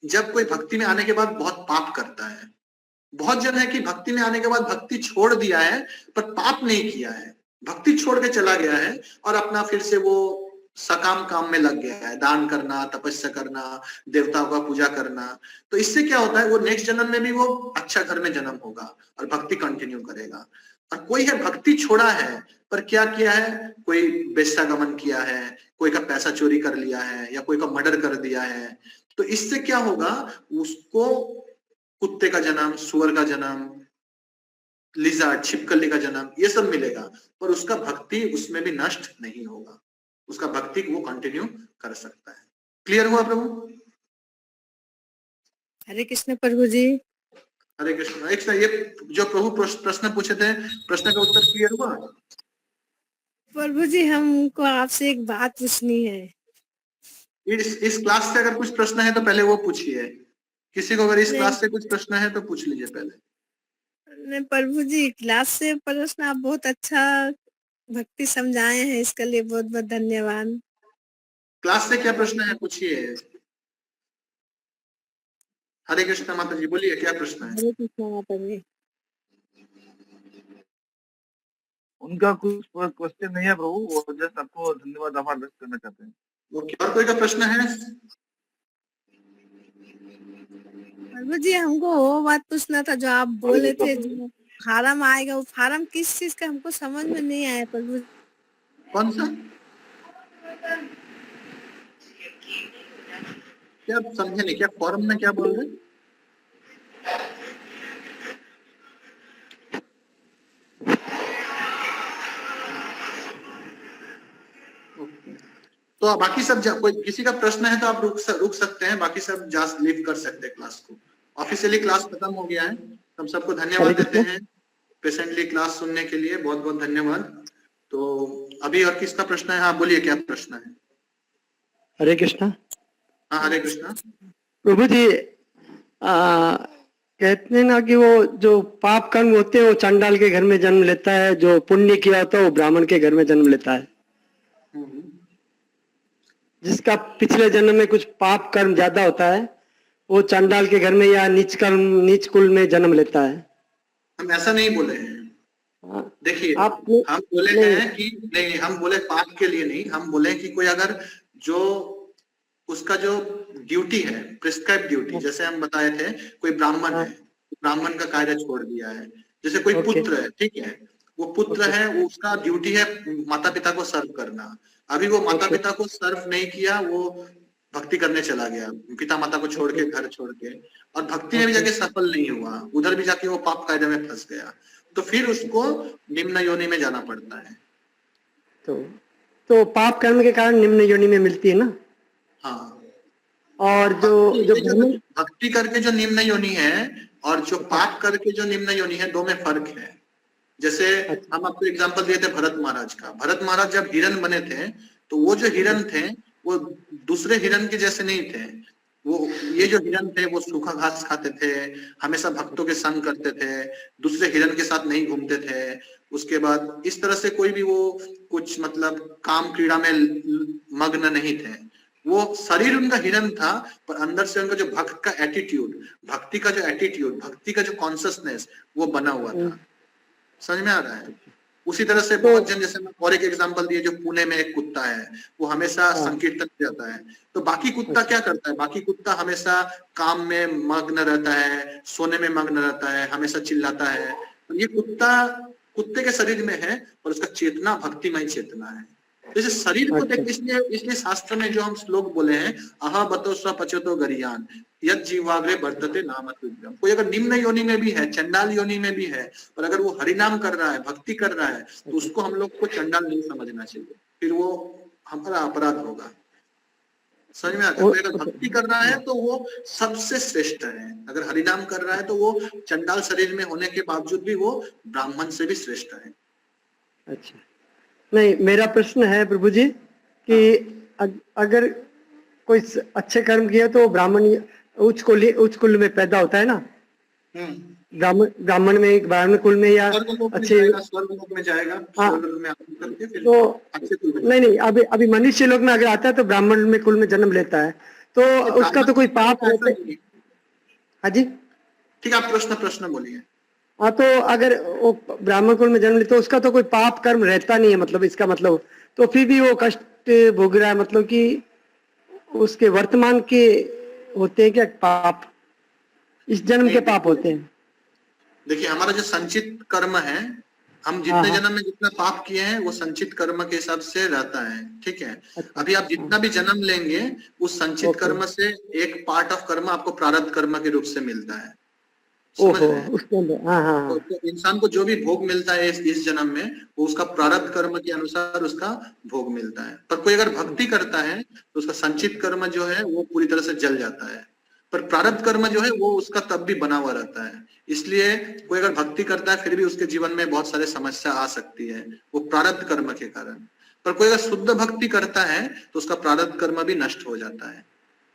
जब कोई भक्ति में आने के बाद बहुत पाप करता है। बहुत जन है कि भक्ति में आने के बाद भक्ति छोड़ दिया है पर पाप नहीं किया है, भक्ति छोड़ के चला गया है और अपना फिर से वो सकाम काम में लग गया है, दान करना, तपस्या करना, देवताओं का पूजा करना। तो इससे क्या होता है, वो नेक्स्ट जन्म में भी वो अच्छा घर में जन्म होगा और भक्ति कंटिन्यू करेगा। और कोई है भक्ति छोड़ा है पर क्या किया है, कोई वेश्यागमन किया है, कोई का पैसा चोरी कर लिया है या कोई का मर्डर कर दिया है, तो इससे क्या होगा, उसको कुत्ते का जन्म, सुअर का जन्म, लिजार्ड छिपकली का जन्म, ये सब मिलेगा, पर उसका भक्ति उसमें भी नष्ट नहीं होगा, उसका भक्ति वो कंटिन्यू कर सकता है। क्लियर हुआ प्रभु? हरे कृष्ण प्रभु जी। हरे कृष्ण। एक ये जो प्रभु प्रश्न पूछे थे, प्रश्न का उत्तर क्लियर हुआ? प्रभु जी हमको आपसे एक बात पूछनी है। इस क्लास से अगर कुछ प्रश्न है तो पहले वो पूछिए। किसी को अगर इस नहीं। क्लास से कुछ प्रश्न है तो पूछ लीजिए पहले। नहीं प्रभु जी, क्लास से प्रश्न आप बहुत अच्छा भक्ति समझाए हैं, इसके लिए बहुत बहुत धन्यवाद। क्लास से क्या प्रश्न है पूछिए। हरे कृष्ण माता जी, बोलिए क्या प्रश्न है? हरे कृष्ण माता जी। उनका कुछ क्वेश्चन नहीं है प्रभु, वो जस्ट आपको धन्यवाद आभार व्यक्त करना चाहते हैं। ओके, और कोई का प्रश्न है? प्रभु जी हमको वो बात पूछना था जो आप बोले थे, जो फार्म आएगा, वो फार्म किस चीज का हमको समझ में नहीं आया प्रभु। कौन सा? क्या समझे नहीं, क्या फॉर्म में क्या बोल रहे? तो बाकी सब कोई किसी का प्रश्न है तो आप रुक सकते हैं, बाकी सब जा लीव कर सकते हैं क्लास को। ऑफिशियली क्लास खत्म हो गया है। हम सबको धन्यवाद देते हैं पेशेंटली क्लास सुनने के लिए, बहुत बहुत धन्यवाद। तो अभी और किसका प्रश्न है? हाँ बोलिए, क्या प्रश्न है? हरे कृष्णा। हाँ हरे कृष्णा। प्रभु जी, कहते हैं ना कि वो जो पाप कर्म होते हैं वो चंडाल के घर में जन्म लेता है, जो पुण्य किया होता है वो ब्राह्मण के घर में जन्म लेता है। जिसका पिछले जन्म में कुछ पाप कर्म ज्यादा होता है वो चंडाल के घर में या नीच कुल में जन्म लेता है। हम ऐसा नहीं बोले हैं। देखिए हम बोले हैं कि नहीं, हम बोले पाप के लिए नहीं, हम बोले कि कोई अगर जो उसका जो ड्यूटी है, प्रिस्क्राइब ड्यूटी, जैसे हम बताए थे कोई ब्राह्मण है, ब्राह्मण का कार्य छोड़ दिया है, जैसे कोई पुत्र है, ठीक है, वो पुत्र है, वो उसका ड्यूटी है माता पिता को सर्व करना। अभी वो माता पिता को सर्व नहीं किया, वो भक्ति करने चला गया, पिता माता को छोड़ के, घर छोड़ के, और भक्ति में भी जाके सफल नहीं हुआ, उधर भी जाके वो पाप कायदे में फंस गया, तो फिर उसको निम्न योनि में जाना पड़ता है। तो पाप कर्म के कारण निम्न योनि में मिलती है ना। हाँ, और जो भक्ति करके जो निम्न योनि है और जो पाप करके जो निम्न योनि है, दो में फर्क है। जैसे हम आपको एग्जांपल दिए थे भरत महाराज का। भरत महाराज जब हिरण बने थे तो वो जो हिरण थे वो दूसरे हिरण के जैसे नहीं थे। वो ये जो हिरण थे वो सूखा घास खाते थे, हमेशा भक्तों के संग करते थे, दूसरे हिरण के साथ नहीं घूमते थे। उसके बाद इस तरह से कोई भी वो कुछ मतलब काम क्रीड़ा में मग्न नहीं थे। वो शरीर उनका हिरण था, पर अंदर से उनका जो भक्त का एटीट्यूड, भक्ति का जो एटीट्यूड, भक्ति का जो कॉन्शियसनेस वो बना हुआ था। समझ में आ रहा है? उसी तरह से बहुत जन, जैसे और एक एग्जांपल दिए, जो पुणे में एक कुत्ता है, वो हमेशा संकीर्तन जाता है, तो बाकी कुत्ता क्या करता है? बाकी कुत्ता हमेशा काम में मग्न रहता है, सोने में मग्न रहता है, हमेशा चिल्लाता है। तो ये कुत्ता कुत्ते के शरीर में है और उसका चेतना भक्तिमय चेतना है। जैसे शरीर को देख, इसलिए शास्त्र में जो हम श्लोक बोले हैं, अहा बतो स्व पचतो गरियान यद जीवाग्रे वर्तते नाम तुभ्यम। कोई अगर निम्न योनि में भी है, चंडाल योनि में भी है, और अगर वो हरिनाम कर रहा है, भक्ति कर रहा है, तो उसको हम लोग को चंडाल नहीं समझना चाहिए, फिर वो हमारा अपराध होगा। समझ में आता है? कोई अगर भक्ति कर रहा है तो वो सबसे श्रेष्ठ है, अगर हरिनाम कर रहा है तो वो चंडाल शरीर में होने के बावजूद भी वो ब्राह्मण से भी श्रेष्ठ है। अच्छा, नहीं, मेरा प्रश्न है प्रभु जी कि अगर कोई अच्छे कर्म किया तो ब्राह्मण उच्च कुल में पैदा होता है ना। ब्राह्मण में, ब्राह्मण कुल में या अच्छे स्वर्ग लोक में जाएगा। तो नहीं, अभी मनुष्य लोक में अगर आता है तो ब्राह्मण में कुल में जन्म लेता है, तो उसका तो कोई पाप होता है? हाँ जी, ठीक है, आप प्रश्न बोलिए। हाँ, तो अगर वो ब्राह्मण कुल में जन्म लेता है तो उसका तो कोई पाप कर्म रहता नहीं है, मतलब इसका मतलब तो फिर भी वो कष्ट भोग रहा है, मतलब कि उसके वर्तमान के होते हैं क्या पाप, इस जन्म के पाप होते हैं? देखिए, हमारा जो संचित कर्म है, हम जितने जन्म में जितना पाप किए हैं वो संचित कर्म के हिसाब से रहता है, ठीक है। अभी आप जितना भी जन्म लेंगे उस संचित कर्म से एक पार्ट ऑफ कर्म आपको प्रारब्ध कर्म के रूप से मिलता है। समझ रहे हैं? तो इंसान को जो भी भोग मिलता है इस जन्म में, वो उसका प्रारब्ध कर्म के अनुसार उसका भोग मिलता है। पर कोई अगर भक्ति करता है तो उसका संचित कर्म जो है वो पूरी तरह से जल जाता है, पर प्रारब्ध कर्म जो है वो उसका तब भी बना हुआ रहता है। इसलिए कोई अगर भक्ति करता है फिर भी उसके जीवन में बहुत सारे समस्या आ सकती है, वो प्रारब्ध कर्म के कारण। पर कोई अगर शुद्ध भक्ति करता है तो उसका प्रारब्ध कर्म भी नष्ट हो जाता है।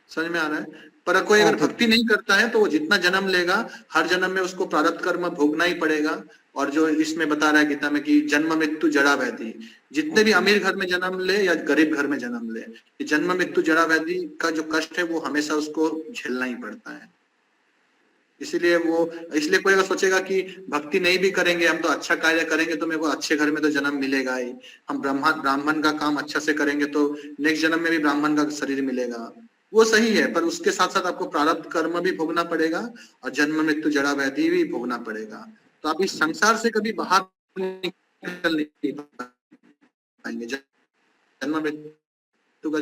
समझ में आ रहा है? पर कोई अगर भक्ति नहीं करता है तो वो जितना जन्म लेगा, हर जन्म में उसको प्रारब्ध कर्म भोगना ही पड़ेगा। और जो इसमें बता रहा है गीता में कि जन्म मृत्यु जरा व्याधि, जितने भी अमीर घर में जन्म ले या गरीब घर में जन्म ले, जन्म मृत्यु जरा व्याधि का जो कष्ट है वो हमेशा उसको झेलना ही पड़ता है। इसलिए कोई अगर सोचेगा कि भक्ति नहीं भी करेंगे, हम तो अच्छा कार्य करेंगे तो मेरे को अच्छे घर में तो जन्म मिलेगा ही, हम ब्राह्मण का काम अच्छा से करेंगे तो नेक्स्ट जन्म में भी ब्राह्मण का शरीर मिलेगा, वो सही है। पर उसके साथ साथ आपको प्रारब्ध कर्म भी भोगना पड़ेगा और जन्म मृत्यु जरा व्याधि भी भोगना पड़ेगा। तो आप इस संसार से कभी बाहर निकल नहीं पाएंगे, जन्म मृत्यु का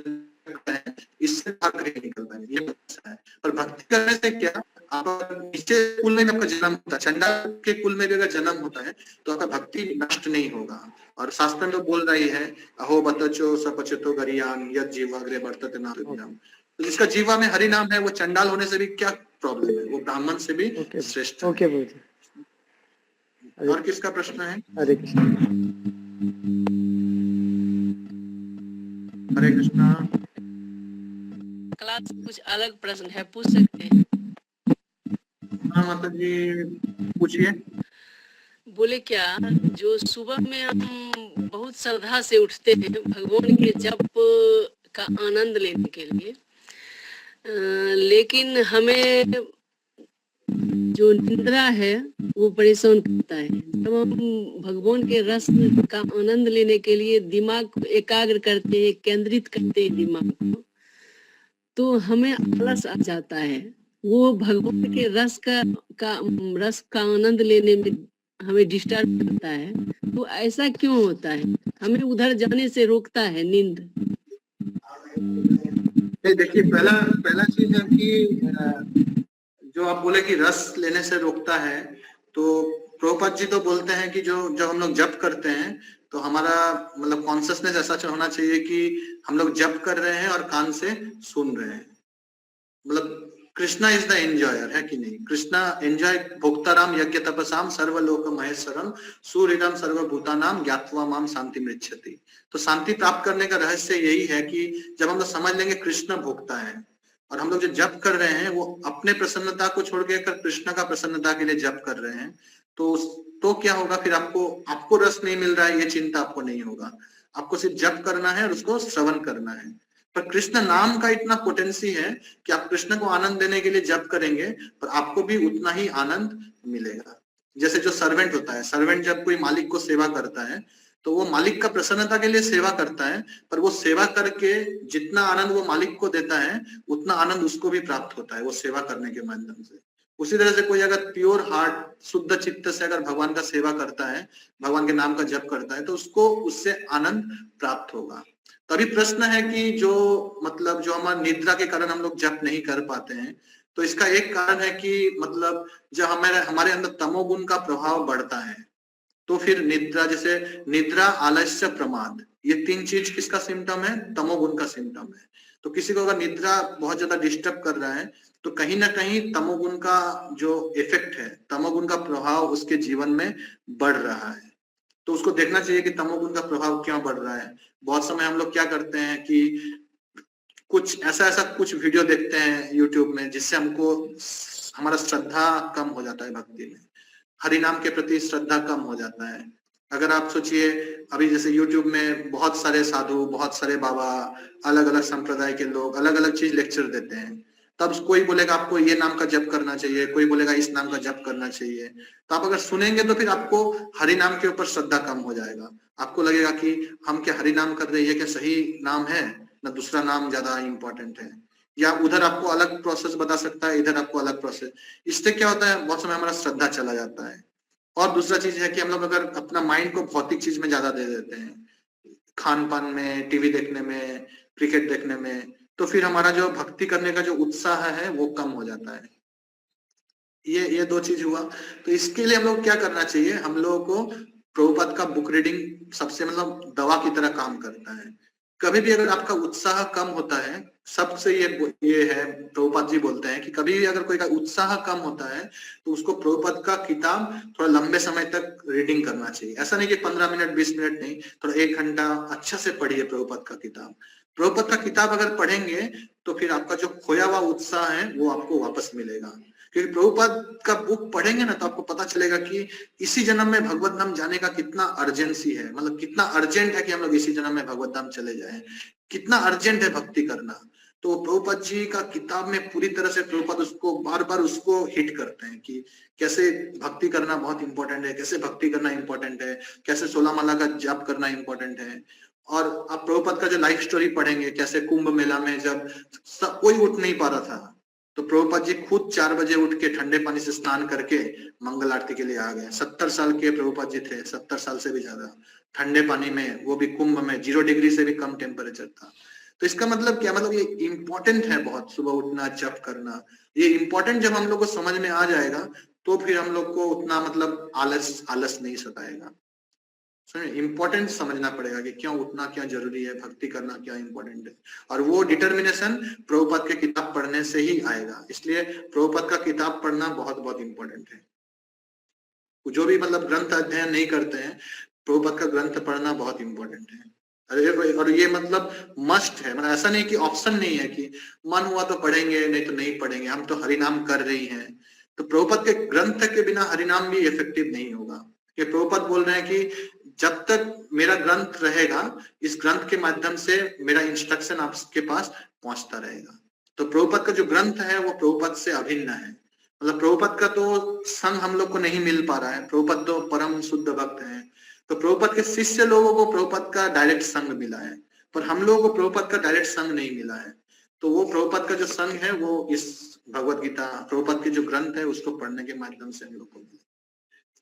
इससे बाहर नहीं निकल पाएंगे, ये है। पर भक्ति करने से क्या, आप नीचे कुल में भी आपका जन्म होता है, चंडाल के कुल में भी अगर जन्म होता है तो आपका भक्ति नष्ट नहीं होगा। और शास्त्र में तो बोल रही है अहो बतचो सपचतो गरियान यद जीवाग्रे वर्तते नाम। तो जिसका जीवा में हरि नाम है वो चंडाल होने से भी क्या प्रॉब्लम है, वो ब्राह्मण से भी श्रेष्ठ है। ओके प्रभु। और किसका प्रश्न है? हरे कृष्ण। हरे कृष्णा। क्लास कुछ अलग प्रश्न है, पूछ सकते हैं? हाँ माता जी पूछिए। बोले क्या, जो सुबह में हम बहुत श्रद्धा से उठते हैं भगवान के जप का आनंद लेने के लिए, लेकिन हमें जो निद्रा है वो परेशान करता है। जब हम भगवान के रस का आनंद लेने के लिए दिमाग को एकाग्र करते हैं, केंद्रित करते हैं दिमाग को, तो हमें आलस आ जाता है। वो भगवान के रस का आनंद लेने में हमें डिस्टर्ब करता है। तो ऐसा क्यों होता है? हमें उधर जाने से रोकता है नींद। देखिए पहला चीज है कि जो आप बोले कि रस लेने से रोकता है, तो प्रभुपाद जी तो बोलते हैं कि जो हम लोग जप करते हैं तो हमारा मतलब कॉन्शियसनेस ऐसा होना चाहिए कि हम लोग जप कर रहे हैं और कान से सुन रहे हैं। मतलब कृष्णा इज द एंजॉयर, है कि नहीं? कृष्णा एंजॉय भोक्ताराम यज्ञ तपसाम सर्वलोक महेश्वरम सूर्यम सर्वभूतानाम ज्ञात्वा माम शांति मृच्छति। तो शांति प्राप्त करने का रहस्य यही है कि जब हम लोग समझ लेंगे कृष्ण भोक्ता है और हम लोग जो जप कर रहे हैं वो अपने प्रसन्नता को छोड़ के कृष्ण का प्रसन्नता के लिए जप कर रहे हैं, तो क्या होगा फिर? आपको रस नहीं मिल रहा है ये चिंता आपको नहीं होगा। आपको सिर्फ जप करना है और उसको श्रवण करना है। पर कृष्ण नाम का इतना पोटेंसी है कि आप कृष्ण को आनंद देने के लिए जप करेंगे पर आपको भी उतना ही आनंद मिलेगा। जैसे जो सर्वेंट होता है, सर्वेंट जब कोई मालिक को सेवा करता है तो वो मालिक का प्रसन्नता के लिए सेवा करता है, पर वो सेवा करके जितना आनंद वो मालिक को देता है उतना आनंद उसको भी प्राप्त होता है वो सेवा करने के माध्यम से। उसी तरह से कोई अगर प्योर हार्ट शुद्ध चित्त से अगर भगवान का सेवा करता है, भगवान के नाम का जप करता है, तो उसको उससे आनंद प्राप्त होगा। तभी प्रश्न है कि जो हमारे निद्रा के कारण हम लोग जप नहीं कर पाते हैं, तो इसका एक कारण है कि मतलब जब हमारे अंदर तमोगुण का प्रभाव बढ़ता है तो फिर निद्रा, जैसे निद्रा, आलस्य, प्रमाद, ये तीन चीज किसका सिम्टम है? तमोगुण का सिम्टम है। तो किसी को अगर निद्रा बहुत ज्यादा डिस्टर्ब कर रहा है तो कहीं ना कहीं तमोगुण का जो इफेक्ट है, तमोगुण का प्रभाव उसके जीवन में बढ़ रहा है। तो उसको देखना चाहिए कि तमोगुण का प्रभाव क्यों बढ़ रहा है। बहुत समय हम लोग क्या करते हैं कि कुछ ऐसा कुछ वीडियो देखते हैं यूट्यूब में जिससे हमको हमारा श्रद्धा कम हो जाता है, भक्ति में हरि नाम के प्रति श्रद्धा कम हो जाता है। अगर आप सोचिए अभी जैसे यूट्यूब में बहुत सारे साधु, बहुत सारे बाबा, अलग अलग संप्रदाय के लोग अलग अलग चीज लेक्चर देते हैं, तब कोई बोलेगा आपको ये नाम का जप करना चाहिए, कोई बोलेगा इस नाम का जप करना चाहिए। तो आप अगर सुनेंगे तो फिर आपको हरि नाम के ऊपर श्रद्धा कम हो जाएगा। आपको लगेगा कि हम क्या हरि नाम कर रहे हैं, क्या सही नाम है, ना दूसरा नाम ज्यादा इंपॉर्टेंट है, या उधर आपको अलग प्रोसेस बता सकता है, इधर आपको अलग प्रोसेस। इससे क्या होता है, बहुत समय हमारा श्रद्धा चला जाता है। और दूसरा चीज है कि हम लोग अगर अपना माइंड को भौतिक चीज में ज्यादा दे देते हैं, खान पान में, टीवी देखने में, क्रिकेट देखने में, तो फिर हमारा जो भक्ति करने का जो उत्साह है वो कम हो जाता है। ये दो चीज हुआ। तो इसके लिए हम लोग क्या करना चाहिए, हम लोगों को प्रभुपाद का बुक रीडिंग सबसे दवा की तरह काम करता है। कभी भी अगर आपका उत्साह कम होता है, सबसे ये है, प्रभुपाद जी बोलते हैं कि कभी भी अगर कोई का उत्साह कम होता है तो उसको प्रभुपाद का किताब थोड़ा लंबे समय तक रीडिंग करना चाहिए। ऐसा नहीं कि 15 मिनट 20 मिनट नहीं, थोड़ा 1 घंटा अच्छा से पढ़िए प्रभुपाद का किताब। प्रभुपाद का किताब अगर पढ़ेंगे तो फिर आपका जो खोया हुआ उत्साह है वो आपको वापस मिलेगा। क्योंकि प्रभुपाद का बुक पढ़ेंगे ना तो आपको पता चलेगा कि इसी जन्म में भगवत धाम जाने का कितना अर्जेंसी है, मतलब कितना अर्जेंट है कि हम लोग इसी जन्म में भगवत धाम चले जाएं, कितना अर्जेंट है भक्ति करना। तो प्रभुपाद जी का किताब में पूरी तरह से प्रभुपाद उसको बार बार उसको हिट करते हैं कि कैसे भक्ति करना बहुत इंपॉर्टेंट है, कैसे भक्ति करना इंपॉर्टेंट है, कैसे 16 माला का जाप करना इंपॉर्टेंट है। और आप प्रभुपाद का जो लाइफ स्टोरी पढ़ेंगे, कैसे कुंभ मेला में जब कोई उठ नहीं पा रहा था तो प्रभुपाद जी खुद 4 बजे उठ के ठंडे पानी से स्नान करके मंगल आरती के लिए आ गए। 70 साल के प्रभुपाद जी थे, 70 साल से भी ज्यादा, ठंडे पानी में, वो भी कुंभ में 0 डिग्री से भी कम टेम्परेचर था। तो इसका मतलब क्या, मतलब ये इम्पोर्टेंट है बहुत, सुबह उठना, जप करना, ये इम्पोर्टेंट जब हम लोग को समझ में आ जाएगा तो फिर हम लोग को उतना मतलब आलस नहीं सताएगा। इम्पोर्टेंट समझना पड़ेगा कि क्यों उठना क्या जरूरी है, भक्ति करना क्या इम्पोर्टेंट है, और वो डिटर्मिनेशन प्रभुपाद के किताब पढ़ने से ही आएगा। इसलिए प्रभुपाद का किताब पढ़ना बहुत बहुत इम्पोर्टेंट है। जो भी मतलब ग्रंथ अध्ययन नहीं करते हैं, प्रभुपाद का ग्रंथ पढ़ना बहुत इम्पोर्टेंट है। और ये मतलब मस्ट है, मतलब ऐसा नहीं कि ऑप्शन नहीं है कि मन हुआ तो पढ़ेंगे नहीं तो नहीं पढ़ेंगे, हम तो हरिनाम कर रही हैं। तो प्रभुपाद के ग्रंथ के बिना हरिनाम भी इफेक्टिव नहीं होगा। कि प्रभुपाद बोल रहे हैं कि जब तक मेरा ग्रंथ रहेगा, इस ग्रंथ के माध्यम से मेरा इंस्ट्रक्शन आपके पास पहुंचता रहेगा। तो प्रभुपाद का जो ग्रंथ है वो प्रभुपाद से अभिन्न है। मतलब प्रभुपाद का तो संग हम लोग को नहीं मिल पा रहा है, प्रभुपाद तो परम शुद्ध भक्त है। तो प्रभुपाद के शिष्य लोगों को प्रभुपाद का डायरेक्ट संग मिला है, पर हम लोगों को प्रभुपाद का डायरेक्ट संग नहीं मिला है। तो वो प्रभुपाद का जो संग है वो इस भगवत गीता, प्रभुपाद के जो ग्रंथ है उसको पढ़ने के माध्यम से हम लोग को मिला।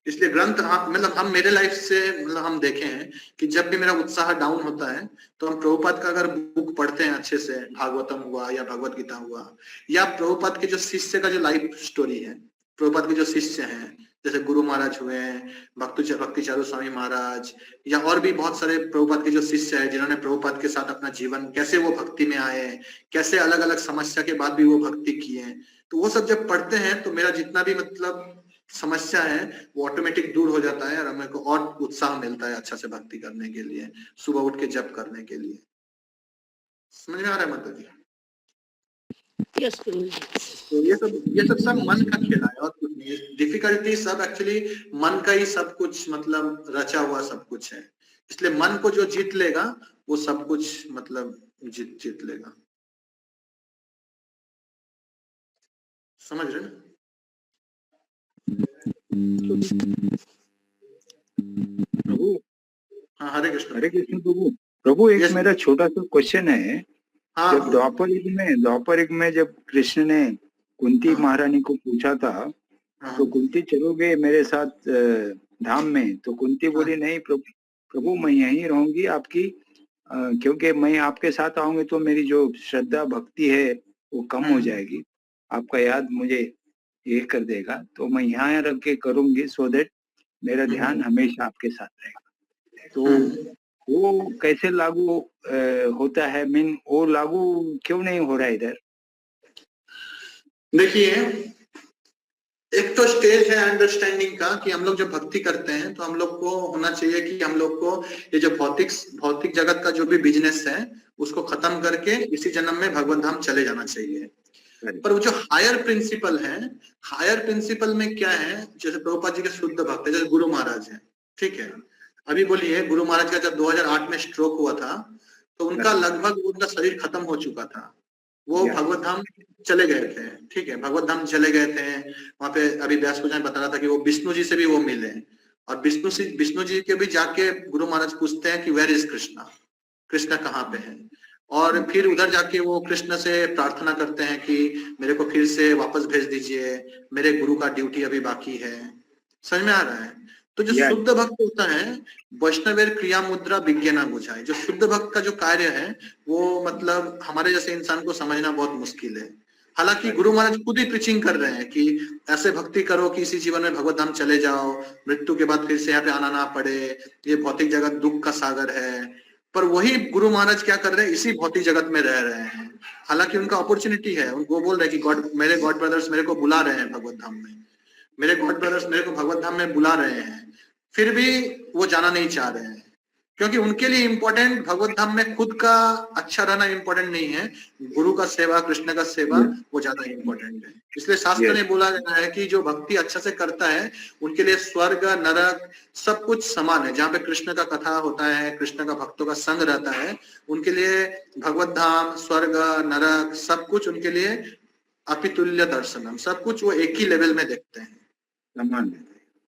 इसलिए ग्रंथ मतलब हम मेरे लाइफ से मतलब हम देखे हैं कि जब भी मेरा उत्साह डाउन होता है तो हम प्रभुपाद का अगर बुक पढ़ते हैं अच्छे से, भागवतम हुआ या भगवत गीता हुआ, या प्रभुपाद के जो शिष्य का जो लाइफ स्टोरी है, प्रभुपाद के जो शिष्य हैं जैसे गुरु महाराज हुए, भक्ति चारू स्वामी महाराज, या और भी बहुत सारे प्रभुपाद के जो शिष्य है जिन्होंने प्रभुपाद के साथ अपना जीवन कैसे वो भक्ति में आए, कैसे अलग अलग समस्या के बाद भी वो भक्ति किए, तो वो सब जब पढ़ते हैं तो मेरा जितना भी मतलब समस्या है वो ऑटोमेटिक दूर हो जाता है और हमें को और उत्साह मिलता है अच्छा से भक्ति करने के लिए, सुबह उठ के जप करने के लिए। समझ में आ रहा है माता जी? यस गुरुजी। तो ये सब मन का खेला है और कुछ नहीं। डिफिकल्टी सब एक्चुअली मन का ही सब कुछ मतलब रचा हुआ सब कुछ है। इसलिए मन को जो जीत लेगा वो सब कुछ मतलब जीत लेगा। समझ रहे ना? प्रभु, हाँ, हरे कृष्ण। हरे कृष्ण प्रभु। प्रभु एक Yes. मेरा छोटा सा क्वेश्चन है। हाँ, जब द्वापर युग में जब कृष्ण ने कुंती हाँ। महारानी को पूछा था हाँ, तो कुंती चलोगे मेरे साथ धाम में, तो कुंती बोली नहीं प्रभु मैं यहीं रहूंगी आपकी, क्योंकि मैं आपके साथ आऊंगी तो मेरी जो श्रद्धा भक्ति है वो कम हो जाएगी, आपका याद मुझे ये कर देगा, तो मैं यहाँ रख के करूंगी सो दैट मेरा ध्यान हमेशा आपके साथ रहेगा। तो वो कैसे लागू होता है, मीन वो लागू क्यों नहीं हो रहा है इधर? देखिए एक तो स्टेज है अंडरस्टैंडिंग का कि हम लोग जब भक्ति करते हैं तो हम लोग को होना चाहिए कि हम लोग को ये जो भौतिक जगत का जो भी बिजनेस है उसको खत्म करके इसी जन्म में भगवत धाम चले जाना चाहिए। पर वो जो हायर प्रिंसिपल है, हायर प्रिंसिपल में क्या है, जैसे प्रभुपाद जी के शुद्ध भक्त है, जैसे गुरु महाराज है, ठीक है। अभी बोलिए गुरु महाराज का जब 2008 में स्ट्रोक हुआ था तो उनका लगभग उनका शरीर खत्म हो चुका था, वो भगवत धाम चले गए थे, ठीक है, भगवत धाम चले गए थे। वहां पे अभी व्यास पूजन बता रहा था कि वो विष्णु जी से भी वो मिले, और विष्णु जी के भी जाके गुरु महाराज पूछते हैं कि वेयर इज कृष्णा, कृष्णा कहाँ पे है, और फिर उधर जाके वो कृष्ण से प्रार्थना करते हैं कि मेरे को फिर से वापस भेज दीजिए, मेरे गुरु का ड्यूटी अभी बाकी है। समझ में आ रहा है? तो जो शुद्ध भक्त होता है, वैष्णवेर क्रिया मुद्रा विज्ञाना बुझाए, जो शुद्ध भक्त का जो कार्य है वो मतलब हमारे जैसे इंसान को समझना बहुत मुश्किल है। हालांकि गुरु महाराज खुद ही प्रीचिंग कर रहे हैं कि ऐसे भक्ति करो कि इसी जीवन में भगवत धाम चले जाओ, मृत्यु के बाद फिर से यहाँ पे आना ना पड़े, ये भौतिक जगत दुख का सागर है। पर वही गुरु महाराज क्या कर रहे हैं, इसी भौतिक जगत में रह रहे हैं। हालांकि उनका अपॉर्चुनिटी है, वो बोल रहे हैं कि मेरे गॉड ब्रदर्स मेरे को बुला रहे हैं भगवत धाम में, मेरे गॉड ब्रदर्स मेरे को भगवत धाम में बुला रहे हैं, फिर भी वो जाना नहीं चाह रहे हैं, क्योंकि उनके लिए इम्पोर्टेंट भगवत धाम में खुद का अच्छा रहना इम्पोर्टेंट नहीं है, गुरु का सेवा, कृष्ण का सेवा वो ज्यादा इम्पोर्टेंट है। इसलिए शास्त्र ने बोला गया है कि जो भक्ति अच्छा से करता है उनके लिए स्वर्ग नरक सब कुछ समान है। जहाँ पे कृष्ण का कथा होता है, कृष्ण का भक्तों का संग रहता है, उनके लिए भगवत धाम, स्वर्ग, नरक सब कुछ उनके लिए अपितुल्य दर्शनम, सब कुछ वो एक ही लेवल में देखते हैं, समान।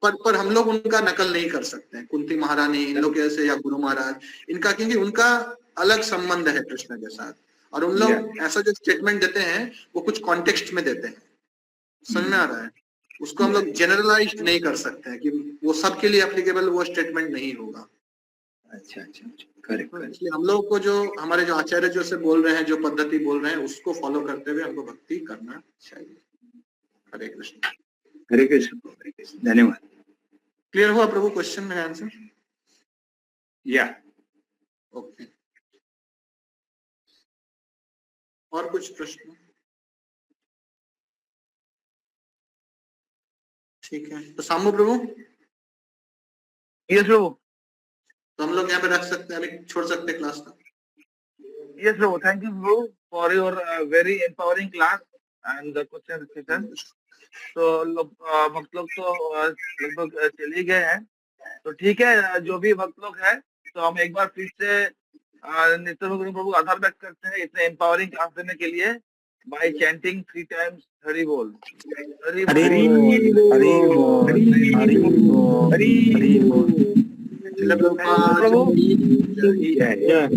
पर हम लोग उनका नकल नहीं कर सकते हैं, कुंती महारानी इन लोग जैसे या गुरु महाराज इनका, क्योंकि उनका अलग संबंध है कृष्ण के साथ, और उन लोग ऐसा जो स्टेटमेंट देते हैं वो कुछ कॉन्टेक्स्ट में देते हैं। समझ में आ रहा है? उसको हम लोग जनरलाइज नहीं कर सकते हैं कि वो सबके लिए एप्लीकेबल वो स्टेटमेंट नहीं होगा। अच्छा अच्छा करेक्ट करेक्ट इसलिए हम लोग को जो हमारे जो आचार्य जो से बोल रहे हैं, जो पद्धति बोल रहे हैं, उसको फॉलो करते हुए हमको भक्ति करना चाहिए। हरे कृष्ण। हरे कृष्ण धन्यवाद। क्लियर हुआ प्रभु क्वेश्चन में आंसर? या ओके, और कुछ प्रश्न? ठीक है, तो सामू प्रभु यस प्रभु। तो हम लोग यहाँ पे रख सकते हैं, अभी छोड़ सकते हैं क्लास का। Yes Prabhu, thank you Prabhu for your very empowering class and the question session. तो भक्त लोग तो लगभग चले गए हैं, तो ठीक है, जो भी भक्त लोग हैं तो हम एक बार फिर से नित्य प्रभु आभार व्यक्त करते हैं इतने एम्पावरिंग क्लास देने के लिए बाय चैंटिंग 3 times हरि बोल। हरि बोल, हरि बोल, हरि बोल, हरि बोल, हरि बोल। प्रभु जय।